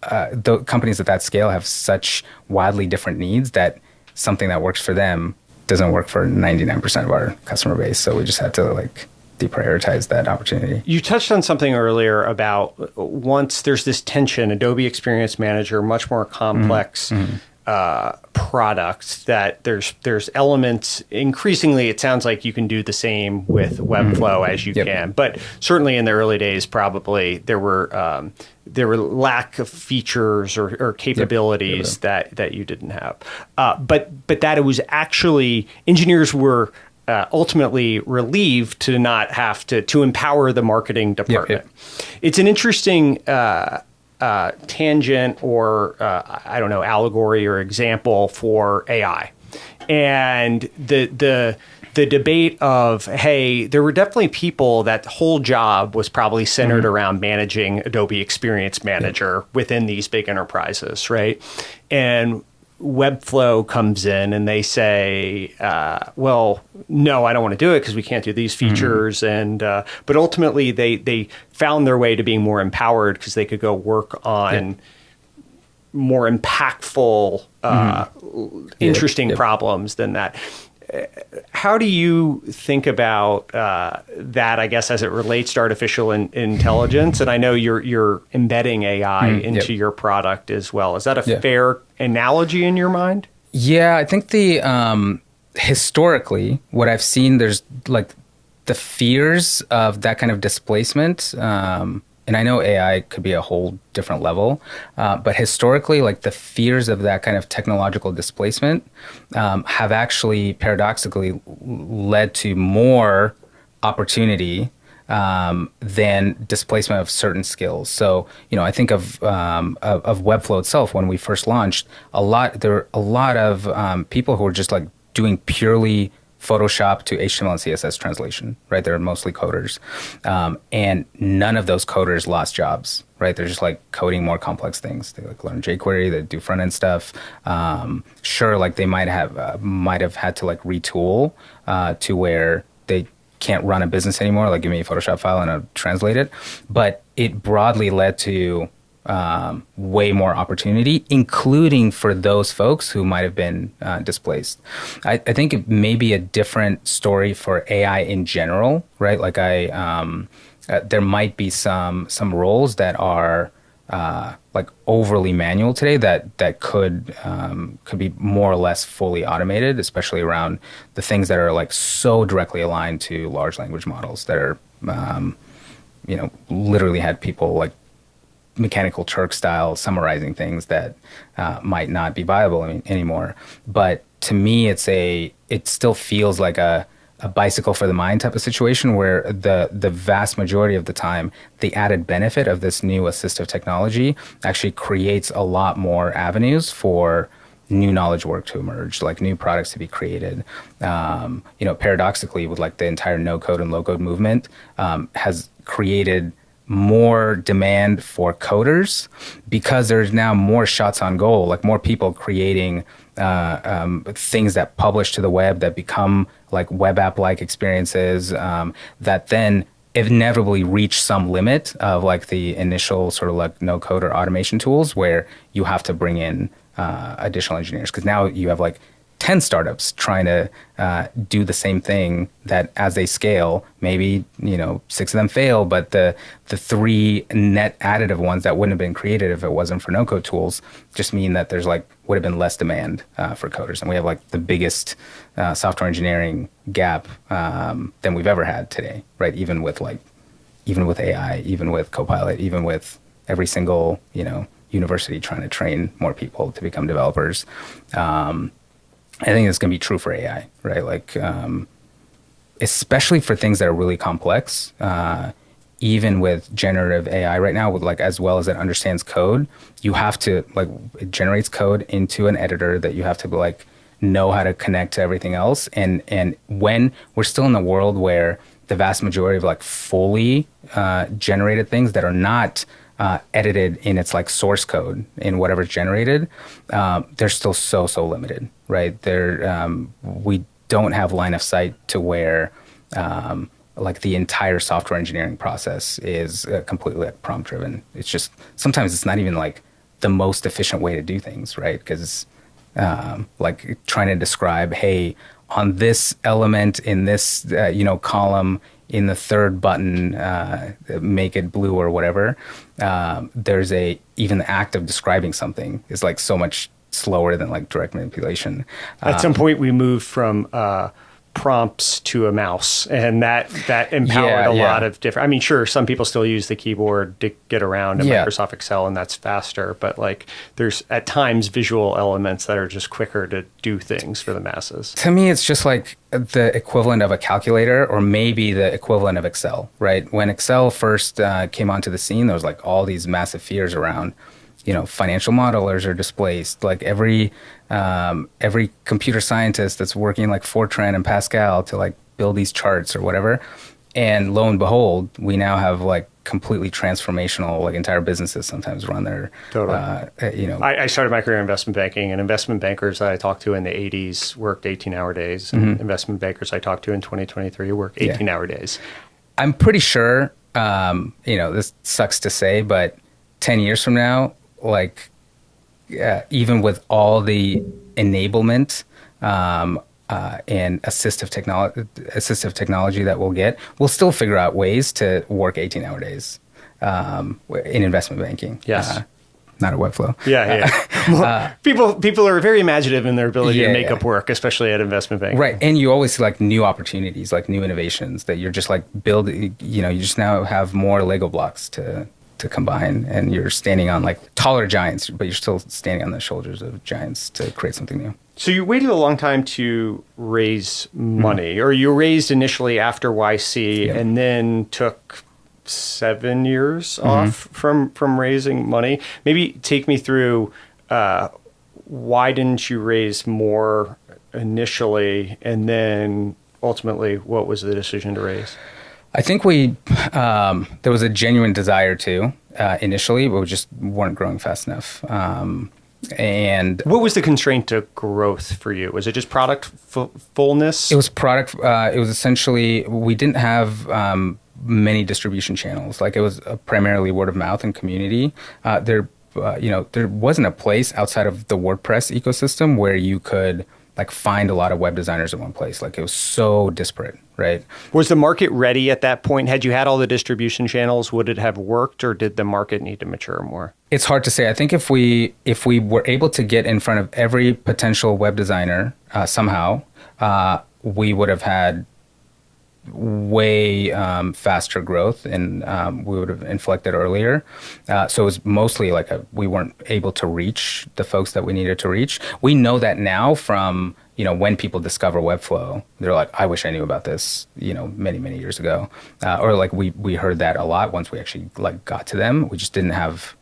the companies at that scale have such wildly different needs that something that works for them doesn't work for 99% of our customer base. So we just had to like deprioritize that opportunity. You touched on something earlier about once there's this tension, Adobe Experience Manager, much more complex product, that there's elements. Increasingly, it sounds like you can do the same with Webflow as you can. But certainly in the early days, probably there were lack of features or capabilities that you didn't have. But that it was actually, engineers were ultimately relieved to not have to empower the marketing department. It's an interesting tangent or I don't know, allegory or example for AI, and the debate of, hey, there were definitely people that the whole job was probably centered around managing Adobe Experience Manager within these big enterprises, right? And Webflow comes in and they say, well, no, I don't want to do it because we can't do these features. And but ultimately, they found their way to being more empowered because they could go work on more impactful, interesting problems than that. How do you think about that, I guess, as it relates to artificial intelligence? And I know you're embedding AI into your product as well. Is that a fair analogy in your mind? Yeah, I think historically, what I've seen, there's like the fears of that kind of displacement. And I know AI could be a whole different level, but historically, like the fears of that kind of technological displacement have actually paradoxically led to more opportunity than displacement of certain skills. So, I think of Webflow itself. When we first launched, there were a lot of people who were just like doing purely Photoshop to HTML and CSS translation, right? They're mostly coders. And none of those coders lost jobs, right? They're just like coding more complex things. They like learn jQuery, they do front end stuff. Sure, like they might have had to like retool to where they can't run a business anymore. Like, give me a Photoshop file and I'll translate it. But it broadly led to way more opportunity, including for those folks who might have been displaced. I think it may be a different story for AI in general, right? Like there might be some roles that are like overly manual today that could be more or less fully automated, especially around the things that are like so directly aligned to large language models that are, literally had people like Mechanical Turk style summarizing things that might not be viable anymore. But to me, it still feels like a bicycle for the mind type of situation, where the vast majority of the time, the added benefit of this new assistive technology actually creates a lot more avenues for new knowledge work to emerge, like new products to be created. Paradoxically, with like the entire no code and low code movement, has created more demand for coders, because there's now more shots on goal, like more people creating things that publish to the web that become like web app like experiences, that then inevitably reach some limit of like the initial sort of like no code or automation tools, where you have to bring in additional engineers, because now you have like 10 startups trying to do the same thing, that as they scale, maybe 6 of them fail, but the 3 net additive ones that wouldn't have been created if it wasn't for no code tools just mean that there's like would have been less demand for coders, and we have like the biggest software engineering gap than we've ever had today, right? Even with AI, even with Copilot, even with every single university trying to train more people to become developers. I think it's going to be true for AI, right? Like, especially for things that are really complex, even with generative AI right now, with like, as well as it understands code, you have to like, it generates code into an editor that you have to like know how to connect to everything else. And when we're still in the world where the vast majority of like fully generated things that are not edited in its like source code in whatever's generated, they're still so limited, right? We don't have line of sight to where like the entire software engineering process is completely like prompt driven. It's just, sometimes it's not even like the most efficient way to do things, right? Because like trying to describe, hey, on this element in this column in the third button, make it blue or whatever, there's even the act of describing something is like so much slower than like direct manipulation. At some point we moved from prompts to a mouse, and that empowered a lot of different, I mean, sure, some people still use the keyboard to get around in Microsoft Excel, and that's faster, but like there's at times visual elements that are just quicker to do things for the masses. To me, it's just like the equivalent of a calculator, or maybe the equivalent of Excel, right? When Excel first came onto the scene, there was like all these massive fears around, financial modelers are displaced. Like every computer scientist that's working like Fortran and Pascal to like build these charts or whatever. And lo and behold, we now have like completely transformational, like entire businesses sometimes run their, totally. I started my career in investment banking, and investment bankers that I talked to in the 80s worked 18-hour days. And investment bankers I talked to in 2023 work 18-hour days. I'm pretty sure, this sucks to say, but 10 years from now, like even with all the enablement and assistive technology that we'll get, we'll still figure out ways to work 18-hour days in investment banking. Yes. Not at Webflow. People are very imaginative in their ability to make up work, especially at investment banking. Right. And you always see like new opportunities, like new innovations that you're just like building, you just now have more Lego blocks to combine, and you're standing on like taller giants, but you're still standing on the shoulders of giants to create something new. So you waited a long time to raise money, or you raised initially after YC and then took 7 years off from raising money. Maybe take me through why didn't you raise more initially, and then ultimately what was the decision to raise? I think there was a genuine desire to initially, but we just weren't growing fast enough. And what was the constraint to growth for you? Was it just product fullness? It was product. It was essentially, we didn't have many distribution channels. Like it was primarily word of mouth and community. There wasn't a place outside of the WordPress ecosystem where you could like find a lot of web designers in one place. Like it was so disparate, right? Was the market ready at that point? Had you had all the distribution channels, would it have worked, or did the market need to mature more? It's hard to say. I think if we were able to get in front of every potential web designer somehow, we would have had way faster growth, and we would have inflected earlier. So it was mostly like we weren't able to reach the folks that we needed to reach. We know that now from, when people discover Webflow, they're like, I wish I knew about this, many, many years ago. Or like we heard that a lot once we actually like got to them. We just didn't have,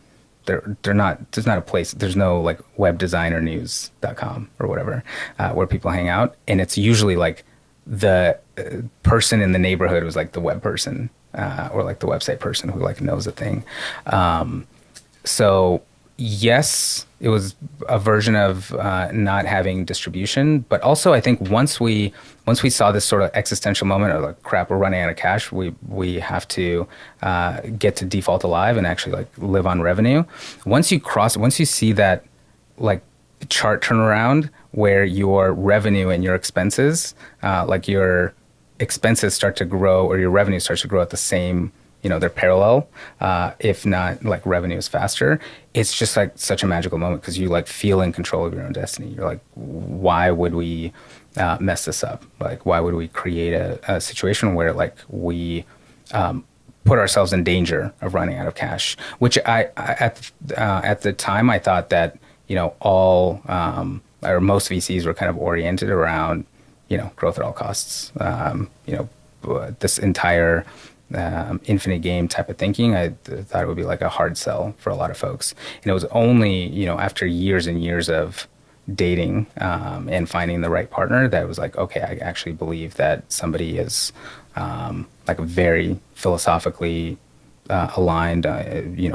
there's not a place, there's no like webdesignernews.com or whatever, where people hang out. And it's usually like the person in the neighborhood was like the web person, or like the website person who like knows a thing. So yes, it was a version of not having distribution, but also I think once we saw this sort of existential moment of like, crap, we're running out of cash, we have to get to default alive and actually like live on revenue. Once you see that like chart turnaround where your revenue and your expenses, like your expenses start to grow or your revenue starts to grow at the same, they're parallel, if not like revenue is faster. It's just like such a magical moment because you like feel in control of your own destiny. You're like, why would we mess this up? Like, why would we create a situation where like we put ourselves in danger of running out of cash? Which at the time I thought that, all or most VCs were kind of oriented around, growth at all costs. This entire infinite game type of thinking, I thought it would be like a hard sell for a lot of folks. And it was only, after years and years of dating and finding the right partner that was like, okay, I actually believe that somebody is like very philosophically aligned,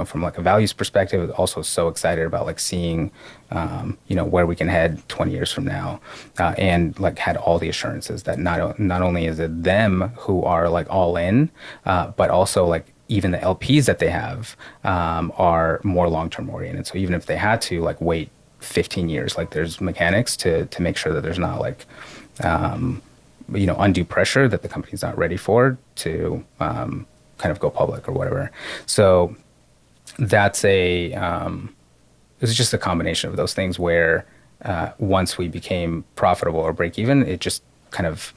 from like a values perspective, also so excited about like seeing, where we can head 20 years from now, and like had all the assurances that not only is it them who are like all in, but also like even the LPs that they have are more long-term oriented. So even if they had to like wait 15 years, like there's mechanics to make sure that there's not like, undue pressure that the company's not ready for to kind of go public or whatever. So that's it was just a combination of those things where once we became profitable or break even, it just kind of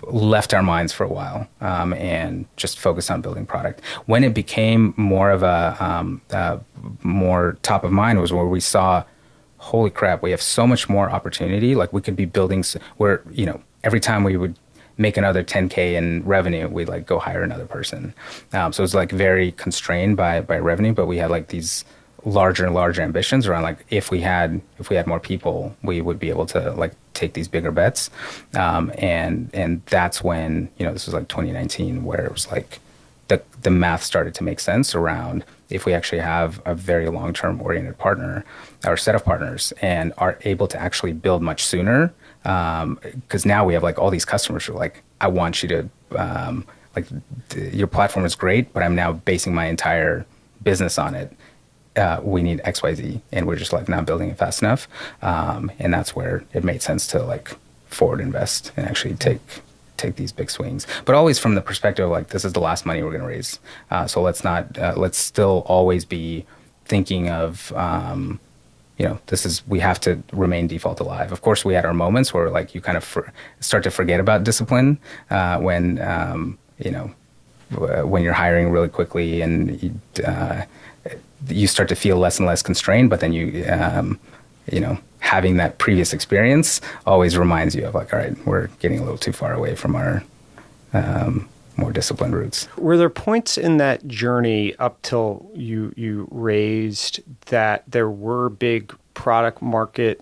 left our minds for a while and just focused on building product. When it became more of a more top of mind was where we saw, holy crap, we have so much more opportunity. Like we could be building where, every time we would make another 10K in revenue, we'd like go hire another person. So it was like very constrained by revenue, but we had like these larger and larger ambitions around like if we had more people, we would be able to like take these bigger bets. And that's when, this was like 2019 where it was like the math started to make sense around if we actually have a very long-term oriented partner or set of partners and are able to actually build much sooner. Because now we have like all these customers who are like, I want you to, your platform is great, but I'm now basing my entire business on it. We need XYZ, and we're just like not building it fast enough. And that's where it made sense to like forward invest and actually take these big swings, but always from the perspective of like, this is the last money we're going to raise. So let's still always be thinking of, we have to remain default alive. Of course, we had our moments where like you kind of start to forget about discipline when you're hiring really quickly and you start to feel less and less constrained. But then having that previous experience always reminds you of like, all right, we're getting a little too far away from our more disciplined roots. Were there points in that journey up till you raised that there were big product market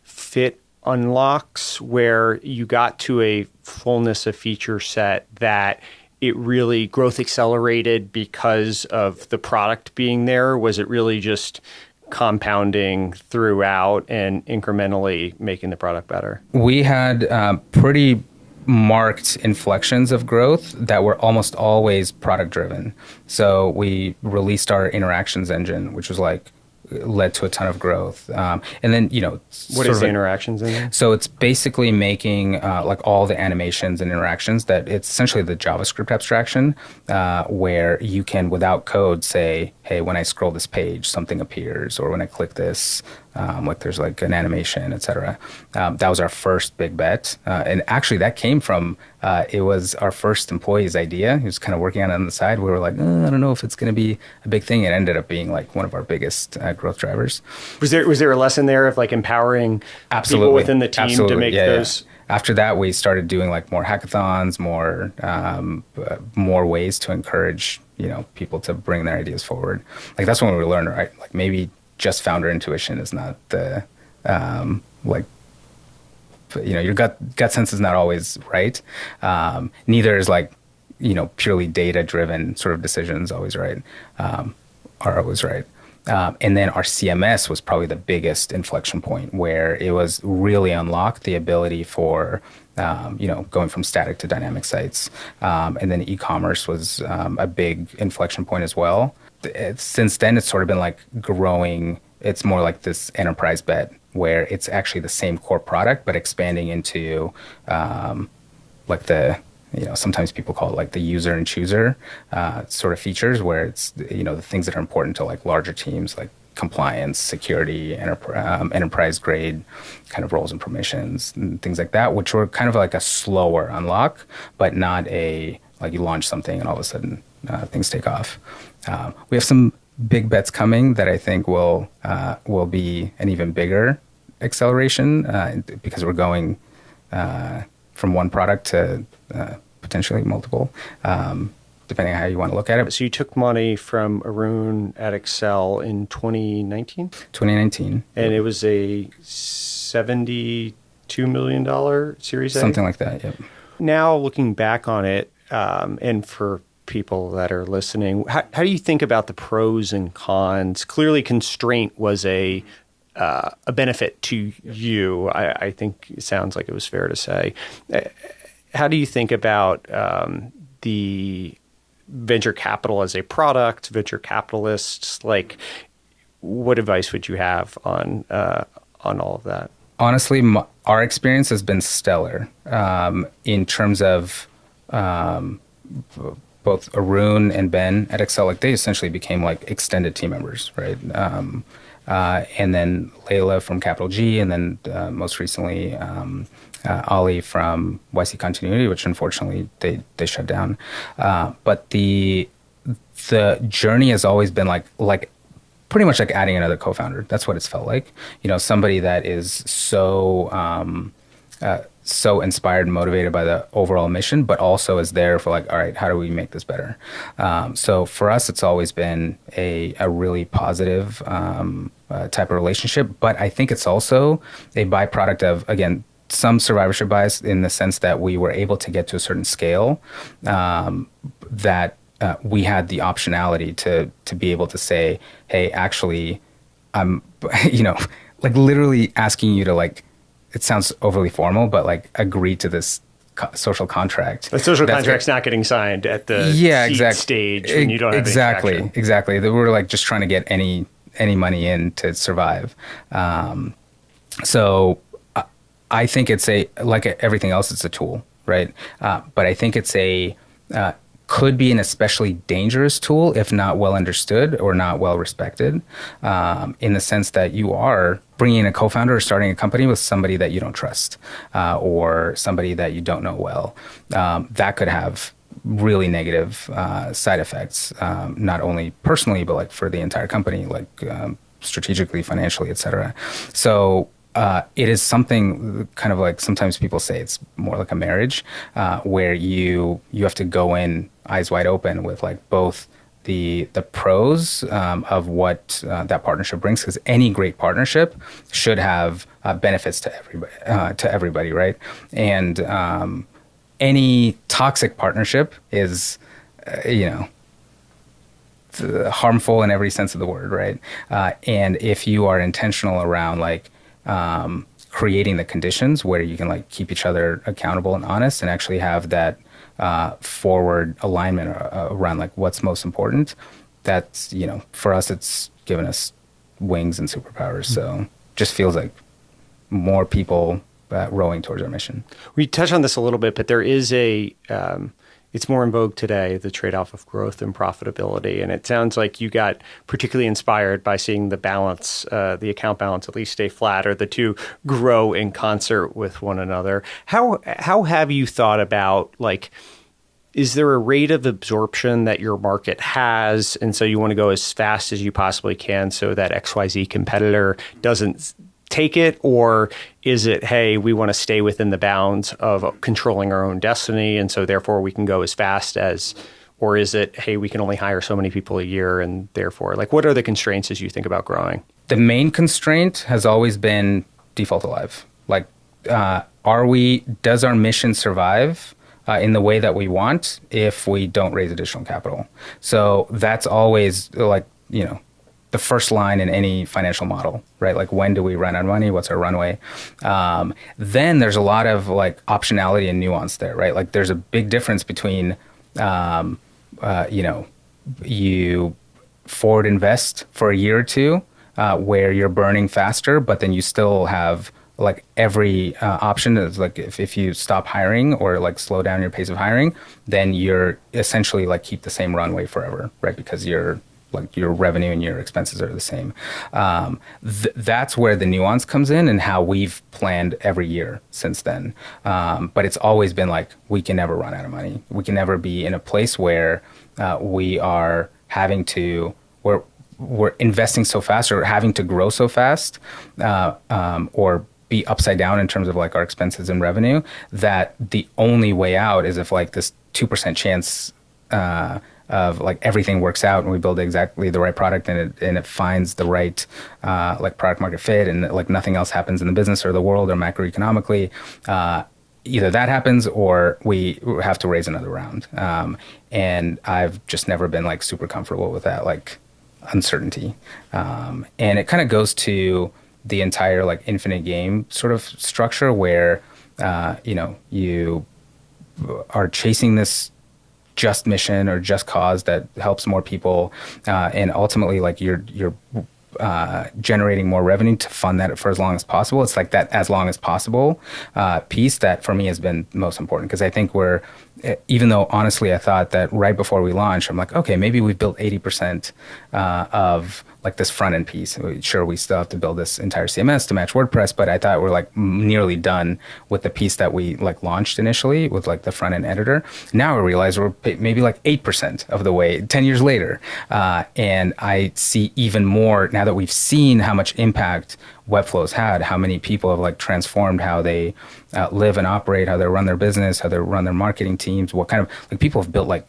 fit unlocks where you got to a fullness of feature set that it really growth accelerated because of the product being there? Was it really just compounding throughout and incrementally making the product better? We had pretty marked inflections of growth that were almost always product driven. So we released our interactions engine, which was like led to a ton of growth. And then, what is the interactions engine? So it's basically making like all the animations and interactions that it's essentially the JavaScript abstraction where you can, without code, say, hey, when I scroll this page, something appears, or when I click this, Like there's like an animation, etc. That was our first big bet. And actually that came from, it was our first employee's idea. He was kind of working on it on the side. We were like, I don't know if it's going to be a big thing. It ended up being like one of our biggest growth drivers. Was there a lesson there of like empowering people within the team to make those? Yeah. After that, we started doing like more hackathons, more ways to encourage, people to bring their ideas forward. Like that's when we learned, right? Like maybe just founder intuition is not the, your gut sense is not always right. Neither is like, purely data driven sort of decisions always right, are always right. And then our CMS was probably the biggest inflection point where it was really unlocked the ability for, going from static to dynamic sites. And then e-commerce was a big inflection point as well. Since then, it's sort of been like growing. It's more like this enterprise bet where it's actually the same core product, but expanding into like the, sometimes people call it like the user and chooser sort of features where it's, the things that are important to like larger teams, like compliance, security, enterprise grade kind of roles and permissions and things like that, which were kind of like a slower unlock, but not like you launch something and all of a sudden things take off. We have some big bets coming that I think will be an even bigger acceleration because we're going from one product to potentially multiple, depending on how you want to look at it. So you took money from Arun at Excel in 2019? 2019. And it was a $72 million Series A? Something like that, yep. Now looking back on it, and for people that are listening, how do you think about the pros and cons? Clearly constraint was a benefit to you. I think it sounds like it was fair to say. How do you think about the venture capital as a product, venture capitalists? Like, what advice would you have on all of that? Honestly, our experience has been stellar in terms of both Arun and Ben at Excel. Like they essentially became like extended team members, right? And then Layla from Capital G, and then most recently Ali from YC Continuity, which unfortunately they shut down. But the journey has always been like pretty much like adding another co-founder. That's what it's felt like. Somebody that is so inspired and motivated by the overall mission, but also is there for like, all right, how do we make this better? So for us, it's always been a really positive type of relationship. But I think it's also a byproduct of, again, some survivorship bias in the sense that we were able to get to a certain scale that we had the optionality to be able to say, hey, actually, I'm, like literally asking you to like, it sounds overly formal, but like agree to this social contract. The social contract's not getting signed at the seed stage when you don't have any traction. Exactly. We're like just trying to get any money in to survive. So I think it's like everything else, it's a tool, right? But I think it's could be an especially dangerous tool if not well understood or not well respected, in the sense that you are bringing in a co-founder or starting a company with somebody that you don't trust or somebody that you don't know well. That could have really negative side effects, not only personally, but like for the entire company, like strategically, financially, et cetera. So it is something kind of like sometimes people say it's more like a marriage where you have to go in eyes wide open with like both the pros of what that partnership brings, because any great partnership should have benefits to everybody, right? And any toxic partnership is harmful in every sense of the word, right? And if you are intentional around like creating the conditions where you can like keep each other accountable and honest and actually have that forward alignment around like what's most important, that's, for us, it's given us wings and superpowers. So just feels like more people rowing towards our mission. We touched on this a little bit, but there is It's more in vogue today, the trade-off of growth and profitability. And it sounds like you got particularly inspired by seeing the balance, the account balance at least stay flat, or the two grow in concert with one another. How have you thought about, like, is there a rate of absorption that your market has? And so you want to go as fast as you possibly can so that XYZ competitor doesn't take it? Or is it, hey, we want to stay within the bounds of controlling our own destiny, and so therefore we can go as fast as, or is it, hey, we can only hire so many people a year, and therefore, like, what are the constraints as you think about growing? The main constraint has always been default alive. Like, does our mission survive in the way that we want if we don't raise additional capital? So that's always, like, the first line in any financial model, right? Like, when do we run out of money? What's our runway? Then there's a lot of, like, optionality and nuance there, right? Like, there's a big difference between, you forward invest for a year or two where you're burning faster, but then you still have, like, every option is, like, if you stop hiring or, like, slow down your pace of hiring, then you're essentially, like, keep the same runway forever, right? Because your revenue and your expenses are the same. That's where the nuance comes in, and how we've planned every year since then. But it's always been like, we can never run out of money. We can never be in a place where we are having to, we're investing so fast or having to grow so fast, or be upside down in terms of, like, our expenses and revenue, that the only way out is if, like, this 2% chance of, like, everything works out and we build exactly the right product and it finds the right like, product market fit, and, like, nothing else happens in the business or the world or macroeconomically. Either that happens or we have to raise another round. And I've just never been, like, super comfortable with that, like, uncertainty. And it kind of goes to the entire, like, infinite game sort of structure where you are chasing this just mission or just cause that helps more people, and ultimately, like, you're generating more revenue to fund that for as long as possible. It's like that as long as possible piece that for me has been most important, because I think even though honestly I thought that right before we launched, I'm like, okay, maybe we've built 80% of, like, this front end piece. Sure, we still have to build this entire CMS to match WordPress, but I thought we're, like, nearly done with the piece that we, like, launched initially with, like, the front end editor. Now I realize we're maybe, like, 8% of the way 10 years later. And I see even more now that we've seen how much impact Webflow's had, how many people have, like, transformed how they live and operate, how they run their business, how they run their marketing teams, what kind of, like, people have built, like,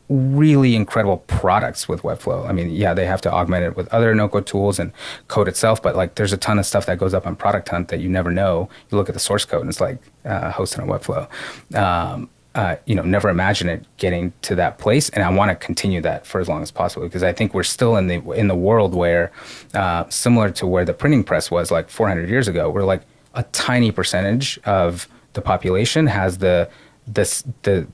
really incredible products with Webflow. I mean, yeah, they have to augment it with other no-code tools and code itself, but, like, there's a ton of stuff that goes up on Product Hunt that you never know. You look at the source code and it's like hosted on Webflow. Never imagine it getting to that place, and I want to continue that for as long as possible, because I think we're still in the world where, similar to where the printing press was, like, 400 years ago, we're, like, a tiny percentage of the population has the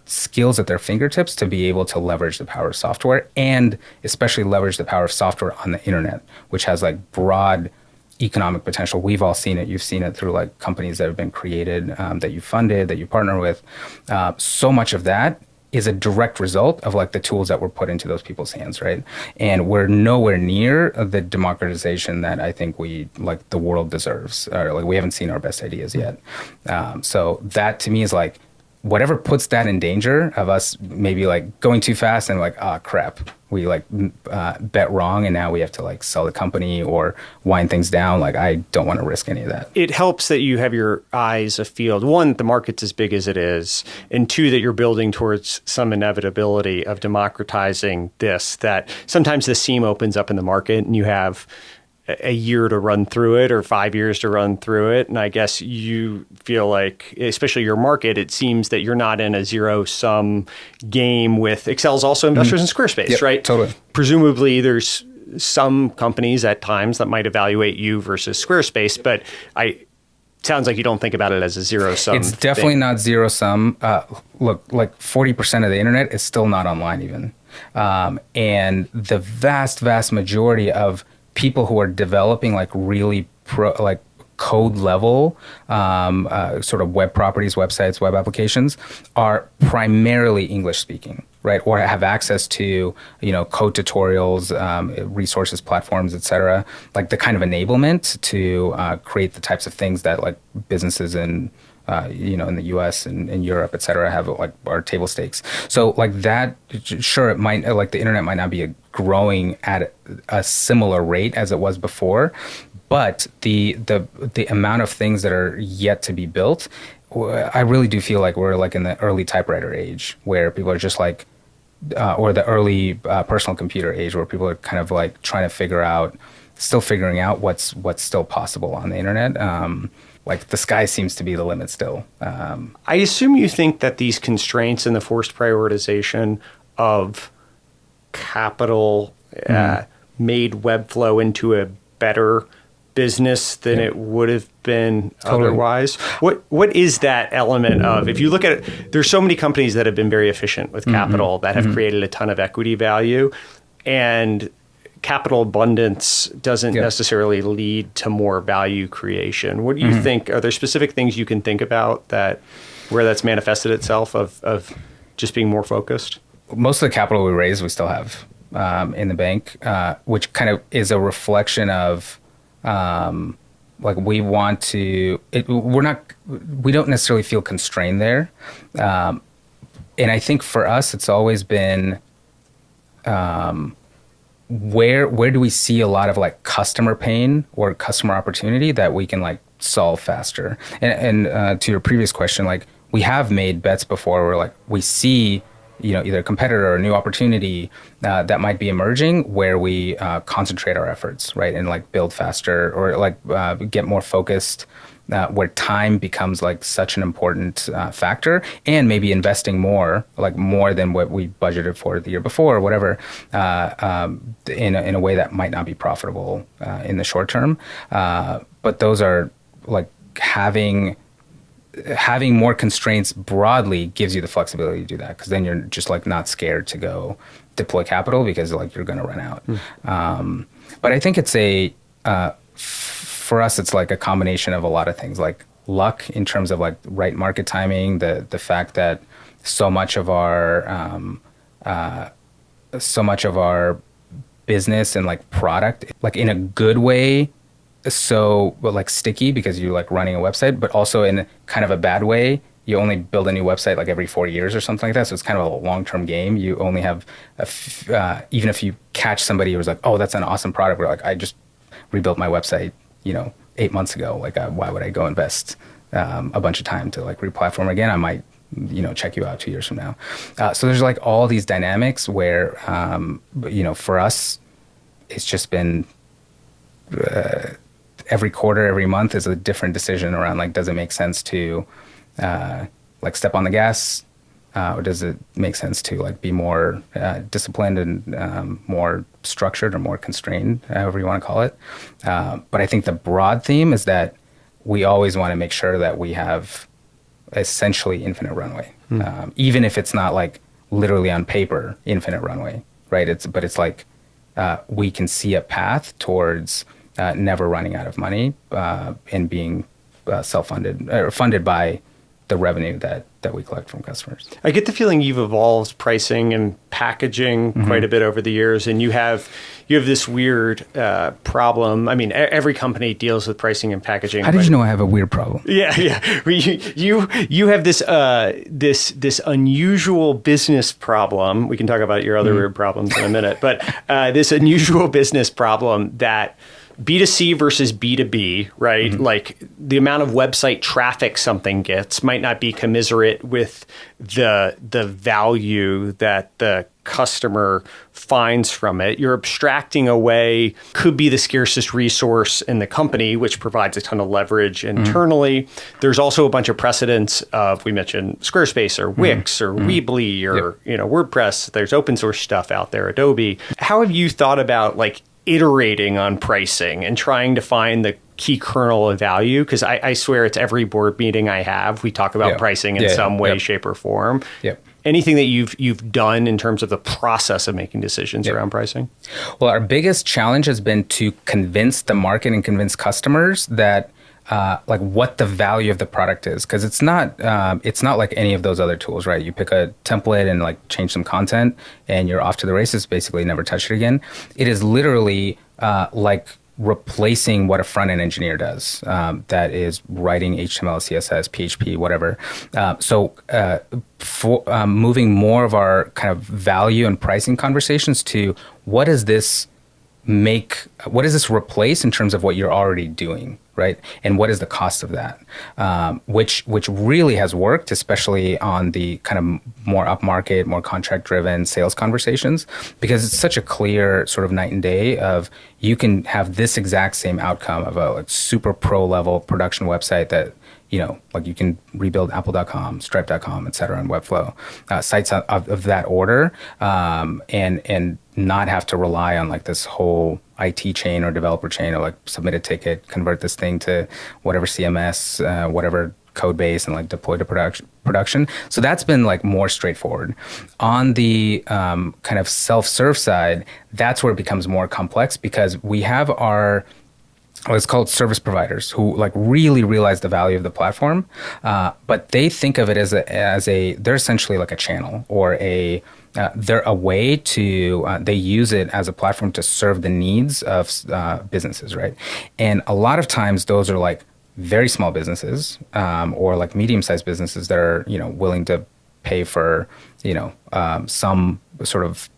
skills at their fingertips to be able to leverage the power of software, and especially leverage the power of software on the internet, which has, like, broad economic potential. We've all seen it. You've seen it through, like, companies that have been created, that you funded, that you partner with. So much of that is a direct result of, like, the tools that were put into those people's hands, right? And we're nowhere near the democratization that I think the world deserves. Or, like, we haven't seen our best ideas yet. So that to me is, like, whatever puts that in danger of us maybe, like, going too fast and, like, crap, we, like, bet wrong and now we have to, like, sell the company or wind things down. Like, I don't want to risk any of that. It helps that you have your eyes afield. One, the market's as big as it is. And two, that you're building towards some inevitability of democratizing this, that sometimes the seam opens up in the market and you have a year to run through it or 5 years to run through it. And I guess you feel like, especially your market, it seems that you're not in a zero-sum game with Excel's also investors in Squarespace, yep, right? Totally. Presumably there's some companies at times that might evaluate you versus Squarespace, but sounds like you don't think about it as a zero-sum It's definitely not zero-sum. Look, like 40% of the internet is still not online even. And the vast, vast majority of people who are developing, like, really code level sort of web properties, websites, web applications are primarily English speaking, right? Or have access to, code tutorials, resources, platforms, et cetera, like the kind of enablement to create the types of things that like businesses in the US and in Europe, et cetera, have like are table stakes. So like that, sure, it might, like the internet might not be growing at a similar rate as it was before, but the amount of things that are yet to be built, I really do feel like we're like in the early typewriter age where people are just like, or the early personal computer age where people are kind of like still figuring out what's still possible on the internet. Like the sky seems to be the limit still. I assume you think that these constraints and the forced prioritization of capital made Webflow into a better business than it would have been otherwise. What is that element of, if you look at it, there's so many companies that have been very efficient with capital that have created a ton of equity value, and capital abundance doesn't necessarily lead to more value creation. What do you think? Are there specific things you can think about where that's manifested itself of just being more focused? Most of the capital we raise, we still have in the bank, which kind of is a reflection of like we want to. We don't necessarily feel constrained there, and I think for us, it's always been. Where do we see a lot of like customer pain or customer opportunity that we can like solve faster? And to your previous question, like we have made bets before where like we see, either a competitor or a new opportunity that might be emerging where we concentrate our efforts, right? And like build faster or like get more focused, where time becomes like such an important factor, and maybe investing more than what we budgeted for the year before or whatever, in a way that might not be profitable in the short term. But those are like having more constraints broadly gives you the flexibility to do that, because then you're just like not scared to go deploy capital because like you're going to run out. But I think it's for us, it's like a combination of a lot of things, like luck in terms of like right market timing, the fact that so much of our business and like product, like in a good way, but like sticky because you're like running a website, but also in kind of a bad way. You only build a new website like every 4 years or something like that. So it's kind of a long-term game. You only have, even if you catch somebody who's like, oh, that's an awesome product. We're like, I just rebuilt my website 8 months ago. Like, why would I go invest a bunch of time to like re-platform again? I might, check you out 2 years from now. So there's like all these dynamics where, for us, it's just been every quarter, every month is a different decision around like, does it make sense to like step on the gas? Or does it make sense to like be more disciplined and more structured or more constrained, however you want to call it? But I think the broad theme is that we always want to make sure that we have essentially infinite runway, even if it's not like literally on paper infinite runway, right? But it's like we can see a path towards never running out of money and being self-funded or funded by the revenue that we collect from customers. I get the feeling you've evolved pricing and packaging quite a bit over the years, and you have this weird problem. I mean, every company deals with pricing and packaging. How did you know I have a weird problem? Yeah. You have this unusual business problem. We can talk about your other weird problems in a minute, but this unusual business problem that B2C versus B2B, right? Like the amount of website traffic something gets might not be commensurate with the value that the customer finds from it. You're abstracting away could be the scarcest resource in the company, which provides a ton of leverage internally. There's also a bunch of precedents of, we mentioned Squarespace or Wix or Weebly or WordPress. There's open source stuff out there, Adobe. How have you thought about like iterating on pricing and trying to find the key kernel of value? Because I swear it's every board meeting I have, we talk about pricing in some way, shape, or form. Anything that you've done in terms of the process of making decisions around pricing? Well, our biggest challenge has been to convince the market and convince customers that like what the value of the product is, because it's not like any of those other tools, right? You pick a template and like change some content and you're off to the races, basically never touch it again. It is literally like replacing what a front-end engineer does, that is writing HTML, CSS, PHP, whatever. So moving more of our kind of value and pricing conversations to what does this replace in terms of what you're already doing, right? And what is the cost of that? Which really has worked, especially on the kind of more upmarket, more contract-driven sales conversations, because it's such a clear sort of night and day of you can have this exact same outcome of a like super pro level production website that, you know, like you can rebuild apple.com, stripe.com, et cetera, and Webflow, sites of that order, and not have to rely on like this whole IT chain or developer chain or like submit a ticket, convert this thing to whatever CMS, whatever code base, and like deploy to production. So that's been like more straightforward. On the kind of self-serve side, that's where it becomes more complex, because we have our let's call it service providers who like really realize the value of the platform, but they think of it as they're essentially like a channel or they're a way to they use it as a platform to serve the needs of businesses, right? And a lot of times those are like very small businesses or like medium-sized businesses that are, you know, willing to pay for, you know, some sort of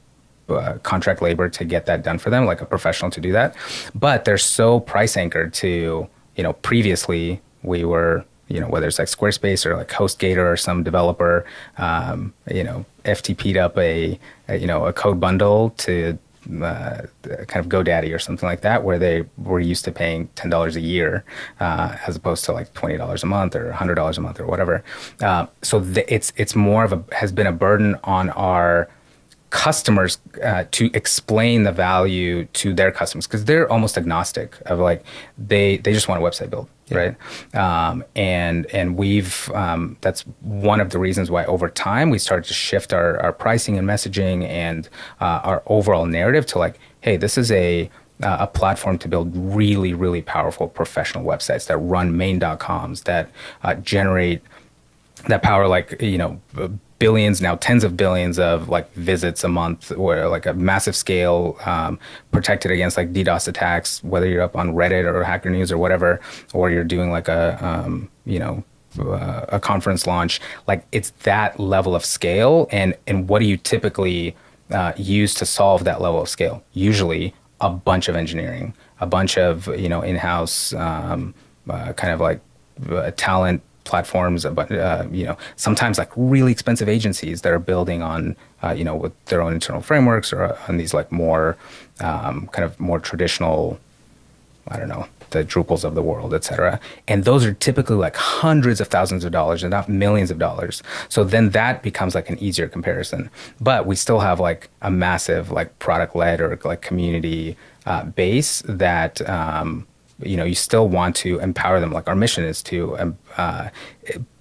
contract labor to get that done for them, like a professional to do that. But they're so price anchored to, you know, previously we were, you know, whether it's like Squarespace or like HostGator or some developer, you know, FTP'd up a code bundle to kind of GoDaddy or something like that, where they were used to paying $10 a year as opposed to like $20 a month or $100 a month or whatever. So it's more of has been a burden on our customers to explain the value to their customers, because they're almost agnostic of like they just want a website build, right? And we've that's one of the reasons why over time we started to shift our pricing and messaging and our overall narrative to like, hey, this is a platform to build really, really powerful professional websites that run main.coms, that generate, that power like, you know, billions, now tens of billions of like visits a month, or like a massive scale, protected against like DDoS attacks, whether you're up on Reddit or Hacker News or whatever, or you're doing like a conference launch. Like it's that level of scale. And what do you typically use to solve that level of scale? Usually a bunch of engineering, a bunch of, you know, in-house kind of like talent platforms, but you know, sometimes like really expensive agencies that are building on you know, with their own internal frameworks or on these like more kind of more traditional, I don't know, the Drupals of the world, et cetera. And those are typically like hundreds of thousands of dollars and not millions of dollars. So then that becomes like an easier comparison. But we still have like a massive like product-led or like community base that you know, you still want to empower them. Like our mission is to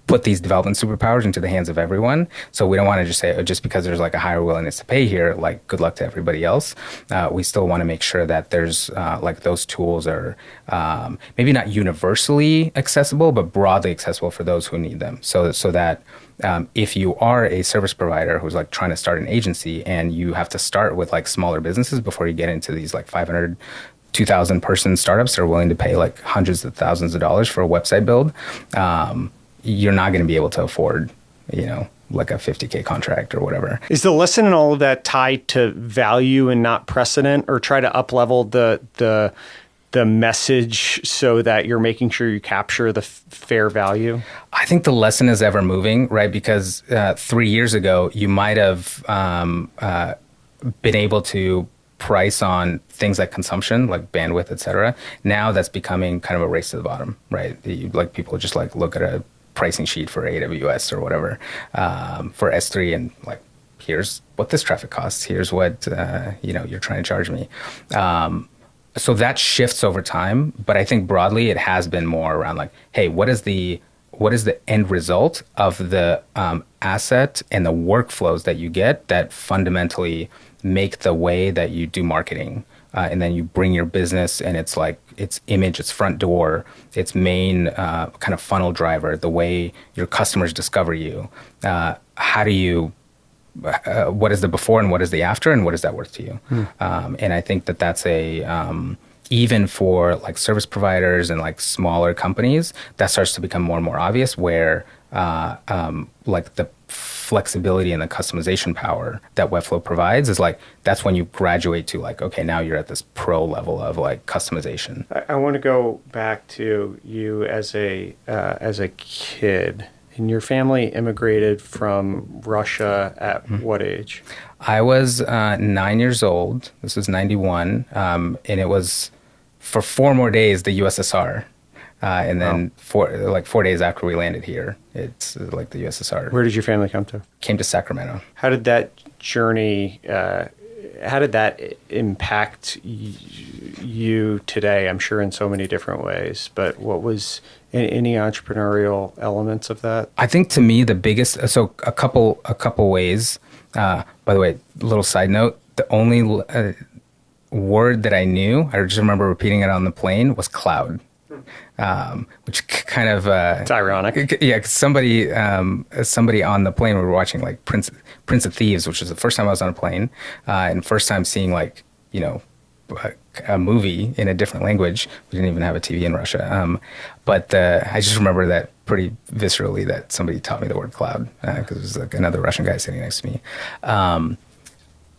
put these development superpowers into the hands of everyone. So we don't want to just say, oh, just because there's like a higher willingness to pay here, like good luck to everybody else. We still want to make sure that there's like those tools are maybe not universally accessible, but broadly accessible for those who need them. So that if you are a service provider who's like trying to start an agency and you have to start with like smaller businesses before you get into these like 500, 2,000 person startups that are willing to pay like hundreds of thousands of dollars for a website build, you're not going to be able to afford, you know, like a $50K contract or whatever. Is the lesson in all of that tied to value and not precedent, or try to up-level the message so that you're making sure you capture the fair value? I think the lesson is ever moving, right? Because 3 years ago, you might have been able to price on things like consumption, like bandwidth, et cetera. Now that's becoming kind of a race to the bottom, right? Like people just like look at a pricing sheet for AWS or whatever for S3 and like, here's what this traffic costs. Here's what you know, you're trying to charge me. So that shifts over time, but I think broadly it has been more around like, hey, what is the end result of the asset and the workflows that you get that fundamentally make the way that you do marketing and then you bring your business and it's like its image, its front door, its main kind of funnel driver, the way your customers discover you. How do you, what is the before and what is the after, and what is that worth to you? And I think that that's even for like service providers and like smaller companies, that starts to become more and more obvious, where like the flexibility and the customization power that Webflow provides is like, that's when you graduate to like, okay, now you're at this pro level of like customization. I want to go back to you as a kid. And your family immigrated from Russia at what age? I was 9 years old. This was 91. And it was for 4 more days, the USSR. And then 4 days after we landed here, it's like the USSR. Where did your family come to? Came to Sacramento. How did that journey, how did that impact you today? I'm sure in so many different ways, but what was any entrepreneurial elements of that? I think to me, the biggest, so a couple ways. By the way, little side note, the only word that I knew, I just remember repeating it on the plane, was cloud. Which kind of it's ironic. Yeah, 'cause somebody on the plane, we were watching like Prince of Thieves, which was the first time I was on a plane, and first time seeing like, you know, a movie in a different language. We didn't even have a TV in Russia, but I just remember that pretty viscerally, that somebody taught me the word cloud, because it was like another Russian guy sitting next to me.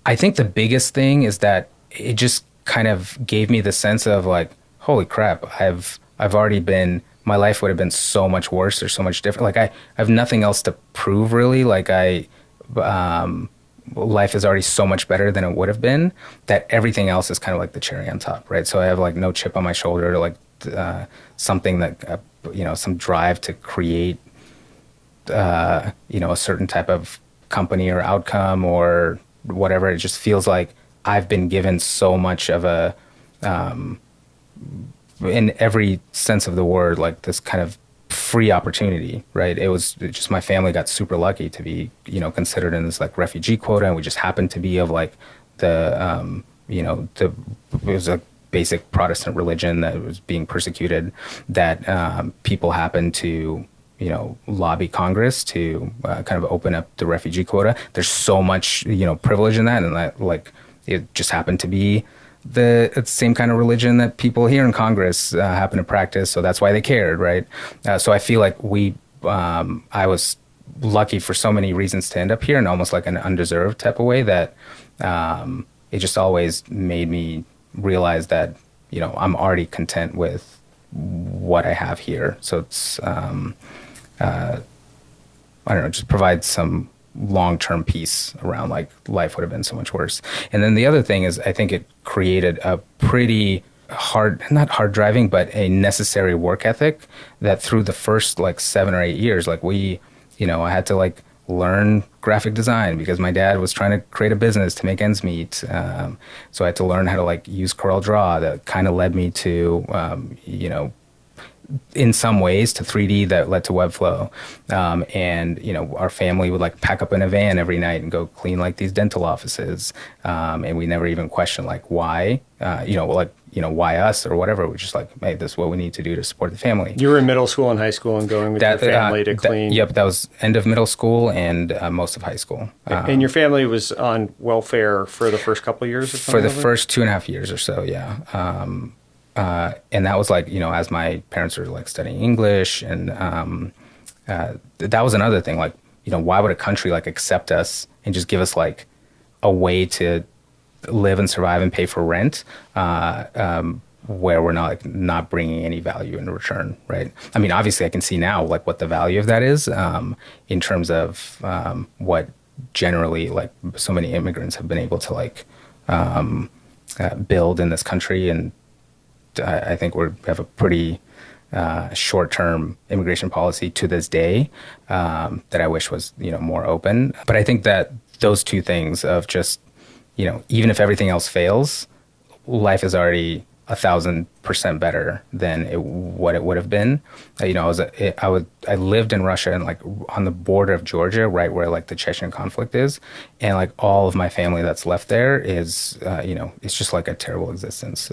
I think the biggest thing is that it just kind of gave me the sense of like, holy crap, I've already been, my life would have been so much worse or so much different. Like I have nothing else to prove really. Like life is already so much better than it would have been, that everything else is kind of like the cherry on top, right? So I have like no chip on my shoulder, like something that, you know, some drive to create, you know, a certain type of company or outcome or whatever. It just feels like I've been given so much of a, in every sense of the word, like this kind of free opportunity, right? It was just, my family got super lucky to be, you know, considered in this like refugee quota, and we just happened to be of like the, you know, it was a basic Protestant religion that was being persecuted, that people happened to, you know, lobby Congress to kind of open up the refugee quota. There's so much, you know, privilege in that, and that like it just happened to be the same kind of religion that people here in Congress happen to practice, so that's why they cared, right? So I feel like I was lucky for so many reasons to end up here in almost like an undeserved type of way, that it just always made me realize that, you know, I'm already content with what I have here. So it's, I don't know, just provides some long-term peace around like life would have been so much worse. And then the other thing is, I think it created a pretty not hard driving, but a necessary work ethic that through the first like 7 or 8 years, like you know, I had to like learn graphic design because my dad was trying to create a business to make ends meet. So I had to learn how to like use CorelDRAW. That kind of led me to, you know, in some ways to 3D, that led to Webflow. And, you know, our family would like pack up in a van every night and go clean like these dental offices. And we never even questioned like why, why us or whatever. We're just like, hey, this is what we need to do to support the family. You were in middle school and high school and going with your family to clean. Yep, that was end of middle school and most of high school. And your family was on welfare for the first couple of years? For the first 2.5 years or so, yeah. And that was like, you know, as my parents were like studying English, and that was another thing. Like, you know, why would a country like accept us and just give us like a way to live and survive and pay for rent, where we're not bringing any value in return, right? I mean, obviously, I can see now like what the value of that is, in terms of what generally like so many immigrants have been able to like build in this country. And I think we have a pretty short-term immigration policy to this day, that I wish was, you know, more open. But I think that those two things of just, you know, even if everything else fails, life is already 1,000% better than what it would have been. I lived in Russia and like on the border of Georgia, right where like the Chechen conflict is, and like all of my family that's left there is, it's just like a terrible existence.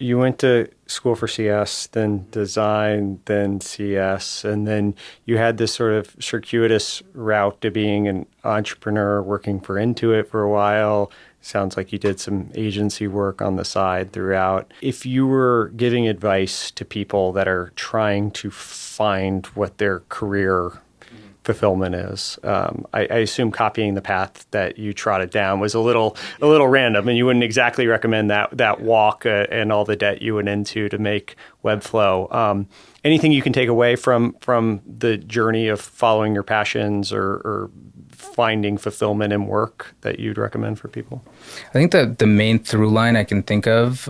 You went to school for CS, then design, then CS, and then you had this sort of circuitous route to being an entrepreneur, working for Intuit for a while. Sounds like you did some agency work on the side throughout. If you were giving advice to people that are trying to find what their career fulfillment is, I assume copying the path that you trotted down was a little random, and you wouldn't exactly recommend that walk and all the debt you went into to make Webflow. Anything you can take away from the journey of following your passions or finding fulfillment in work that you'd recommend for people? I think the main through line I can think of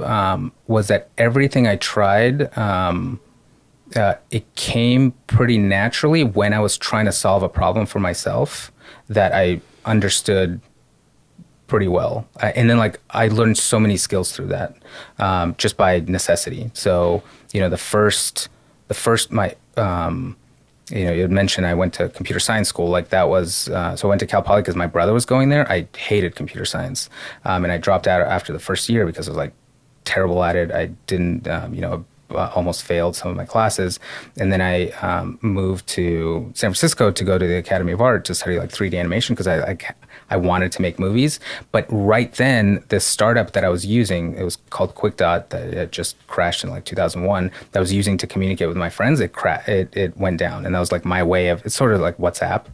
was that everything I tried, it came pretty naturally when I was trying to solve a problem for myself that I understood pretty well. And then like I learned so many skills through that just by necessity. So, the first you had mentioned I went to computer science school. Like that was, so I went to Cal Poly because my brother was going there. I hated computer science. And I dropped out after the first year because I was like terrible at it. I didn't, almost failed some of my classes. And then I moved to San Francisco to go to the Academy of Art to study like 3D animation because I wanted to make movies. But right then, this startup that I was using, it was called QuickDot, that it just crashed in like 2001, that I was using to communicate with my friends, it went down. And that was like my way of, it's sort of like WhatsApp,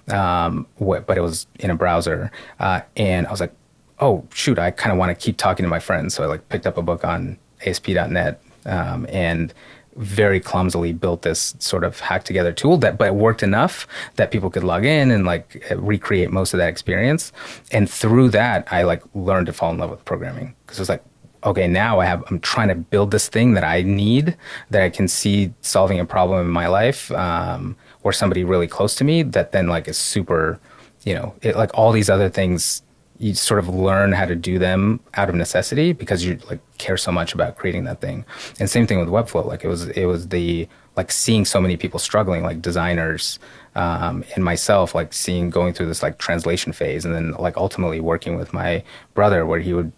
but it was in a browser. And I was like, oh, shoot, I kind of want to keep talking to my friends. So I like picked up a book on ASP.NET and very clumsily built this sort of hack together tool but it worked enough that people could log in and like recreate most of that experience. And through that, I like learned to fall in love with programming because it was like, okay, now I'm trying to build this thing that I need, that I can see solving a problem in my life, or somebody really close to me that then like is super, it like all these other things, you sort of learn how to do them out of necessity because you like care so much about creating that thing. And same thing with Webflow. Like it was the like seeing so many people struggling, like designers, and myself, like going through this like translation phase, and then like ultimately working with my brother, where he would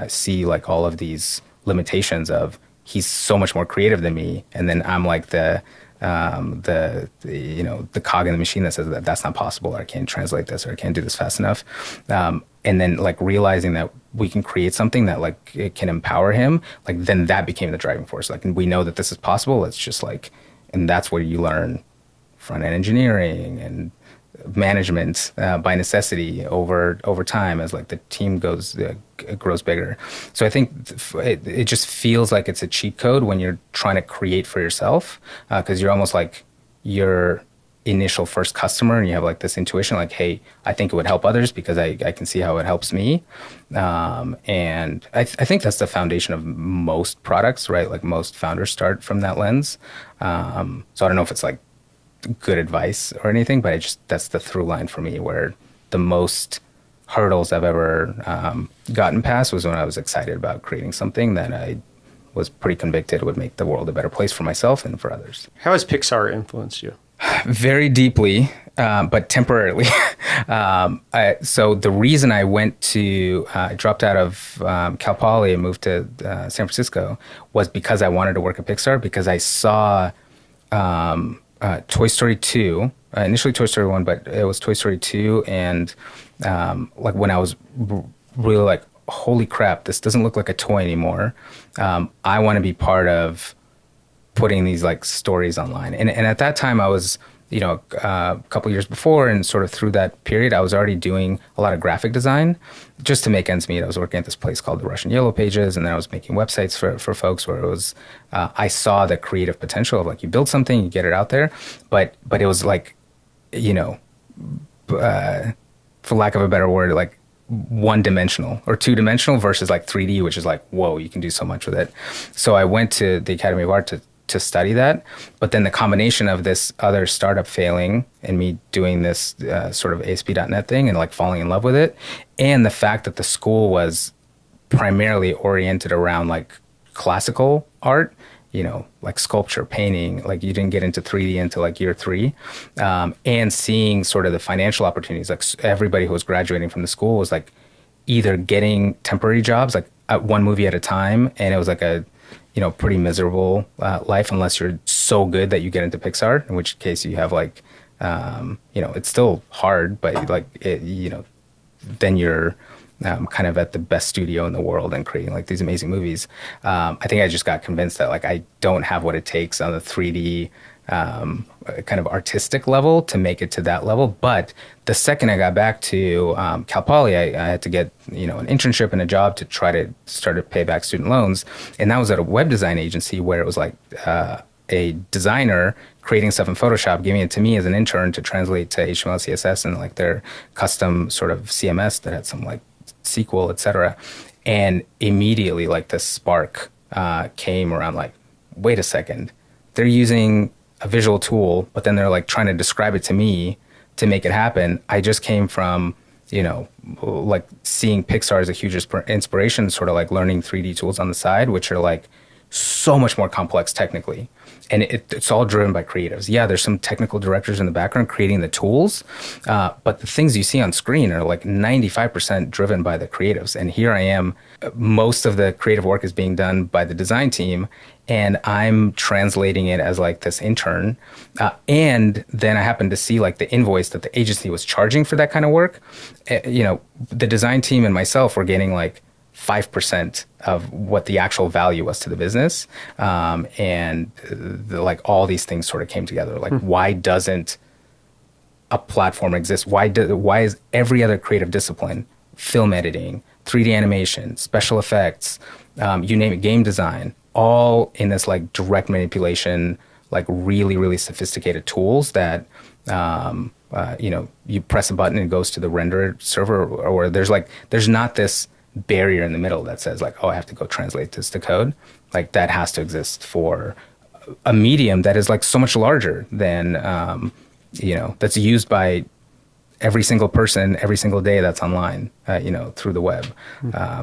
see like all of these limitations of he's so much more creative than me, and then I'm like the cog in the machine that says that that's not possible, or I can't translate this, or I can't do this fast enough. And then like realizing that we can create something that like it can empower him, like then that became the driving force. Like, we know that this is possible. It's just like, and that's where you learn front-end engineering and management by necessity over time as like the team grows bigger. So I think it just feels like it's a cheat code when you're trying to create for yourself, because you're almost like your initial first customer and you have like this intuition like, hey, I think it would help others because I can see how it helps me. And I think that's the foundation of most products, right? Like most founders start from that lens. So I don't know if it's like good advice or anything, but that's the through line for me, where the most hurdles I've ever gotten past was when I was excited about creating something that I was pretty convicted would make the world a better place for myself and for others. How has Pixar influenced you? Very deeply, but temporarily. So the reason I I dropped out of Cal Poly and moved to San Francisco was because I wanted to work at Pixar, because I saw Toy Story 2, initially Toy Story 1, but it was Toy Story 2. And like when I was really like, holy crap, this doesn't look like a toy anymore. I want to be part of putting these like stories online. And at that time I was, a couple years before, and sort of through that period, I was already doing a lot of graphic design just to make ends meet. I was working at this place called the Russian Yellow Pages, and then I was making websites for folks where it was, I saw the creative potential of like, you build something, you get it out there, but it was like, for lack of a better word, like one-dimensional or two-dimensional versus like 3D, which is like, whoa, you can do so much with it. So I went to the Academy of Art to study that, but then the combination of this other startup failing and me doing this sort of ASP.NET thing and like falling in love with it, and the fact that the school was primarily oriented around like classical art, like sculpture, painting, like you didn't get into 3D until like year 3, and seeing sort of the financial opportunities. Like everybody who was graduating from the school was like either getting temporary jobs, like at one movie at a time, and it was like a pretty miserable life unless you're so good that you get into Pixar, in which case you have like it's still hard, but like then you're kind of at the best studio in the world and creating like these amazing movies. I think I just got convinced that like I don't have what it takes on the 3D kind of artistic level to make it to that level. But the second I got back to Cal Poly, I had to get an internship and a job to try to start to pay back student loans, and that was at a web design agency where it was like a designer creating stuff in Photoshop, giving it to me as an intern to translate to HTML, CSS, and like their custom sort of CMS that had some like SQL, etc. And immediately like the spark came around like, wait a second, they're using a visual tool, but then they're like trying to describe it to me to make it happen. I just came from, like seeing Pixar as a huge inspiration, sort of like learning 3D tools on the side, which are like so much more complex technically. And it's all driven by creatives. Yeah, there's some technical directors in the background creating the tools, but the things you see on screen are like 95% driven by the creatives. And here I am, most of the creative work is being done by the design team, and I'm translating it as like this intern. And then I happened to see like the invoice that the agency was charging for that kind of work. The design team and myself were getting like 5% of what the actual value was to the business. Like all these things sort of came together. Like, why doesn't a platform exist? Why is every other creative discipline, film editing, 3D animation, special effects, you name it, game design, all in this like direct manipulation, like really, really sophisticated tools that, you press a button and it goes to the render server, or there's not this barrier in the middle that says like, oh, I have to go translate this to code. Like that has to exist for a medium that is like so much larger than, that's used by every single person every single day that's online, through the web.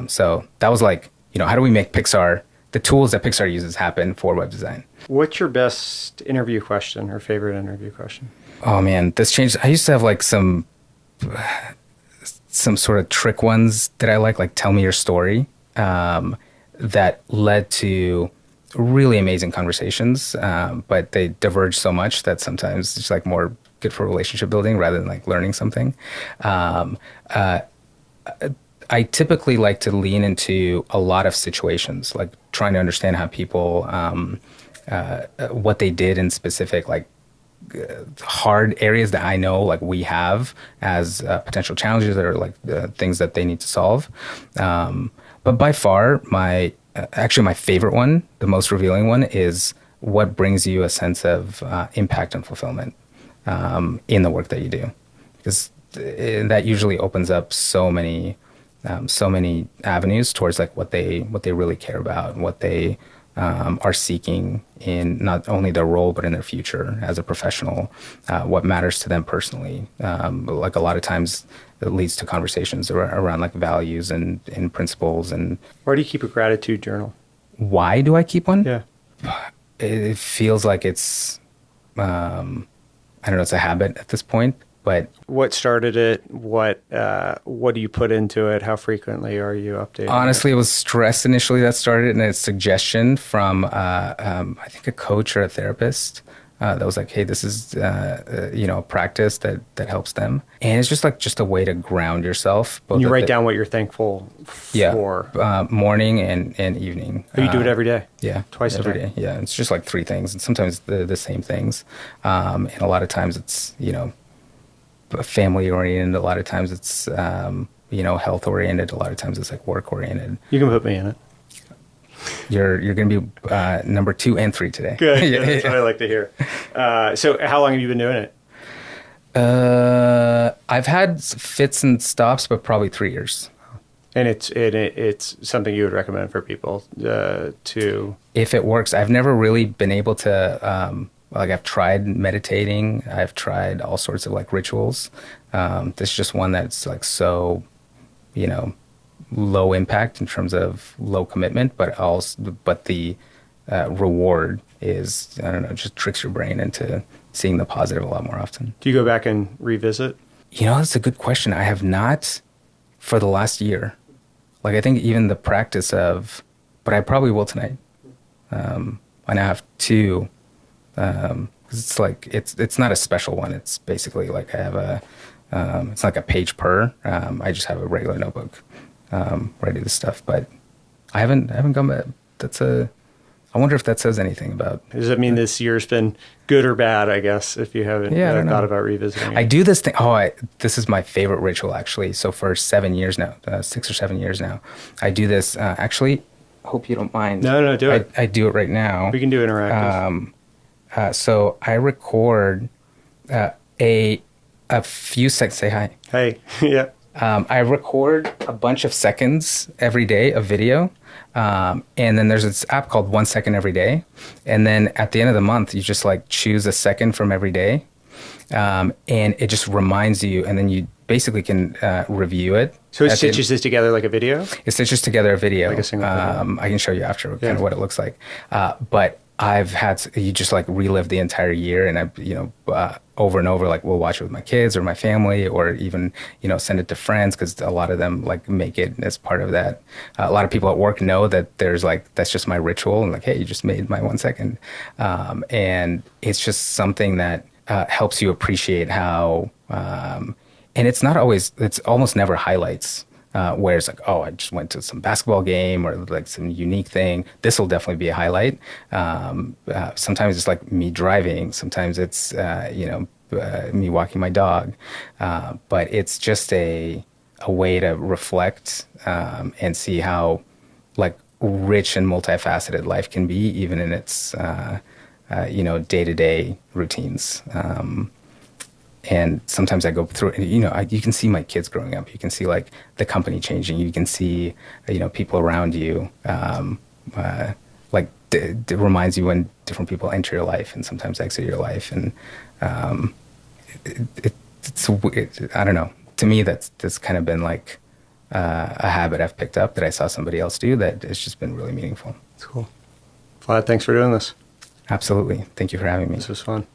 So that was like, how do we make Pixar, the tools that Pixar uses happen for web design? What's your best interview question or favorite interview question? Oh man, this changed. I used to have like some sort of trick ones that I like tell me your story, that led to really amazing conversations. But they diverge so much that sometimes it's like more good for relationship building rather than like learning something. I typically like to lean into a lot of situations, like trying to understand how people, what they did in specific, like hard areas that I know like we have as potential challenges that are like things that they need to solve. But by far my favorite one, the most revealing one, is what brings you a sense of impact and fulfillment in the work that you do, because that usually opens up so many avenues towards like what they really care about and what they are seeking in not only their role but in their future as a professional, what matters to them personally. Like a lot of times it leads to conversations around like values and principles. And why do you keep a gratitude journal? Why do I keep one? Yeah, it feels like it's I don't know, it's a habit at this point. But what started it? What do you put into it? How frequently are you updating? Honestly, it was stress initially that started, and a suggestion from I think a coach or a therapist that was like, "Hey, this is a practice that helps them," and it's just a way to ground yourself. Both you write down what you're thankful for. Morning and evening. Oh, you do it every day? Yeah, twice every day. Yeah, it's just like 3 things, and sometimes the same things, and a lot of times it's family oriented. A lot of times it's health oriented. A lot of times it's like work oriented. You can put me in it. You're going to be number 2 and 3 today. Good. Yeah, that's what I like to hear. So how long have you been doing it? I've had fits and stops, but probably 3 years. And it's something you would recommend for people to, if it works. I've never really been able to. I've tried meditating. I've tried all sorts of like rituals. This is just one that's like so, low impact in terms of low commitment, but the reward is, I don't know, just tricks your brain into seeing the positive a lot more often. Do you go back and revisit? That's a good question. I have not for the last year. Like, I think even the practice of, but I probably will tonight. I now have two, 'cause it's like, it's not a special one. It's basically like I have it's like a page per, I just have a regular notebook, where I do this stuff, but I haven't gone back. I wonder if that says anything about. Does that mean this year's been good or bad, I guess, if you haven't thought about revisiting it? I do this thing. This is my favorite ritual, actually. So for 7 years now, 6 or 7 years now, I do this. Actually, hope you don't mind. No, do it. I do it right now. We can do interactive. So I record a few seconds. Say hi. Hey, yeah. I record a bunch of seconds every day of video. And then there's this app called 1 second every day. And then at the end of the month, you just like choose a second from every day. And it just reminds you, and then you basically can review it. So it stitches this together like a video? It stitches together a video. Like a single video. I can show you after kind of what it looks like. But I've had, you just like relive the entire year, and I, over and over, like we'll watch it with my kids or my family, or even, send it to friends, because a lot of them like make it as part of that. A lot of people at work know that there's like, that's just my ritual, and like, hey, you just made my 1 second. And it's just something that helps you appreciate how, and it's not always, it's almost never highlights. Where it's like, oh, I just went to some basketball game or like some unique thing. This will definitely be a highlight. Sometimes it's like me driving. Sometimes it's, me walking my dog. But it's just a way to reflect and see how like rich and multifaceted life can be, even in its, day-to-day routines. And sometimes I go through it, you can see my kids growing up. You can see like the company changing. You can see, people around you. It reminds you when different people enter your life and sometimes exit your life. And it's I don't know. To me, that's kind of been like a habit I've picked up that I saw somebody else do that has just been really meaningful. That's cool. Vlad, thanks for doing this. Absolutely. Thank you for having me. This was fun.